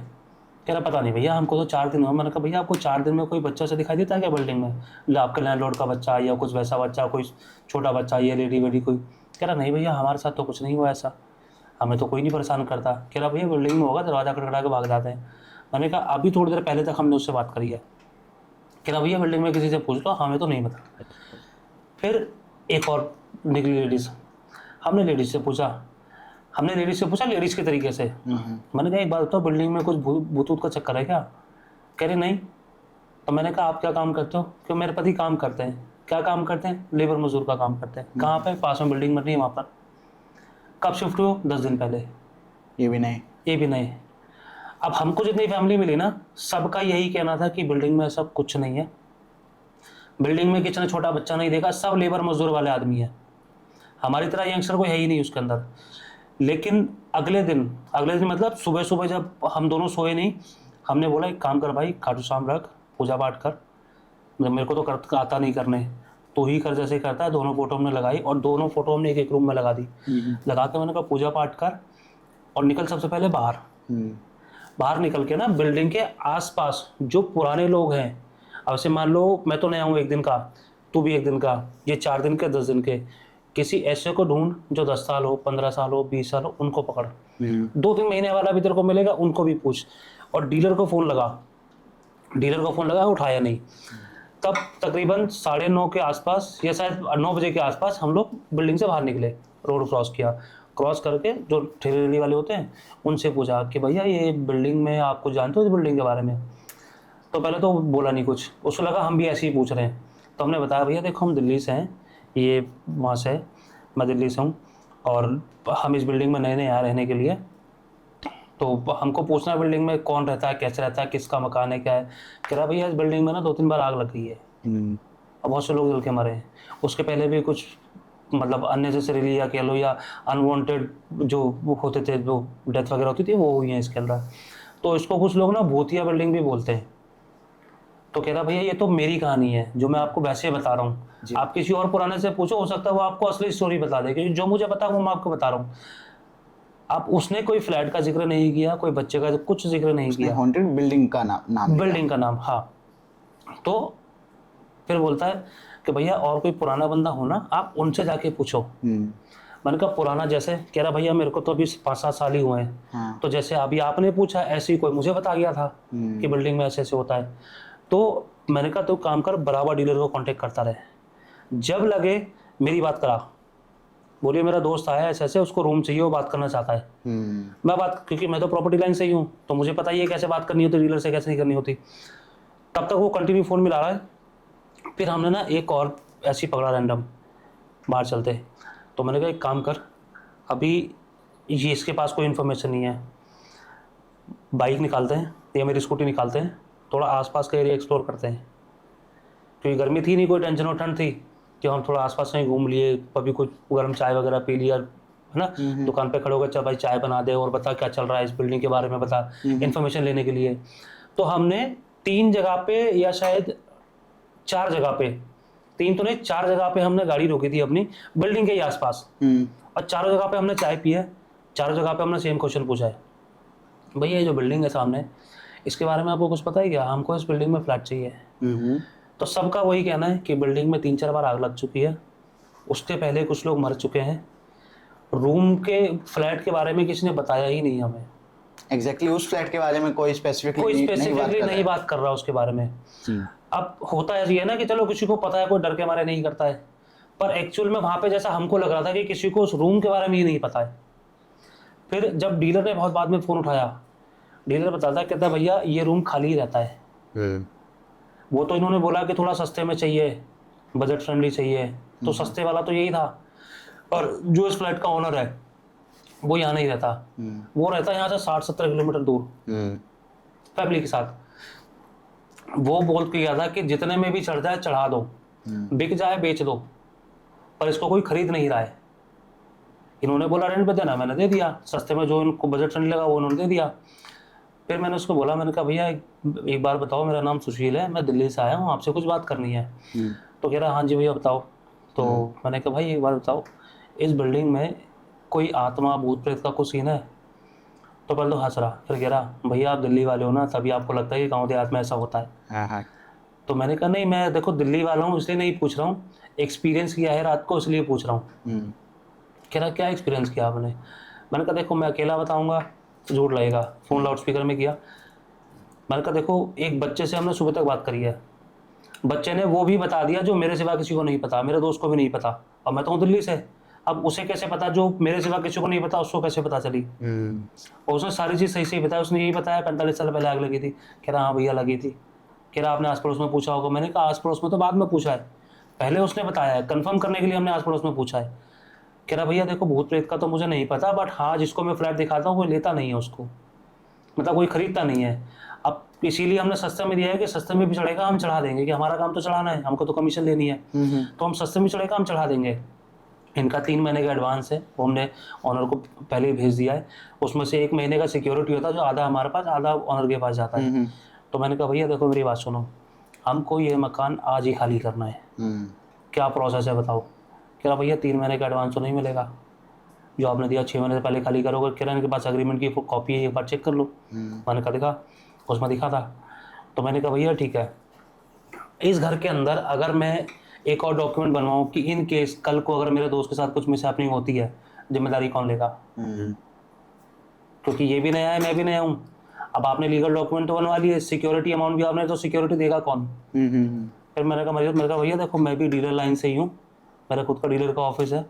कह रहा पता नहीं भैया हमको तो 4 दिन हुआ। मैंने कहा भैया आपको 4 दिन में कोई बच्चा से दिखाई देता है क्या बिल्डिंग में? आपके लैंडलॉर्ड का बच्चा या कुछ वैसा बच्चा, कोई छोटा बच्चा या लेडी वेडी कोई? कह रहा नहीं भैया हमारे साथ तो कुछ नहीं हुआ ऐसा, हमें तो कोई नहीं परेशान करता। कह रहा भैया बिल्डिंग में होगा, दरवाज़ा खटखटा के भाग जाते हैं। मैंने कहा अभी थोड़ी देर पहले तक हमने उससे बात करी है। कह रहा भैया बिल्डिंग में किसी से पूछ लो, हमें तो नहीं पता। फिर एक और निकली लेडीज़, हमने लेडीज़ से पूछा लेडीज़ के तरीके से। मैंने कहा एक बात बताओ बिल्डिंग में कुछ भूत का चक्कर है क्या? कह रहे नहीं। तो मैंने कहा आप क्या काम करते हो? कि मेरे पति काम करते हैं। क्या काम करते हैं? लेबर मजदूर का काम करते हैं। कहाँ पे? पास में बिल्डिंग बन रही है वहाँ पर। कब शिफ्ट हुए? 10 दिन पहले। ये भी नहीं। अब हमको जितनी फैमिली मिली ना, सबका यही कहना था कि बिल्डिंग में सब कुछ नहीं है, बिल्डिंग में किसी ने छोटा बच्चा नहीं देखा, सब लेबर मजदूर वाले आदमी है, हमारी तरह यंगस्टर कोई है ही नहीं उसके अंदर। लेकिन अगले दिन मतलब सुबह सुबह जब हम दोनों सोए नहीं, हमने बोला एक काम कर भाई, खाटू श्याम रख, पूजा पाठ कर, मेरे को तो आता नहीं करने, तो ही कर जैसे करता है। दोनों फोटो हमने लगाई और दोनों फोटो हमने एक रूम में लगा दी। लगा के मैंने कहा पूजा पाठ कर और निकल सबसे पहले बाहर। बाहर निकल के ना बिल्डिंग के आसपास जो पुराने लोग हैं, अब से मान लो मैं तो नया हूँ 1 दिन का, तू भी 1 दिन का, ये 4 दिन के 10 दिन के, किसी ऐसे को ढूंढ जो 10 साल हो, 15 साल हो, 20 साल हो, उनको पकड़। 2-3 महीने वाला भी तेरे को मिलेगा, उनको भी पूछ। और डीलर को फ़ोन लगा, उठाया नहीं। तब तकरीबन 9:30 के आसपास या शायद 9 बजे के आसपास हम लोग बिल्डिंग से बाहर निकले, रोड क्रॉस किया। क्रॉस करके जो ठेली वाले होते हैं उनसे पूछा कि भैया ये बिल्डिंग में आपको जानते हो इस बिल्डिंग के बारे में? तो पहले तो बोला नहीं कुछ, उसको लगा हम भी ऐसे ही पूछ रहे हैं। तो हमने बताया भैया देखो हम दिल्ली से हैं, ये वहाँ से है, मैं दिल्ली से हूँ और हम इस बिल्डिंग में नए आए रहने के लिए, तो हमको पूछना है बिल्डिंग में कौन रहता है, कैसे रहता है, किसका मकान है, क्या है। कह रहा भैया इस बिल्डिंग में ना 2-3 बार आग लग गई है और बहुत से लोग जल के मरे हैं। उसके पहले भी कुछ मतलब अननेसेसरीली या कह लो या अनवांटेड जो होते थे, जो डेथ वगैरह होती थी वो हुई हैं इसके अंदर। तो इसको कुछ लोग ना भूतिया बिल्डिंग भी बोलते हैं। तो कह रहा भैया ये तो मेरी कहानी है जो मैं आपको वैसे बता रहा हूँ, आप किसी और पुराने से पूछो, हो सकता है वो आपको असली स्टोरी बता दे, क्योंकि जो मुझे पता है वो मैं आपको बता रहा हूँ। अब उसने कोई फ्लैट का जिक्र नहीं किया, कोई बच्चे का कुछ जिक्र नहीं किया, हॉन्टेड बिल्डिंग का नाम बिल्डिंग का नाम। हाँ, तो फिर बोलता है कि भैया और कोई पुराना बंदा हो ना, आप उनसे जाके पूछो। मैंने कहा पुराना जैसे? कह रहा भैया मेरे को तो अभी 5-7 साल ही हुए हैं। हाँ। तो जैसे अभी आपने पूछा ऐसे ही कोई मुझे बता गया था कि बिल्डिंग में ऐसे ऐसे होता है। तो मैंने कहा तो काम कर, बराबर डीलर को कांटेक्ट करता रहे, जब लगे मेरी बात करा, बोलिए मेरा दोस्त आया ऐसे ऐसे, उसको रूम चाहिए, वो बात करना चाहता है। मैं बात, क्योंकि मैं तो प्रॉपर्टी लाइन से ही हूँ तो मुझे पता ही है कैसे बात करनी होती, डीलर से कैसे नहीं करनी होती। तब तक वो कंटिन्यू फ़ोन मिला रहा है। फिर हमने ना एक और ऐसे ही पकड़ा रैंडम बाहर चलते। तो मैंने कहा एक काम कर, अभी ये इसके पास कोई इन्फॉर्मेशन नहीं है, बाइक निकालते हैं या मेरी स्कूटी निकालते हैं, थोड़ा आसपास का एरिया एक्सप्लोर करते हैं, क्योंकि गर्मी थी नहीं, कोई टेंशन और ठंड थी कि हम थोड़ा आसपास में घूम लिए, कभी कुछ गर्म चाय वगैरह पी लिया, है ना, दुकान पे खड़े हो गए, चल भाई चाय बना दे और बता क्या चल रहा है इस बिल्डिंग के बारे में, बता इन्फॉर्मेशन लेने के लिए। तो हमने 3 जगह पे या शायद 4 जगह पे, 3 तो नहीं 4 जगह पे हमने गाड़ी रोकी थी अपनी बिल्डिंग के ही आसपास, और चारों जगह पे हमने चाय पी है, चारों जगह पे हमने सेम क्वेश्चन पूछा है, भैया ये जो बिल्डिंग है सामने इसके बारे में आपको कुछ पता है क्या, हमको इस बिल्डिंग में फ्लैट चाहिए। तो सबका वही कहना है कि बिल्डिंग में 3-4 बार आग लग चुकी है, उसके पहले कुछ लोग मर चुके हैं, रूम के फ्लैट के बारे में किसी ने बताया ही नहीं हमें। एग्जैक्टली उस फ्लैट के बारे में कोई स्पेसिफिकली नहीं बात कर रहा उसके बारे में। अब होता है ये ना कि चलो किसी को पता है, कोई डर के मारे नहीं करता है, पर एक्चुअल में वहाँ पे जैसा हमको लग रहा था कि किसी को उस रूम के बारे में ही नहीं पता है। फिर जब डीलर ने बहुत बाद में फ़ोन उठाया, डीलर बताता कहता भैया ये रूम खाली रहता है। वो तो इन्होंने बोला कि थोड़ा सस्ते में चाहिए, बजट फ्रेंडली चाहिए, तो सस्ते वाला तो यही था, और जो इस फ्लैट का ओनर है वो यहाँ नहीं रहता, वो रहता है यहाँ से 60-70 किलोमीटर दूर फैमिली के साथ। वो बोल के गया था कि जितने में भी चढ़ जाए चढ़ा दो, बिक जाए बेच दो, पर इसको कोई खरीद नहीं रहा है। इन्होंने बोला रेंट पे देना, मैंने दे दिया, सस्ते में जो इनको बजट फ्रेंडली लगा वो उन्होंने दे दिया। फिर मैंने उसको बोला, मैंने कहा भैया एक बार बताओ, मेरा नाम सुशील है, मैं दिल्ली से आया हूँ, आपसे कुछ बात करनी है। तो कह रहा हाँ जी भैया बताओ। तो मैंने कहा भाई एक बार बताओ, इस बिल्डिंग में कोई आत्मा भूत प्रेत का कुछ सीन है? तो पहले तो हंस रहा, फिर कह रहा भैया आप दिल्ली वाले हो ना, तभी आपको लगता है कि गाँव देहात में ऐसा होता है। तो मैंने कहा नहीं, मैं देखो दिल्ली वाला हूँ इसलिए नहीं पूछ रहा हूँ, एक्सपीरियंस किया है रात को इसलिए पूछ रहा हूँ। कह रहा क्या एक्सपीरियंस किया आपने? मैंने कहा देखो मैं अकेला बताऊँगा झूठ लगेगा, फ़ोन लाउड स्पीकर में किया। मैंने कहा देखो एक बच्चे से हमने सुबह तक बात करी है, बच्चे ने वो भी बता दिया जो मेरे सिवा किसी को नहीं पता, मेरे दोस्त को भी नहीं पता, और मैं तो हूँ दिल्ली से, अब उसे कैसे पता जो मेरे सिवा किसी को नहीं पता, उसको कैसे पता चली? और उसने सारी चीज़ सही सही बताया, उसने यही बताया 45 साल पहले आग लगी थी। कह रहा हाँ भैया लगी थी। कह रहा आपने आस पड़ोस में पूछा होगा? मैंने कहा आस पड़ोस में तो बाद में पूछा है, पहले उसने बताया है, कन्फर्म करने के लिए हमने आस पड़ोस में पूछा है। कह रहा भैया देखो भूत प्रेत का तो मुझे नहीं पता, बट हाँ जिसको मैं फ्लैट दिखाता हूँ कोई लेता नहीं है उसको, मतलब कोई खरीदता नहीं है। अब इसीलिए हमने सस्ते में दिया है कि सस्ते में भी चढ़ेगा हम चढ़ा देंगे, कि हमारा काम तो चढ़ाना है, हमको तो कमीशन लेनी है, तो हम सस्ते में चढ़ेगा हम चढ़ा देंगे। इनका 3 महीने का एडवांस है, वो हमने ऑनर को पहले ही भेज दिया है, उसमें से 1 महीने का सिक्योरिटी होता है जो आधा हमारे पास आधा ऑनर के पास जाता है। तो मैंने कहा भैया देखो मेरी बात सुनो, हमको ये मकान आज ही खाली करना है, क्या प्रोसेस है बताओ? कह रहा भैया 3 महीने का एडवांस तो नहीं मिलेगा। जो आपने दिया 6 महीने से पहले खाली करोगे, कह रहा है इनके पास एग्रीमेंट की कॉपी है, एक बार चेक कर लो। मैंने कहा दिखा, उसमें दिखा था। तो मैंने कहा भैया ठीक है, इस घर के अंदर अगर मैं एक और डॉक्यूमेंट बनवाऊँ कि इन केस कल को अगर मेरे दोस्त के साथ कुछ मिसहैपनिंग होती है, जिम्मेदारी कौन लेगा? क्योंकि ये भी नया है, मैं भी नया हूँ। अब आपने लीगल डॉक्यूमेंट तो बनवा लिए, सिक्योरिटी अमाउंट भी आपने, तो सिक्योरिटी देगा कौन? फिर मैंने कहा भैया देखो, मैं भी डीलर लाइन से ही हूँ, मेरा खुद का डीलर का ऑफिस है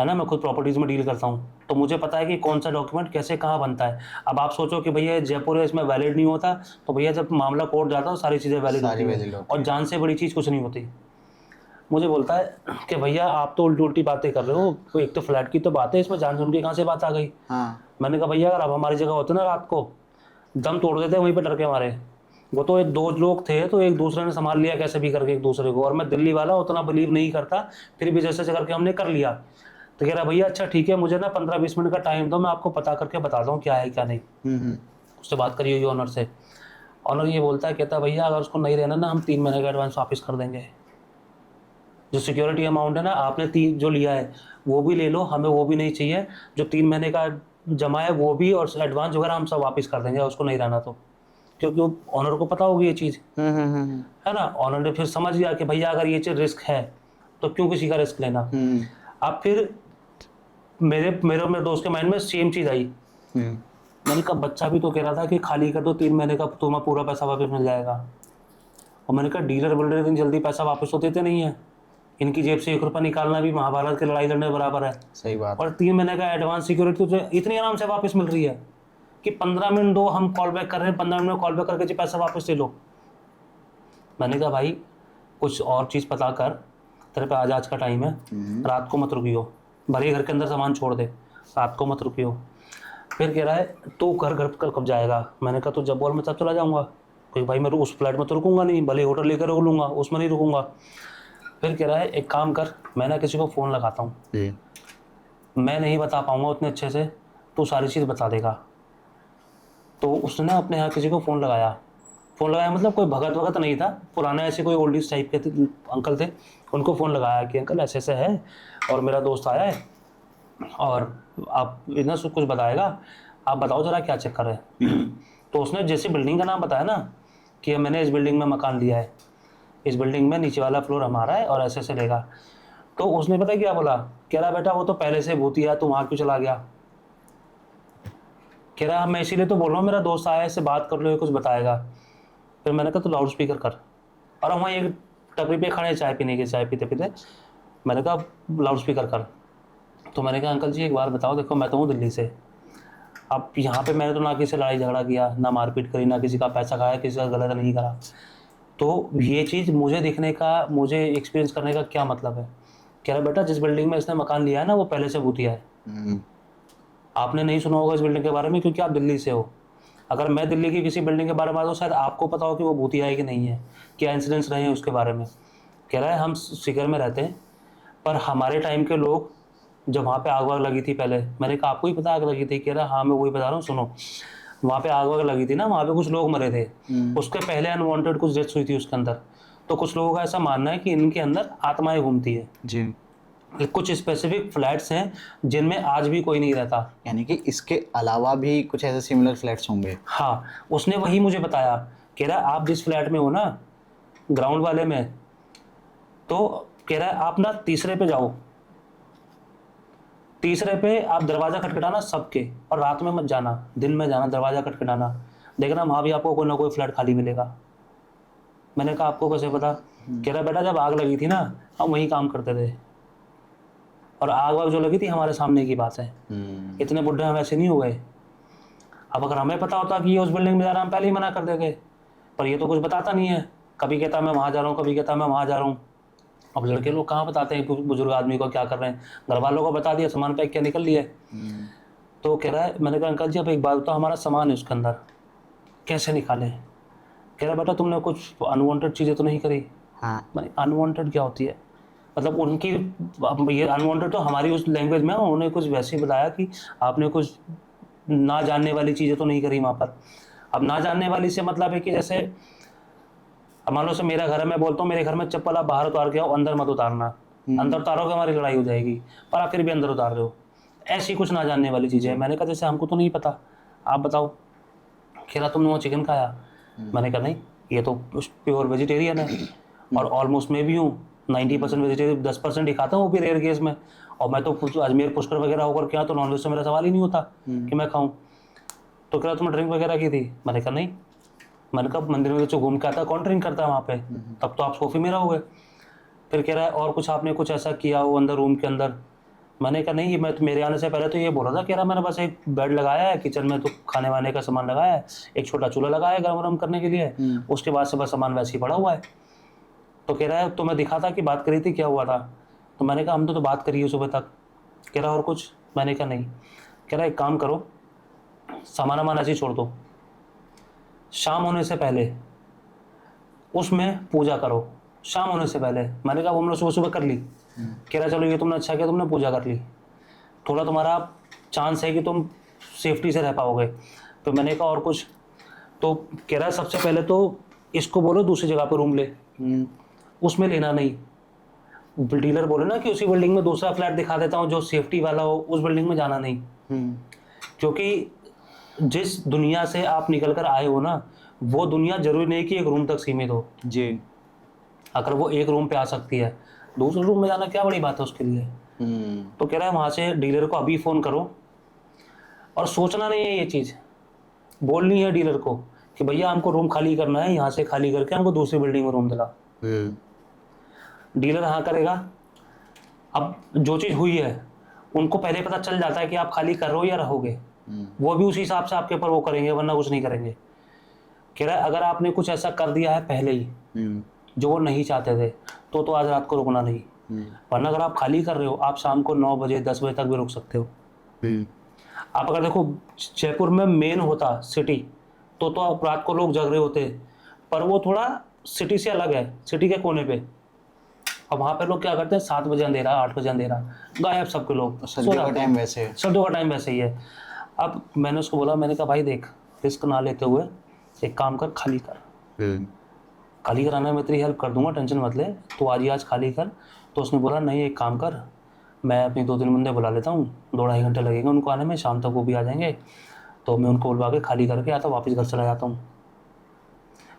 ना, मैं खुद प्रॉपर्टीज़ में डील करता हूँ, तो मुझे पता है कि कौन सा डॉक्यूमेंट कैसे कहाँ बनता है। अब आप सोचो कि भैया जयपुर है, इसमें वैलिड नहीं होता, तो भैया जब मामला कोर्ट जाता है सारी चीज़ें वैलिड होती है, और जान से बड़ी चीज़ कुछ नहीं होती। मुझे बोलता है कि भैया आप तो उल्टी उल्टी बातें कर रहे हो, कोई एक तो फ्लैट की तो बात है, इसमें जान सुन के कहाँ से बात आ गई? मैंने कहा भैया अगर आप हमारी जगह होते ना, रात को दम तोड़ देते वहीं पर डर के मारे। वो तो एक दो लोग थे, तो एक दूसरे ने संभाल लिया कैसे भी करके एक दूसरे को, और मैं दिल्ली वाला उतना बिलीव नहीं करता, फिर भी जैसे करके हमने कर लिया। तो कह रहा भैया अच्छा ठीक है, मुझे ना 15-20 मिनट का टाइम दो, मैं आपको पता करके बताता हूँ क्या है क्या नहीं। उससे बात करी हुई ऑनर से, ऑनर ये बोलता है, कहता भैया अगर उसको नहीं रहना ना, हम 3 महीने का एडवांस वापस कर देंगे। जो सिक्योरिटी अमाउंट है ना, आपने 3 जो लिया है वो भी ले लो, हमें वो भी नहीं चाहिए, जो 3 महीने का जमा है वो भी, और एडवांस वगैरह हम सब वापस कर देंगे उसको नहीं रहना तो। क्योंकि ऑनर को पता होगी ये चीज़, है ना। ऑनर ने फिर समझ लिया कि भैया अगर ये चीज़ रिस्क है तो क्यों किसी का रिस्क लेना। अब फिर मेरे दोस्त के माइंड में सेम चीज़ आई। मैंने कहा बच्चा भी तो कह रहा था कि खाली कर दो 3 महीने का, तुम्हें पूरा पैसा वापस मिल जाएगा। और मैंने कहा डीलर बिल्डर इतनी जल्दी पैसा वापस तो देते नहीं है, इनकी जेब से 1 रुपया निकालना भी महाभारत की लड़ाई लड़ने बराबर है। सही बात। और 3 महीने का एडवांस सिक्योरिटी तो इतनी आराम से वापस मिल रही है कि 15 मिनट दो, हम कॉल बैक कर रहे हैं, 15 मिनट में कॉल बैक करके जी पैसा वापस ले लो। मैंने कहा भाई कुछ और चीज़ पता कर, तेरे पे आज का टाइम है, रात को मत रुकियो, भले घर के अंदर सामान छोड़ दे, रात को मत रुकियो। फिर कह रहा है तू घर कब जाएगा? मैंने कहा तो जब बोल मैं तब चला जाऊँगा, क्योंकि भाई मैं उस फ्लैट में तो रुकूंगा नहीं, भले होटल लेकर रोक लूँगा, उसमें नहीं रुकूंगा। फिर कह रहा है एक काम कर, मैं ना किसी को फ़ोन लगाता हूँ, मैं नहीं बता पाऊँगा उतने अच्छे से, तू सारी चीज़ बता देगा। तो उसने ना अपने यहाँ किसी को फ़ोन लगाया मतलब कोई भगत वगत नहीं था, पुराने ऐसे कोई ओल्डीज टाइप के अंकल थे, उनको फ़ोन लगाया कि अंकल ऐसे ऐसे है और मेरा दोस्त आया है और आप इतना सब कुछ बताएगा, आप बताओ ज़रा क्या चक्कर है। तो उसने जैसे बिल्डिंग का नाम बताया ना कि मैंने इस बिल्डिंग में मकान लिया है, इस बिल्डिंग में नीचे वाला फ्लोर हमारा है और ऐसे ऐसे लेगा। तो उसने पता क्या बोला, कह रहा बेटा वो तो पहले से भूतिया है, तू वहाँ क्यों चला गया? कह रहा मैं इसीलिए तो बोल रहा हूँ, मेरा दोस्त आया है, इससे बात कर लो, ये कुछ बताएगा। फिर मैंने कहा तो लाउड स्पीकर कर, और हम वहाँ एक टपरी पे खड़े चाय पीने के, चाय पीते पीते मैंने कहा लाउड स्पीकर कर। तो मैंने कहा अंकल जी एक बार बताओ, देखो मैं तो हूँ दिल्ली से, अब यहाँ पे मैंने तो ना किसी से लड़ाई झगड़ा किया, ना मारपीट करी, ना किसी का पैसा खाया, किसी का गलत नहीं करा, तो ये चीज़ मुझे दिखने का, मुझे एक्सपीरियंस करने का क्या मतलब है? कह रहा बेटा जिस बिल्डिंग में इसने मकान लिया है ना वो पहले से भूतिया है। आपने नहीं सुना होगा इस बिल्डिंग के बारे में क्योंकि आप दिल्ली से हो। अगर मैं दिल्ली की किसी बिल्डिंग के बारे में आता हूँ शायद आपको पता हो कि वो भूतिया है कि नहीं है, क्या इंसिडेंट्स रहे हैं उसके बारे में। कह रहा है हम सीकर में रहते हैं, पर हमारे टाइम के लोग जब वहाँ पे आग वाग लगी थी पहले, मैंने कहा आपको ही पता आग लगी थी? कह रहा हाँ मैं वही बता रहा हूँ, सुनो वहाँ पे आग वाग लगी थी ना, वहाँ पे कुछ लोग मरे थे, उसके पहले अनवांटेड कुछ डेथ्स हुई थी उसके अंदर। तो कुछ लोगों का ऐसा मानना है कि इनके अंदर आत्माएं घूमती है जी। कुछ स्पेसिफिक फ्लैट्स हैं जिनमें आज भी कोई नहीं रहता। यानी कि इसके अलावा भी कुछ ऐसे सिमिलर फ्लैट्स होंगे? हाँ, उसने वही मुझे बताया। कह रहा आप जिस फ्लैट में हो ना ग्राउंड वाले में, तो कह रहा है आप ना तीसरे पे जाओ, तीसरे पे आप दरवाज़ा खटखटाना सबके, और रात में मत जाना, दिन में जाना, दरवाज़ा खटखटाना, देखना वहाँ भी आपको कोई ना कोई फ्लैट खाली मिलेगा। मैंने कहा आपको कैसे पता? कह रहा बेटा जब आग लगी थी ना हम वहीं काम करते थे, और आग वाग जो लगी थी हमारे सामने की बात है, इतने बुढ़े हम ऐसे नहीं हो गए। अब अगर हमें पता होता कि ये उस बिल्डिंग में जा रहा हम पहले ही मना कर देंगे, पर ये तो कुछ बताता नहीं है, कभी कहता मैं वहाँ जा रहा हूँ, कभी कहता मैं वहाँ जा रहा हूँ। अब लड़के लोग कहाँ बताते हैं बुजुर्ग आदमी को क्या कर रहे हैं, घर वालों को बता दिया, सामान पैक किया निकल लिया। तो कह रहा है, मैंने कहा अंकल जी अब एक बात बताओ, हमारा सामान है उसके अंदर, कैसे निकालें? कह रहा बेटा तुमने कुछ अनवांटेड चीज़ें तो नहीं करी? हाँ। मैंने अनवांटेड क्या होती है? मतलब उनकी ये अनवांटेड तो हमारी उस लैंग्वेज में, उन्होंने कुछ वैसे ही बताया कि आपने कुछ ना जानने वाली चीज़ें तो नहीं करी वहाँ पर। अब ना जानने वाली से मतलब है कि जैसे मान लो से मेरा घर है, मैं बोलता हूँ मेरे घर में चप्पल आप बाहर उतार के आओ, अंदर मत उतारना, अंदर उतारोगे हमारी लड़ाई हो जाएगी, पर आप फिर भी अंदर उतार रहे हो। ऐसी कुछ ना जानने वाली चीज़ें हैं। मैंने कहा जैसे हमको तो नहीं पता, आप बताओ। कह रहा तुमने वो चिकन खाया? मैंने कहा नहीं, ये तो प्योर वेजिटेरियन है और ऑलमोस्ट मैं भी हूँ 90% वेजिटेरियन, 10% ही खाता हूँ, वो भी रेयर केस में। और मैं तो अजमेर पुष्कर वगैरह होकर क्या, तो नॉनवेज तो मेरा सवाल ही नहीं होता कि मैं खाऊं। तो कह रहा तुमने ड्रिंक वगैरह की थी? मैंने कहा नहीं। मैंने कहा मंदिर में जो घूम के आता है कौन ड्रिंक करता है वहाँ पे, तब तो आप सोफी में रहोगे। फिर कह रहा है और कुछ आपने कुछ ऐसा किया हो अंदर रूम के अंदर? मैंने कहा नहीं, मैं तो मेरे आने से पहले तो ये बोला था। कह रहा मैंने बस एक बेड लगाया है किचन में, तो खाने वाने का सामान लगाया है, एक छोटा चूल्हा लगाया है गर्म वर्म करने के लिए, उसके बाद से बस सामान वैसे ही पड़ा हुआ है। तो कह रहा है तो मैं दिखा था कि बात करी थी, क्या हुआ था? तो मैंने कहा हम तो बात करी है सुबह तक। कह रहा और कुछ? मैंने कहा नहीं। कह रहा एक काम करो, सामान वामान ऐसे ही छोड़ दो, शाम होने से पहले उसमें पूजा करो, शाम होने से पहले। मैंने कहा वो हमने सुबह सुबह कर ली। कह रहा चलो ये तुमने अच्छा किया, तुमने पूजा कर ली, थोड़ा तुम्हारा चांस है कि तुम सेफ्टी से रह पाओगे। तो मैंने कहा और कुछ? तो कह रहा सबसे पहले तो इसको बोलो दूसरी जगह पर रूम ले, उसमें लेना नहीं। डीलर बोले ना कि उसी बिल्डिंग में दूसरा फ्लैट दिखा देता हूँ जो सेफ्टी वाला हो, उस बिल्डिंग में जाना नहीं। क्योंकि जिस दुनिया से आप निकल कर आए हो ना, वो दुनिया जरूरी नहीं कि एक रूम तक सीमित हो जी। अगर वो एक रूम पे आ सकती है, दूसरे रूम में जाना क्या बड़ी बात है उसके लिए। तो कह रहा है वहाँ से डीलर को अभी फ़ोन करो, और सोचना नहीं है ये चीज़, बोलनी है डीलर को कि भैया हमको रूम खाली करना है, यहाँ से खाली करके हमको दूसरी बिल्डिंग में रूम दिला। डीलर हाँ करेगा। अब जो चीज़ हुई है उनको पहले पता चल जाता है कि आप खाली कर रहे हो या रहोगे, वो भी उसी हिसाब से आपके ऊपर वो करेंगे, वरना कुछ नहीं करेंगे। कह रहा है अगर आपने कुछ ऐसा कर दिया है पहले ही जो वो नहीं चाहते थे, तो आज रात को रुकना नहीं, वरना अगर आप खाली कर रहे हो, आप शाम को 9 बजे 10 बजे तक भी रुक सकते हो। आप अगर देखो जयपुर में मेन होता सिटी, तो आप रात को लोग जग रहे होते, पर वो थोड़ा सिटी से अलग है, सिटी के कोने पे। अब वहाँ पे लोग क्या करते हैं, 7 बजे अंधेरा, 8 बजे अंधेरा, गायब सबके लोग। सर्दियों का टाइम वैसे है, सर्दियों का टाइम वैसे ही है। अब मैंने उसको बोला, मैंने कहा भाई देख, रिस्क ना लेते हुए एक काम कर, खाली कर। खाली कराने में तेरी हेल्प कर दूंगा, टेंशन मत ले, तो आज खाली कर। तो उसने बोला नहीं एक काम कर, मैं अपनी 2-3 बंदे बुला लेता हूँ, 2-2.5 घंटे लगेंगे उनको आने में, शाम तक वो भी आ जाएंगे। तो मैं उनको बुलवा के खाली करके या तो वापस घर चला जाता हूँ,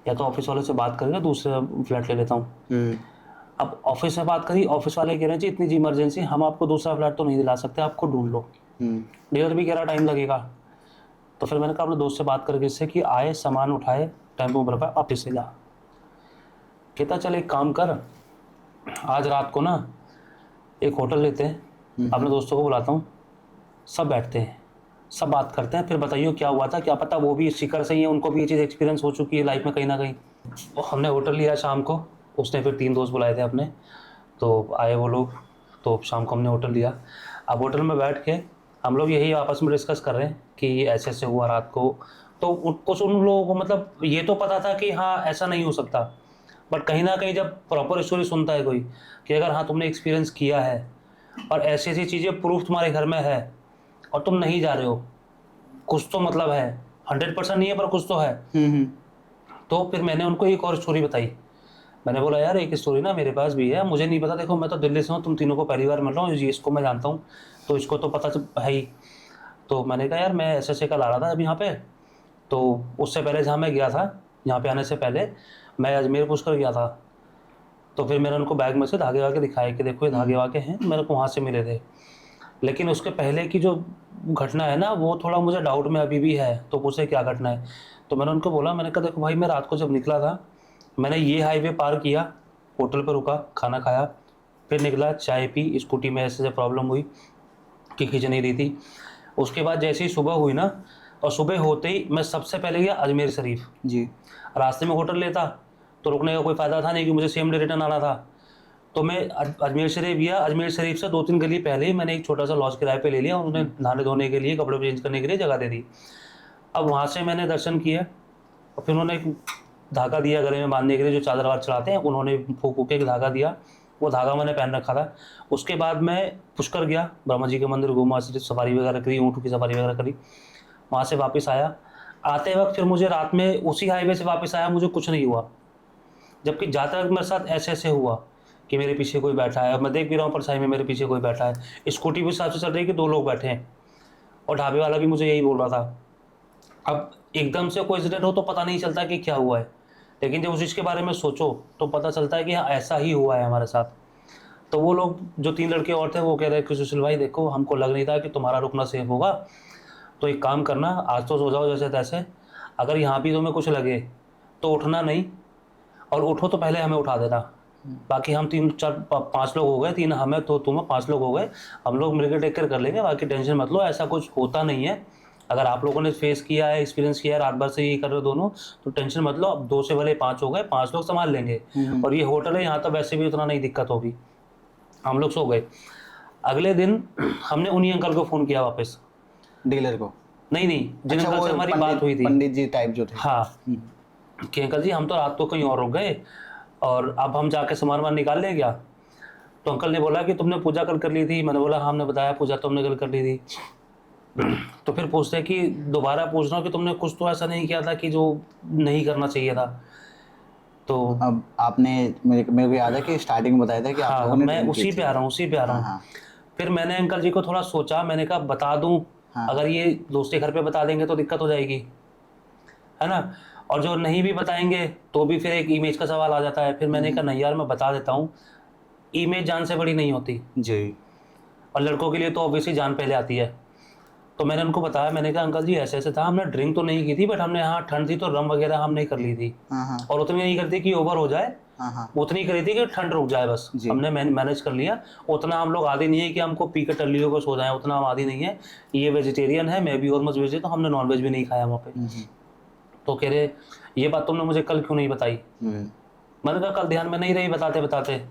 या तो ऑफिस वाले से बात करके दूसरा फ्लैट ले लेता हूँ। अब ऑफिस में बात करी, ऑफिस वाले कह रहे हैं जी इतनी इमरजेंसी, हम आपको दूसरा फ्लैट तो नहीं दिला सकते, आपको ढूंढ लो। डीलर भी कह रहा टाइम लगेगा। तो फिर मैंने कहा अपने दोस्त से बात करके इससे कि आए, सामान उठाए, टेम्पो में भरवा, ऑफिस से जा। कहता चल एक काम कर, आज रात को ना एक होटल लेते हैं, अपने दोस्तों को बुलाता हूँ, सब बैठते हैं, सब बात करते हैं, फिर बताइए क्या हुआ था, क्या पता वो भी शिखर से ही है, उनको भी ये चीज़ एक्सपीरियंस हो चुकी है लाइफ में कहीं ना कहीं। और हमने होटल लिया शाम को, उसने फिर 3 दोस्त बुलाए थे अपने, तो आए वो लोग, तो शाम को हमने होटल लिया। अब होटल में बैठ के हम लोग यही आपस में डिस्कस कर रहे हैं कि ऐसे ऐसे हुआ रात को। तो कुछ उन लोगों को मतलब ये तो पता था कि हाँ ऐसा नहीं हो सकता, बट कहीं ना कहीं जब प्रॉपर स्टोरी सुनता है कोई कि अगर हाँ तुमने एक्सपीरियंस किया है और ऐसी ऐसी चीज़ें प्रूफ तुम्हारे घर में है और तुम नहीं जा रहे हो, कुछ तो मतलब है, 100% नहीं है पर कुछ तो है। तो फिर मैंने उनको एक और स्टोरी बताई। मैंने बोला यार एक स्टोरी ना मेरे पास भी है, मुझे नहीं पता, देखो मैं तो दिल्ली से हूँ, तुम तीनों को पहली बार मिल रहा हूँ, इसको मैं जानता हूँ तो इसको तो पता है ही। तो मैंने कहा यार मैं ऐसे ऐसे कल आ रहा था अभी यहाँ पे, तो उससे पहले जहाँ मैं गया था, यहाँ पे आने से पहले मैं अजमेर पुष्कर गया था। तो फिर मैंने उनको बैग में से धागे वागे दिखाए कि देखो ये धागे वागे हैं, मेरे को वहाँ से मिले थे। लेकिन उसके पहले की जो घटना है ना, वो थोड़ा मुझे डाउट में अभी भी है, तो पूछे क्या घटना है। तो मैंने उनको बोला, मैंने कहा देखो भाई मैं रात को जब निकला था, मैंने ये हाईवे पार किया, होटल पर रुका, खाना खाया, फिर निकला, चाय पी, स्कूटी में ऐसे प्रॉब्लम हुई कि खींच नहीं रही थी। उसके बाद जैसे ही सुबह हुई ना, और सुबह होते ही मैं सबसे पहले गया अजमेर शरीफ जी। रास्ते में होटल लेता तो रुकने का कोई फ़ायदा था नहीं, कि मुझे सेम डे रिटर्न आना था। तो मैं अजमेर शरीफ गया, अजमेर शरीफ से 2-3 गली पहले ही मैंने एक छोटा सा लॉज किराए पे ले लिया, उन्होंने नहाने धोने के लिए, कपड़े चेंज करने के लिए जगह दे दी। अब वहाँ से मैंने दर्शन किए, और फिर उन्होंने एक धागा दिया गले में बांधने के लिए, जो चादर वार चढ़ाते हैं, उन्होंने फूक के एक धागा दिया, वो धागा मैंने पहन रखा था। उसके बाद मैं पुष्कर गया, ब्रह्मा जी के मंदिर घूमा, सफारी वगैरह करी, ऊँट की सफारी वगैरह करी, वहाँ से वापस आया। आते वक्त फिर मुझे रात में उसी हाईवे से वापस आया, मुझे कुछ नहीं हुआ, जबकि जाते वक्त मेरे साथ ऐसे ऐसे हुआ कि मेरे पीछे कोई बैठा है, मैं देख भी रहा हूँ परछाई में मेरे पीछे कोई बैठा है। स्कूटी भी हिसाब से चल रही है कि 2 लोग बैठे हैं, और ढाबे वाला भी मुझे यही बोल रहा था। अब एकदम से कोई इंसिडेंट हो तो पता नहीं चलता कि क्या हुआ है, लेकिन जब उस चीज़ के बारे में सोचो तो पता चलता है कि हाँ ऐसा ही हुआ है हमारे साथ। तो वो लोग जो 3 लड़के और थे वो कह रहे कि सुशील भाई देखो, हमको लग नहीं था कि तुम्हारा रुकना सेफ होगा, तो एक काम करना, आज तो सो जाओ जैसे तैसे, अगर यहाँ भी तुम्हें कुछ लगे तो उठना नहीं, और उठो तो पहले हमें उठा देना। बाकी हम 3-4-5 लोग हो गए, 3 हमें तो तुम्हें 5 लोग हो गए, हम लोग मिलकर टेक केयर कर लेंगे, बाकी टेंशन मत लो, ऐसा कुछ होता नहीं है। अगर आप लोगों ने फेस किया है, एक्सपीरियंस किया है, रात भर से यही कर रहे हो दोनों, तो टेंशन मत लो, अब 2 से भले 5 हो गए, 5 लोग संभाल लेंगे। और ये होटल है, यहाँ तो वैसे भी उतना नहीं दिक्कत होगी। हम लोग सो गए। अगले दिन हमने उन्हीं अंकल को फ़ोन किया वापस। डीलर को? नहीं नहीं, जिन अच्छा, अंकल वो से हमारी पंडित बात हुई थी, पंडित जी टाइप जो थे। हाँ, कि अंकल जी हम तो रात को कहीं और रुक गए, और अब हम जाके सामान वामान निकाल लें क्या? तो अंकल ने बोला कि तुमने पूजा कल कर ली थी। मैंने बोला हाँ, हमने बताया पूजा तो हमने कल कर ली थी। तो फिर पूछते कि दोबारा पूछ रहा हूँ कि तुमने कुछ तो ऐसा नहीं किया था कि जो नहीं करना चाहिए था? तो अब आपने, मेरे को याद है कि स्टार्टिंग में बताया था कि आप हाँ, लोगों ने मैं drink उसी की पे थी। आ रहा हूँ, उसी पे आ रहा हाँ, हूँ। हाँ। फिर मैंने अंकल जी को थोड़ा सोचा, मैंने कहा बता दूं, हाँ। अगर ये दोस्ती घर पे बता देंगे तो दिक्कत हो जाएगी, है ना, और जो नहीं भी बताएंगे तो भी फिर एक इमेज का सवाल आ जाता है। फिर मैंने कहा नहीं यार, मैं बता देता हूँ, इमेज जान से बड़ी नहीं होती, जी। और लड़कों के लिए तो ऑब्वियसली जान पहले आती है। तो मैंने उनको बताया, मैंने कहा अंकल जी ऐसे ऐसे था, हमने ड्रिंक तो नहीं की थी, बट हमने, हाँ ठंड थी तो रम वगैरह हमने कर ली थी, हाँ, हाँ। और उतनी नहीं करती कि ओवर हो जाए, हाँ, हाँ। उतनी करी थी कि ठंड रुक जाए, बस जी। हमने मैनेज कर लिया। उतना हम लोग आदी नहीं है कि हमको पी के टल्लियों को सो जाएं, उतना हम आदी नहीं है। ये वेजिटेरियन है, मैं भी ऑलमोस्ट वेज, तो हमने नॉनवेज भी नहीं खाया वहाँ पे। तो कह रहे ये बात तुमने मुझे कल क्यों नहीं बताई? मैंने कहा कल ध्यान में नहीं रही बताते बताते,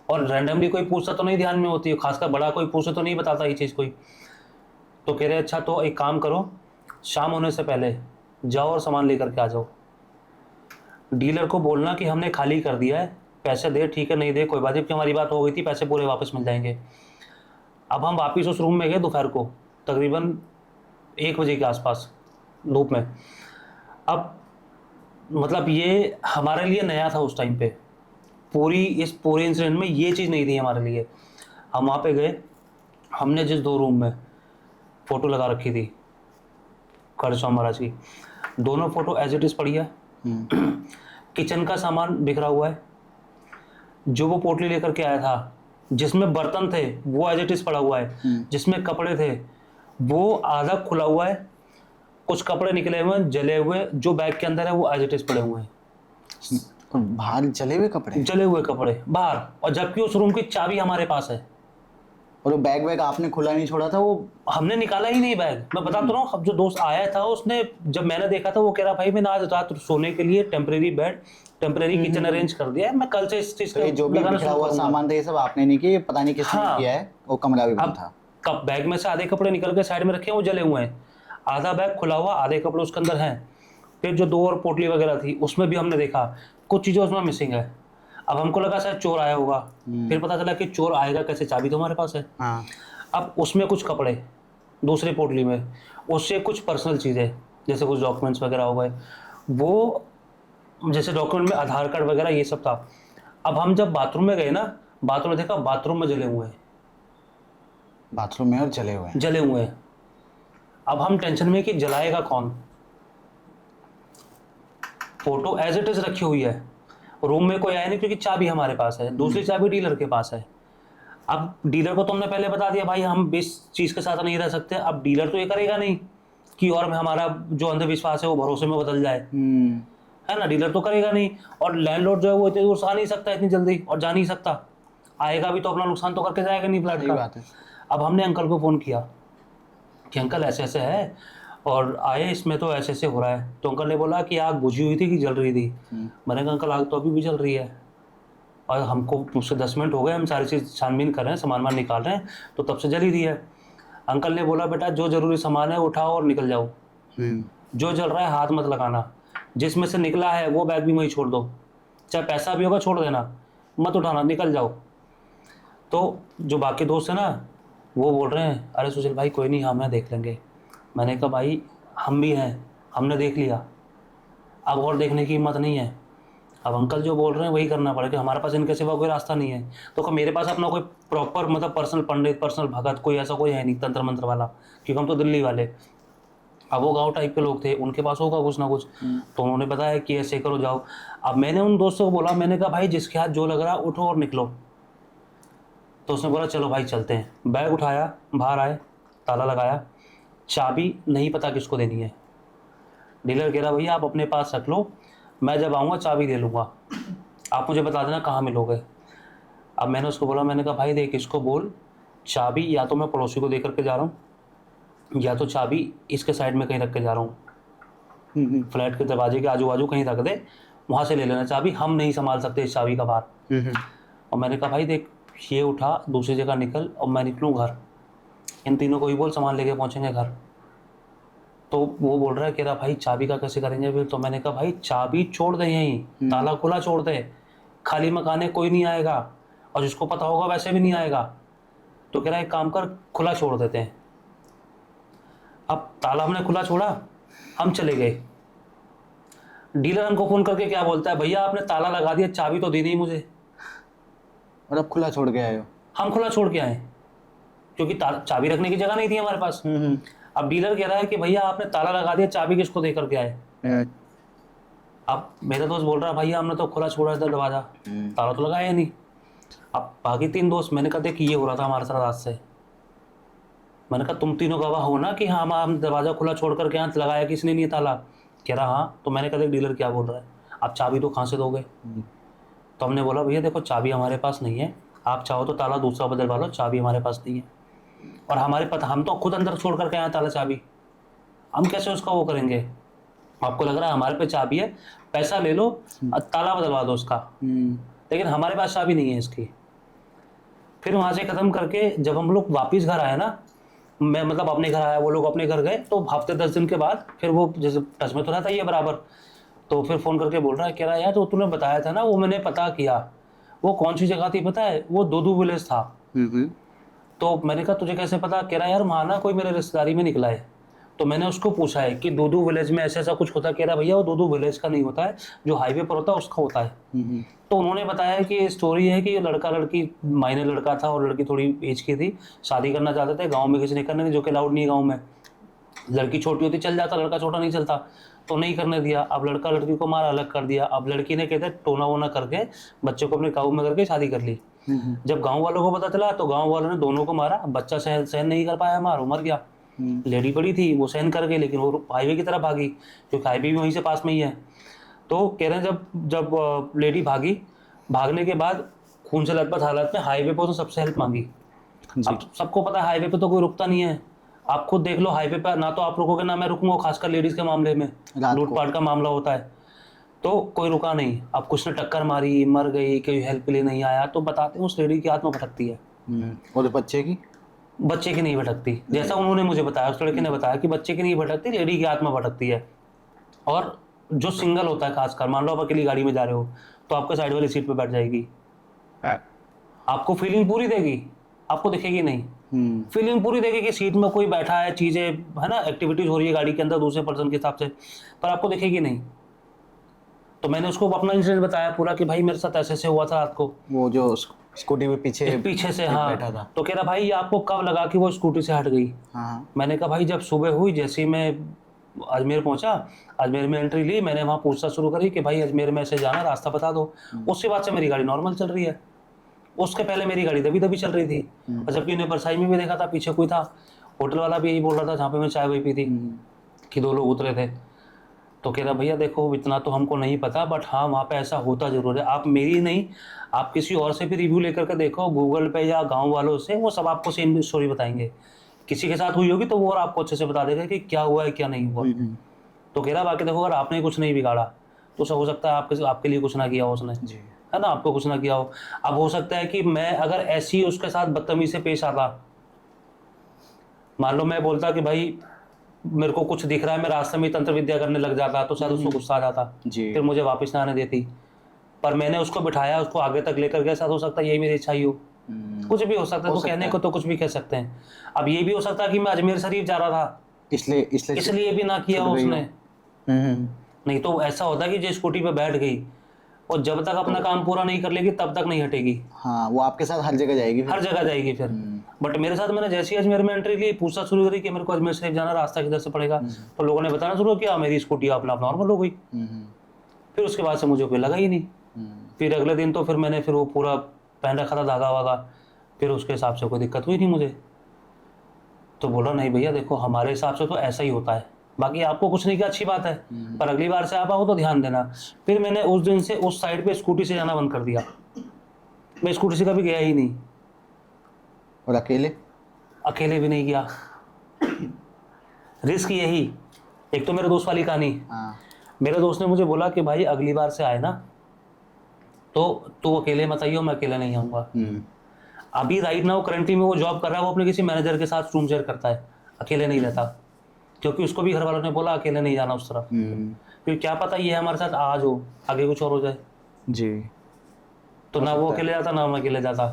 और रैंडमली कोई पूछता तो नहीं ध्यान में होती है, खासकर बड़ा कोई पूछे तो नहीं बताता ये चीज़ कोई। तो कह रहे अच्छा तो एक काम करो, शाम होने से पहले जाओ और सामान लेकर के आ जाओ। डीलर को बोलना कि हमने खाली कर दिया है, पैसे दे, ठीक है, नहीं दे कोई बात नहीं, क्योंकि हमारी बात हो गई थी, पैसे पूरे वापस मिल जाएंगे। अब हम वापस उस रूम में गए दोपहर को, तकरीबन 1 बजे के आसपास, धूप में। अब मतलब ये हमारे लिए नया था उस टाइम पे, इस पूरे इंसिडेंट में ये चीज़ नहीं थी हमारे लिए। हम वहाँ पे गए, हमने जिस 2 रूम में फ़ोटो लगा रखी थी खड़े स्वामी महाराज की, दोनों फ़ोटो एज इट इज़ पड़ी है। किचन का सामान बिखरा हुआ है, जो वो पोटली लेकर के आया था जिसमें बर्तन थे वो एज इट इज़ पड़ा हुआ है, जिसमें कपड़े थे वो आधा खुला हुआ है, कुछ कपड़े निकले हुए हैं जले हुए, जो बैग के अंदर है वो एज इट इज़ पड़े हुए हैं। बाहर जले हुए कपड़े? जले हुए कपड़े बाहर, और जबकि उस रूम की चाबी हमारे पास है। और वो बैग आपने खुला नहीं छोड़ा था? वो हमने निकाला ही नहीं बैग। मैं बता तो रहा हूँ, जो दोस्त आया था उसने, जब मैंने देखा था वो कह रहा भाई मैंने आज रात सोने के लिए temporary bed, temporary kitchen arrange कर दिया है, मैं कल से इस चीज़ तो ये जो भी बिखरा हुआ सामान था ये सब आपने नहीं किया, पता नहीं किसने किया है, वो कमरा भी बंद था। कब बैग में से आधे कपड़े निकल के साइड में रखे हैं, वो जले हुए हैं, आधा बैग खुला हुआ, आधे कपड़े उसके अंदर हैं। फिर जो 2 और पोटली वगैरह थी उसमें भी हमने देखा कुछ चीज़ें उसमें मिसिंग है। अब हमको लगा शायद चोर आया होगा, फिर पता चला कि चोर आएगा कैसे, चाबी तो हमारे पास है। हाँ। अब उसमें कुछ कपड़े दूसरी पोटली में, उससे कुछ पर्सनल चीज़ें जैसे कुछ डॉक्यूमेंट्स वगैरह हो गए, वो जैसे डॉक्यूमेंट में आधार कार्ड वगैरह ये सब था। अब हम जब बाथरूम में गए ना, बाथरूम में देखा बाथरूम में जले हुए हैं, बाथरूम में और जले हुए जले हुए हैं। अब हम टेंशन में कि जलाएगा कौन। फोटो एज इट इज रखी हुई है, रूम में कोई आया नहीं क्योंकि चाबी हमारे पास है, दूसरी चाबी डीलर के पास है। अब डीलर को तुमने पहले बता दिया भाई हम इस चीज़ के साथ नहीं रह सकते, अब डीलर तो ये करेगा नहीं कि और हमारा जो अंधविश्वास है वो भरोसे में बदल जाए, है ना, डीलर तो करेगा नहीं। और लैंडलॉर्ड जो है वो इतनी दूर से आ नहीं सकता इतनी जल्दी, और जा नहीं सकता, आएगा भी तो अपना नुकसान तो करके जाएगा नहीं फ्लैट का। अब हमने अंकल को फ़ोन किया कि अंकल ऐसे ऐसे है, और आए इसमें तो ऐसे ऐसे हो रहा है। तो अंकल ने बोला कि आग बुझी हुई थी कि जल रही थी? मैंने कहा अंकल आग तो अभी भी जल रही है, और हमको उससे 10 मिनट हो गए, हम सारी चीज़ छानबीन कर रहे हैं, सामान निकाल रहे हैं, तो तब से जल ही रही है। अंकल ने बोला बेटा जो ज़रूरी सामान है उठाओ और निकल जाओ, जो जल रहा है हाथ मत लगाना, जिसमें से निकला है वो बैग भी वहीं छोड़ दो, चाहे पैसा भी होगा छोड़ देना, मत उठाना, निकल जाओ। तो जो बाकी दोस्त हैं ना वो बोल रहे हैं अरे सुशील भाई कोई नहीं, हमें देख लेंगे। मैंने कहा भाई हम भी हैं, हमने देख लिया, अब और देखने की हिम्मत नहीं है, अब अंकल जो बोल रहे हैं वही करना पड़ेगा, हमारे पास इनके सिवा कोई रास्ता नहीं है। तो मेरे पास अपना कोई प्रॉपर मतलब पर्सनल पंडित, पर्सनल भगत कोई ऐसा कोई है नहीं तंत्र मंत्र वाला, क्योंकि हम तो दिल्ली वाले। अब वो गांव टाइप के लोग थे, उनके पास होगा कुछ ना कुछ, तो उन्होंने बताया कि ऐसे करो जाओ। अब मैंने उन दोस्तों को बोला, मैंने कहा भाई जिसके हाथ जो लग रहा है उठो और निकलो। तो उसने बोला चलो भाई चलते हैं। बैग उठाया, बाहर आए, ताला लगाया, चाबी नहीं पता किसको देनी है। डीलर कह रहा भैया आप अपने पास रख लो, मैं जब आऊँगा चाबी दे लूँगा, आप मुझे बता देना कहाँ मिलोगे। अब मैंने उसको बोला, मैंने कहा भाई देख इसको बोल, चाबी या तो मैं पड़ोसी को दे करके जा रहा हूँ, या तो चाबी इसके साइड में कहीं रख के जा रहा हूँ, फ्लैट के दरवाजे के आजू बाजू कहीं रख दे, वहाँ से ले लेना चाबी, हम नहीं संभाल सकते इस चाबी का भार। और मैंने कहा भाई देख ये उठा, दूसरी जगह निकल और मैं निकलूँ घर, इन तीनों को ही बोल सामान लेके पहुँचेंगे घर। तो वो बोल रहा है, कह रहा भाई चाबी का कैसे करेंगे फिर। तो मैंने कहा भाई चाबी छोड़ दे यहीं, ताला खुला छोड़ दे, खाली मकान है कोई नहीं आएगा, और जिसको पता होगा वैसे भी नहीं आएगा। तो कह रहा एक काम कर खुला छोड़ देते हैं। अब ताला हमने खुला छोड़ा, हम चले गए। डीलर हमको फोन करके क्या बोलता है, भैया आपने ताला लगा दिया, चाबी तो दी नहीं मुझे। और अब खुला छोड़ के आए हो? हम खुला छोड़ के आए, क्योंकि चाबी रखने की जगह नहीं थी हमारे पास। अब डीलर कह रहा है कि भैया आपने ताला लगा दिया, चाबी किसको दे करके आए। अब मेरा दोस्त बोल रहा है भैया हमने तो खुला छोड़ा था दरवाजा, ताला तो लगाया नहीं। अब बाकी तीन दोस्त, मैंने कहा देख ये हो रहा था हमारे साथ रात से। मैंने कहा तुम तीनों गवाह हो ना कि हाँ हम दरवाजा खुला छोड़ करके यहाँ लगाया किसने नहीं ताला। कह रहा हाँ। तो मैंने कहा देख डीलर क्या बोल रहा है, आप चाबी तो कहाँ से दोगे। तो हमने बोला भैया देखो चाबी हमारे पास नहीं है, आप चाहो तो ताला दूसरा बदलवा लो, चाबी हमारे पास नहीं है। और हमारे पता, हम तो खुद अंदर छोड़ करके आए ताला चाबी, हम कैसे उसका वो करेंगे। आपको लग रहा है हमारे पे चाबी है, पैसा ले लो ताला बदलवा दो उसका, लेकिन हमारे पास चाबी नहीं है इसकी। फिर वहाँ से ख़त्म करके जब हम लोग वापस घर आए ना, मैं मतलब अपने घर आया, वो लोग अपने घर गए, तो हफ्ते 10 दिन के बाद फिर वो जैसे टच में तो रहता ही है बराबर, तो फिर फ़ोन करके बोल रहा है, कह रहा है यार तो तूने बताया था ना, वो मैंने पता किया, वो कौन सी जगह थी पता है, वो दूदू विलेज था। तो मैंने कहा तुझे कैसे पता। कह रहा है यार वहाँ ना कोई मेरे रिश्तेदारी में निकला है। तो मैंने उसको पूछा है कि दूदू विलेज में ऐसा ऐसा कुछ होता है। कह रहा भैया वो दूदू विलेज का नहीं होता है, जो हाईवे पर होता है उसका होता है। तो उन्होंने बताया कि स्टोरी है कि लड़का लड़की, माइनर लड़का था और लड़की थोड़ी एज की थी, शादी करना चाहते थे, गाँव में किसी ने करने नहीं, जो कि अलाउड नहीं है गाँव में। लड़की छोटी होती चल जाता, लड़का छोटा नहीं चलता, तो नहीं करने दिया। अब लड़का लड़की को मारा, अलग कर दिया। अब लड़की ने कहते टोना वोना करके बच्चे को अपने काबू में करके शादी कर ली। जब गांव वालों को पता चला तो गांव वालों ने दोनों को मारा। बच्चा सहन नहीं कर पाया, मर गया। लेडी बड़ी थी, वो सहन कर गई, लेकिन वो हाईवे की तरफ भागी, क्योंकि हाईवे भी वहीं से पास में ही है। तो कह रहे हैं जब लेडी भागी, भागने के बाद खून से लथपथ हालत में हाईवे पर उसने सबसे हेल्प मांगी। अब सबको पता है हाईवे पे तो कोई रुकता नहीं है, आप खुद देख लो, हाईवे पर ना तो आप रुकोगे ना मैं रुकूंगा, खासकर लेडीज के मामले में लूटपाट का मामला होता है, तो कोई रुका नहीं। अब कुछ ने टक्कर मारी, मर गई, कोई हेल्प के लिए नहीं आया। तो बताते हैं उस लेडी की आत्मा भटकती है। और बच्चे की नहीं भटकती, जैसा उन्होंने मुझे बताया, उस लड़के ने बताया कि बच्चे की नहीं भटकती, लेडी की आत्मा भटकती है। और जो सिंगल होता है, खासकर मान लो आप अकेली गाड़ी में जा रहे हो, तो आपके साइड वाली सीट पे बैठ जाएगी, आपको फीलिंग पूरी देगी, आपको दिखेगी नहीं, फीलिंग पूरी देगी कि सीट में कोई बैठा है, चीजें है ना, एक्टिविटीज हो रही है गाड़ी के अंदर दूसरे पर्सन के हिसाब से, पर आपको दिखेगी नहीं। तो मैंने उसको अपना इंसिडेंट बताया पूरा कि भाई मेरे साथ ऐसे ऐसे हुआ था रात को, वो जो स्कूटी में पीछे से हाँ बैठा था। तो कह रहा भाई आपको कब लगा कि वो स्कूटी से हट गई। मैंने कहा भाई जब सुबह हुई, जैसे ही मैं अजमेर पहुंचा, अजमेर में एंट्री ली, मैंने वहाँ पूछना शुरू करी कि भाई अजमेर में ऐसे जाना, रास्ता बता दो। उसके बाद से मेरी गाड़ी नॉर्मल चल रही है, उसके पहले मेरी गाड़ी दबी दबी चल रही थी। और जबकि उन्हें बरसाई में भी देखा था, पीछे कोई था, होटल वाला भी यही बोल रहा था जहाँ पे मैं चाय वही पी थी, कि 2 लोग उतरे थे। तो कह रहा भैया देखो इतना तो हमको नहीं पता, बट हाँ वहाँ पे ऐसा होता जरूर है। आप मेरी नहीं, आप किसी और से भी रिव्यू लेकर के देखो गूगल पे या गांव वालों से, वो सब आपको सेम स्टोरी बताएंगे। किसी के साथ हुई होगी तो वो और आपको अच्छे से बता देगा कि क्या हुआ है क्या नहीं हुआ। तो कह रहा बाकी देखो अगर आपने कुछ नहीं बिगाड़ा तो हो सकता है आपके लिए कुछ ना किया हो उसने, है ना, आपको कुछ ना किया हो। अब हो सकता है कि मैं अगर ऐसी उसके साथ बदतमीजी से पेश आता, मान लो मैं बोलता कि भाई मेरे को कुछ दिख रहा है, मैं रास्ते में तंत्र विद्या करने लग जाता, तो शायद उसको गुस्सा आ जाता, फिर मुझे वापस ना आने देती। पर मैंने उसको बिठाया, उसको आगे तक लेकर गया, शायद हो सकता है यही मेरी इच्छा ही हो, कुछ भी हो सकता है। तो कहने को तो कुछ भी कह सकते हैं। अब ये भी हो सकता है कि मैं अजमेर शरीफ जा रहा था, इसलिए भी ना किया उसने। नहीं तो ऐसा होता है कि जो स्कूटी पे बैठ गई और जब तक अपना काम पूरा नहीं कर लेगी तब तक नहीं हटेगी। हाँ, वो आपके साथ हर जगह जाएगी फिर। हर जगह जाएगी फिर। बट मेरे साथ मैंने जैसे ही अजमेर में एंट्री ली, पूछना शुरू करी कि मेरे को अजमेर शरीफ जाना, रास्ता किधर से पड़ेगा। तो लोगों ने बताना शुरू किया, मेरी स्कूटी अपना आप नॉर्मल हो गई। फिर उसके बाद से मुझे कोई लगा ही नहीं। फिर अगले दिन तो फिर मैंने फिर वो पूरा पहन रखा था धागा वागा, फिर उसके हिसाब से कोई दिक्कत हुई नहीं मुझे। तो बोला नहीं भैया देखो हमारे हिसाब से तो ऐसा ही होता है, बाकी आपको कुछ नहीं किया अच्छी बात है, पर अगली बार से आप आओ तो ध्यान देना। फिर मैंने उस दिन से उस साइड पे स्कूटी से जाना बंद कर दिया, मैं स्कूटी से कभी गया ही नहीं। और अकेले भी नहीं गया। रिस्क यही, एक तो मेरे दोस्त वाली कहानी। हाँ। मेरे दोस्त ने मुझे बोला कि भाई अगली बार से आए ना तो तू अकेले मत आइयो, मैं अकेले नहीं आऊँगा। अभी राइट नाउ करंटली में वो जॉब कर रहा है, वो अपने किसी मैनेजर के साथ रूम शेयर करता है, अकेले नहीं रहता, क्योंकि उसको भी घर वालों ने बोला अकेले नहीं जाना उस तरफ, क्योंकि क्या पता ये हमारे साथ आज हो आगे कुछ और हो जाए जी। तो ना वो अकेले जाता ना मैं अकेले जाता।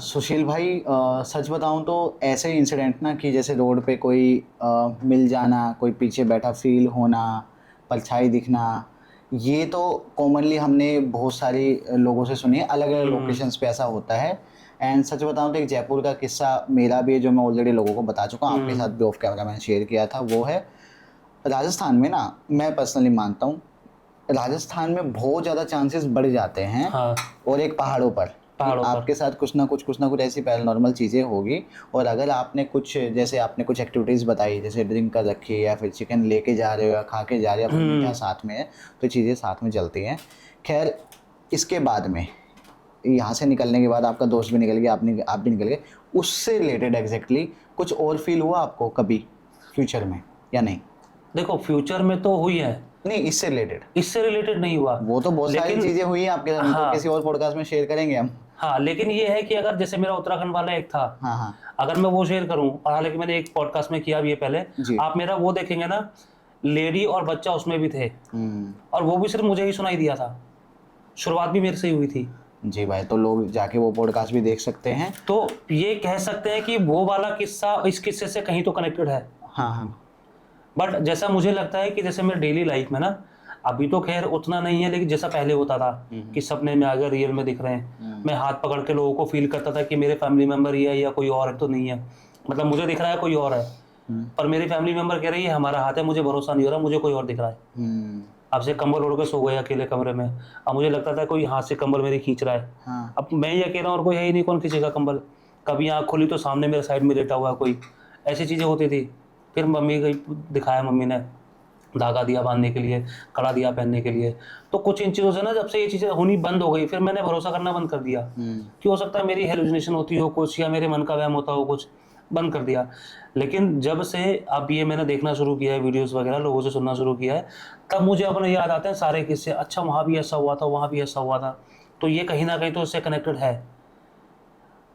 सुशील भाई, सच बताऊं तो ऐसे इंसिडेंट ना कि जैसे रोड पे कोई मिल जाना, कोई पीछे बैठा फील होना, परछाई दिखना, ये तो कॉमनली हमने बहुत सारी लोगों से सुनी है, अलग अलग लोकेशंस पे ऐसा होता है। एंड सच बताऊं तो एक जयपुर का किस्सा मेरा भी है जो मैं ऑलरेडी लोगों को बता चुका हूँ, आपके साथ भी ऑफ कैमरा मैंने शेयर किया था। वो है राजस्थान में ना, मैं पर्सनली मानता हूँ राजस्थान में बहुत ज़्यादा चांसेस बढ़ जाते हैं। हाँ। और एक पहाड़ों पर आपके साथ कुछ ना कुछ ऐसी पैरानॉर्मल चीज़ें होगी। और अगर आपने कुछ, जैसे आपने कुछ एक्टिविटीज़ बताई, जैसे ड्रिंक कर रखी है या फिर चिकन लेके जा रहे हो या खा के जा रहे हो, या फिर मीठा साथ में है, तो चीज़ें साथ में चलती हैं। खैर, इसके बाद में यहाँ से निकलने के बाद आपका दोस्त भी निकल गया, आप भी निकल गए, उससे रिलेटेड एग्जैक्टली कुछ और फील हुआ आपको कभी फ्यूचर में या नहीं? देखो फ्यूचर में तो हुई है, नहीं इससे रिलेटेड नहीं हुआ। वो तो बहुत सारी चीजें हुई हैं आपके साथ। हाँ, किसी और पॉडकास्ट में शेयर करेंगे हम। हाँ, लेकिन ये है कि अगर जैसे मेरा उत्तराखंड वाला एक था, हाँ, अगर मैं वो शेयर करूं, और हालांकि मैंने एक पॉडकास्ट में किया भी है पहले, आप मेरा वो देखेंगे ना, लेडी और बच्चा उसमें भी थे, और वो भी सिर्फ मुझे ही सुनाई दिया था, शुरुआत भी मेरे से ही हुई थी। जी भाई, तो लोग जाके वो पॉडकास्ट भी देख सकते हैं। तो ये कह सकते हैं कि वो वाला किस्सा इस किस्से से कहीं तो कनेक्टेड है। हाँ। बट जैसा मुझे लगता है कि जैसे मेरे डेली लाइफ में ना, अभी तो खैर उतना नहीं है, लेकिन जैसा पहले होता था कि सपने में अगर रियल में दिख रहे हैं, मैं हाथ पकड़ के लोगों को फील करता था कि मेरे फैमिली मेंबर ही है या कोई और है तो नहीं है, मतलब मुझे दिख रहा है कोई और है, पर मेरी फैमिली मेंबर कह रही है हमारा हाथ है, मुझे भरोसा नहीं हो रहा, मुझे कोई और दिख रहा है। अब से कंबल ओढ़ के सो गए अकेले कमरे में, अब मुझे लगता था कोई हाथ से कंबल मेरी खींच रहा है। हाँ। अब मैं ही अकेला और कोई है ही नहीं, कौन खींचेगा कंबल। कभी आँख खोली तो सामने मेरे साइड में लेटा हुआ कोई, ऐसी चीज़ें होती थी। फिर मम्मी को दिखाया, मम्मी ने धागा दिया बांधने के लिए, कड़ा दिया पहनने के लिए। तो कुछ इन चीज़ों से ना जब से ये चीज़ें होनी बंद हो गई, फिर मैंने भरोसा करना बंद कर दिया कि हो सकता है मेरी हेलुसिनेशन होती हो कुछ, या मेरे मन का वहम होता हो कुछ, बंद कर दिया। लेकिन जब से अब ये मैंने देखना शुरू किया है, वीडियोस वगैरह लोगों से सुनना शुरू किया है, तब मुझे अपने याद आते हैं सारे किस्से। अच्छा वहाँ भी ऐसा हुआ था, वहाँ भी ऐसा हुआ था, तो ये कहीं ना कहीं तो इससे कनेक्टेड है।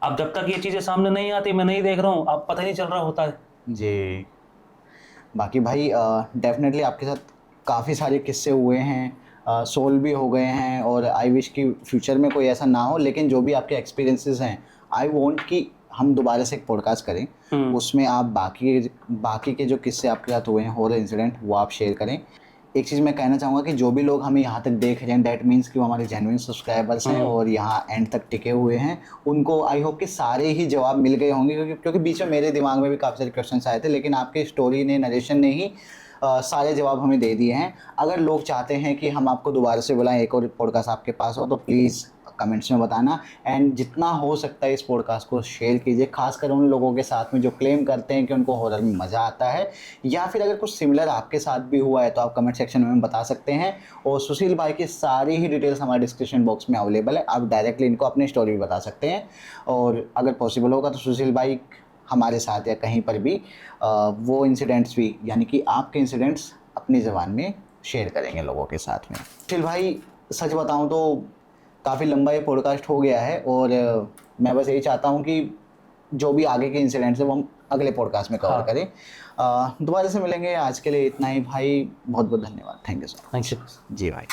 अब जब तक ये चीज़ें सामने नहीं आती, मैं नहीं देख रहा हूँ, अब पता ही नहीं चल रहा होता है जी। बाकी भाई डेफिनेटली आपके साथ काफ़ी सारे किस्से हुए हैं, सोल्व भी हो गए हैं, और आई विश कि फ्यूचर में कोई ऐसा ना हो। लेकिन जो भी आपके एक्सपीरियंसेस हैं, आई वांट कि हम दोबारा से एक पॉडकास्ट करें, उसमें आप बाकी के जो किस्से आपके साथ हुए हैं, हॉरर इंसिडेंट, वो आप शेयर करें। एक चीज़ मैं कहना चाहूँगा कि जो भी लोग हमें यहाँ तक देख रहे हैं, डैट मीन्स कि वो हमारे जेन्युइन सब्सक्राइबर्स हैं और यहाँ एंड तक टिके हुए हैं। उनको आई होप कि सारे ही जवाब मिल गए होंगे, क्योंकि बीच में मेरे दिमाग में भी काफ़ी सारे क्वेश्चंस आए थे, लेकिन आपकी स्टोरी ने, नरेशन ने ही सारे जवाब हमें दे दिए हैं। अगर लोग चाहते हैं कि हम आपको दोबारा से बुलाएं, एक और पॉडकास्ट आपके पास हो, तो प्लीज़ कमेंट्स में बताना। एंड जितना हो सकता है इस पॉडकास्ट को शेयर कीजिए, खासकर उन लोगों के साथ में जो क्लेम करते हैं कि उनको हॉरर में मज़ा आता है, या फिर अगर कुछ सिमिलर आपके साथ भी हुआ है तो आप कमेंट सेक्शन में बता सकते हैं। और सुशील भाई की सारी ही डिटेल्स हमारे डिस्क्रिप्शन बॉक्स में अवेलेबल है, आप डायरेक्टली इनको अपनी स्टोरी भी बता सकते हैं। और अगर पॉसिबल होगा तो सुशील भाई हमारे साथ या कहीं पर भी वो इंसिडेंट्स भी, यानी कि आपके इंसिडेंट्स अपनी ज़बान में शेयर करेंगे लोगों के साथ में। सुशील भाई, सच बताऊं तो काफ़ी लंबा ये पॉडकास्ट हो गया है, और मैं बस यही चाहता हूं कि जो भी आगे के इंसिडेंट्स हैं वो हम अगले पॉडकास्ट में कवर करें। दोबारा से मिलेंगे, आज के लिए इतना ही भाई, बहुत बहुत धन्यवाद। Thank you so much. Thank you जी भाई।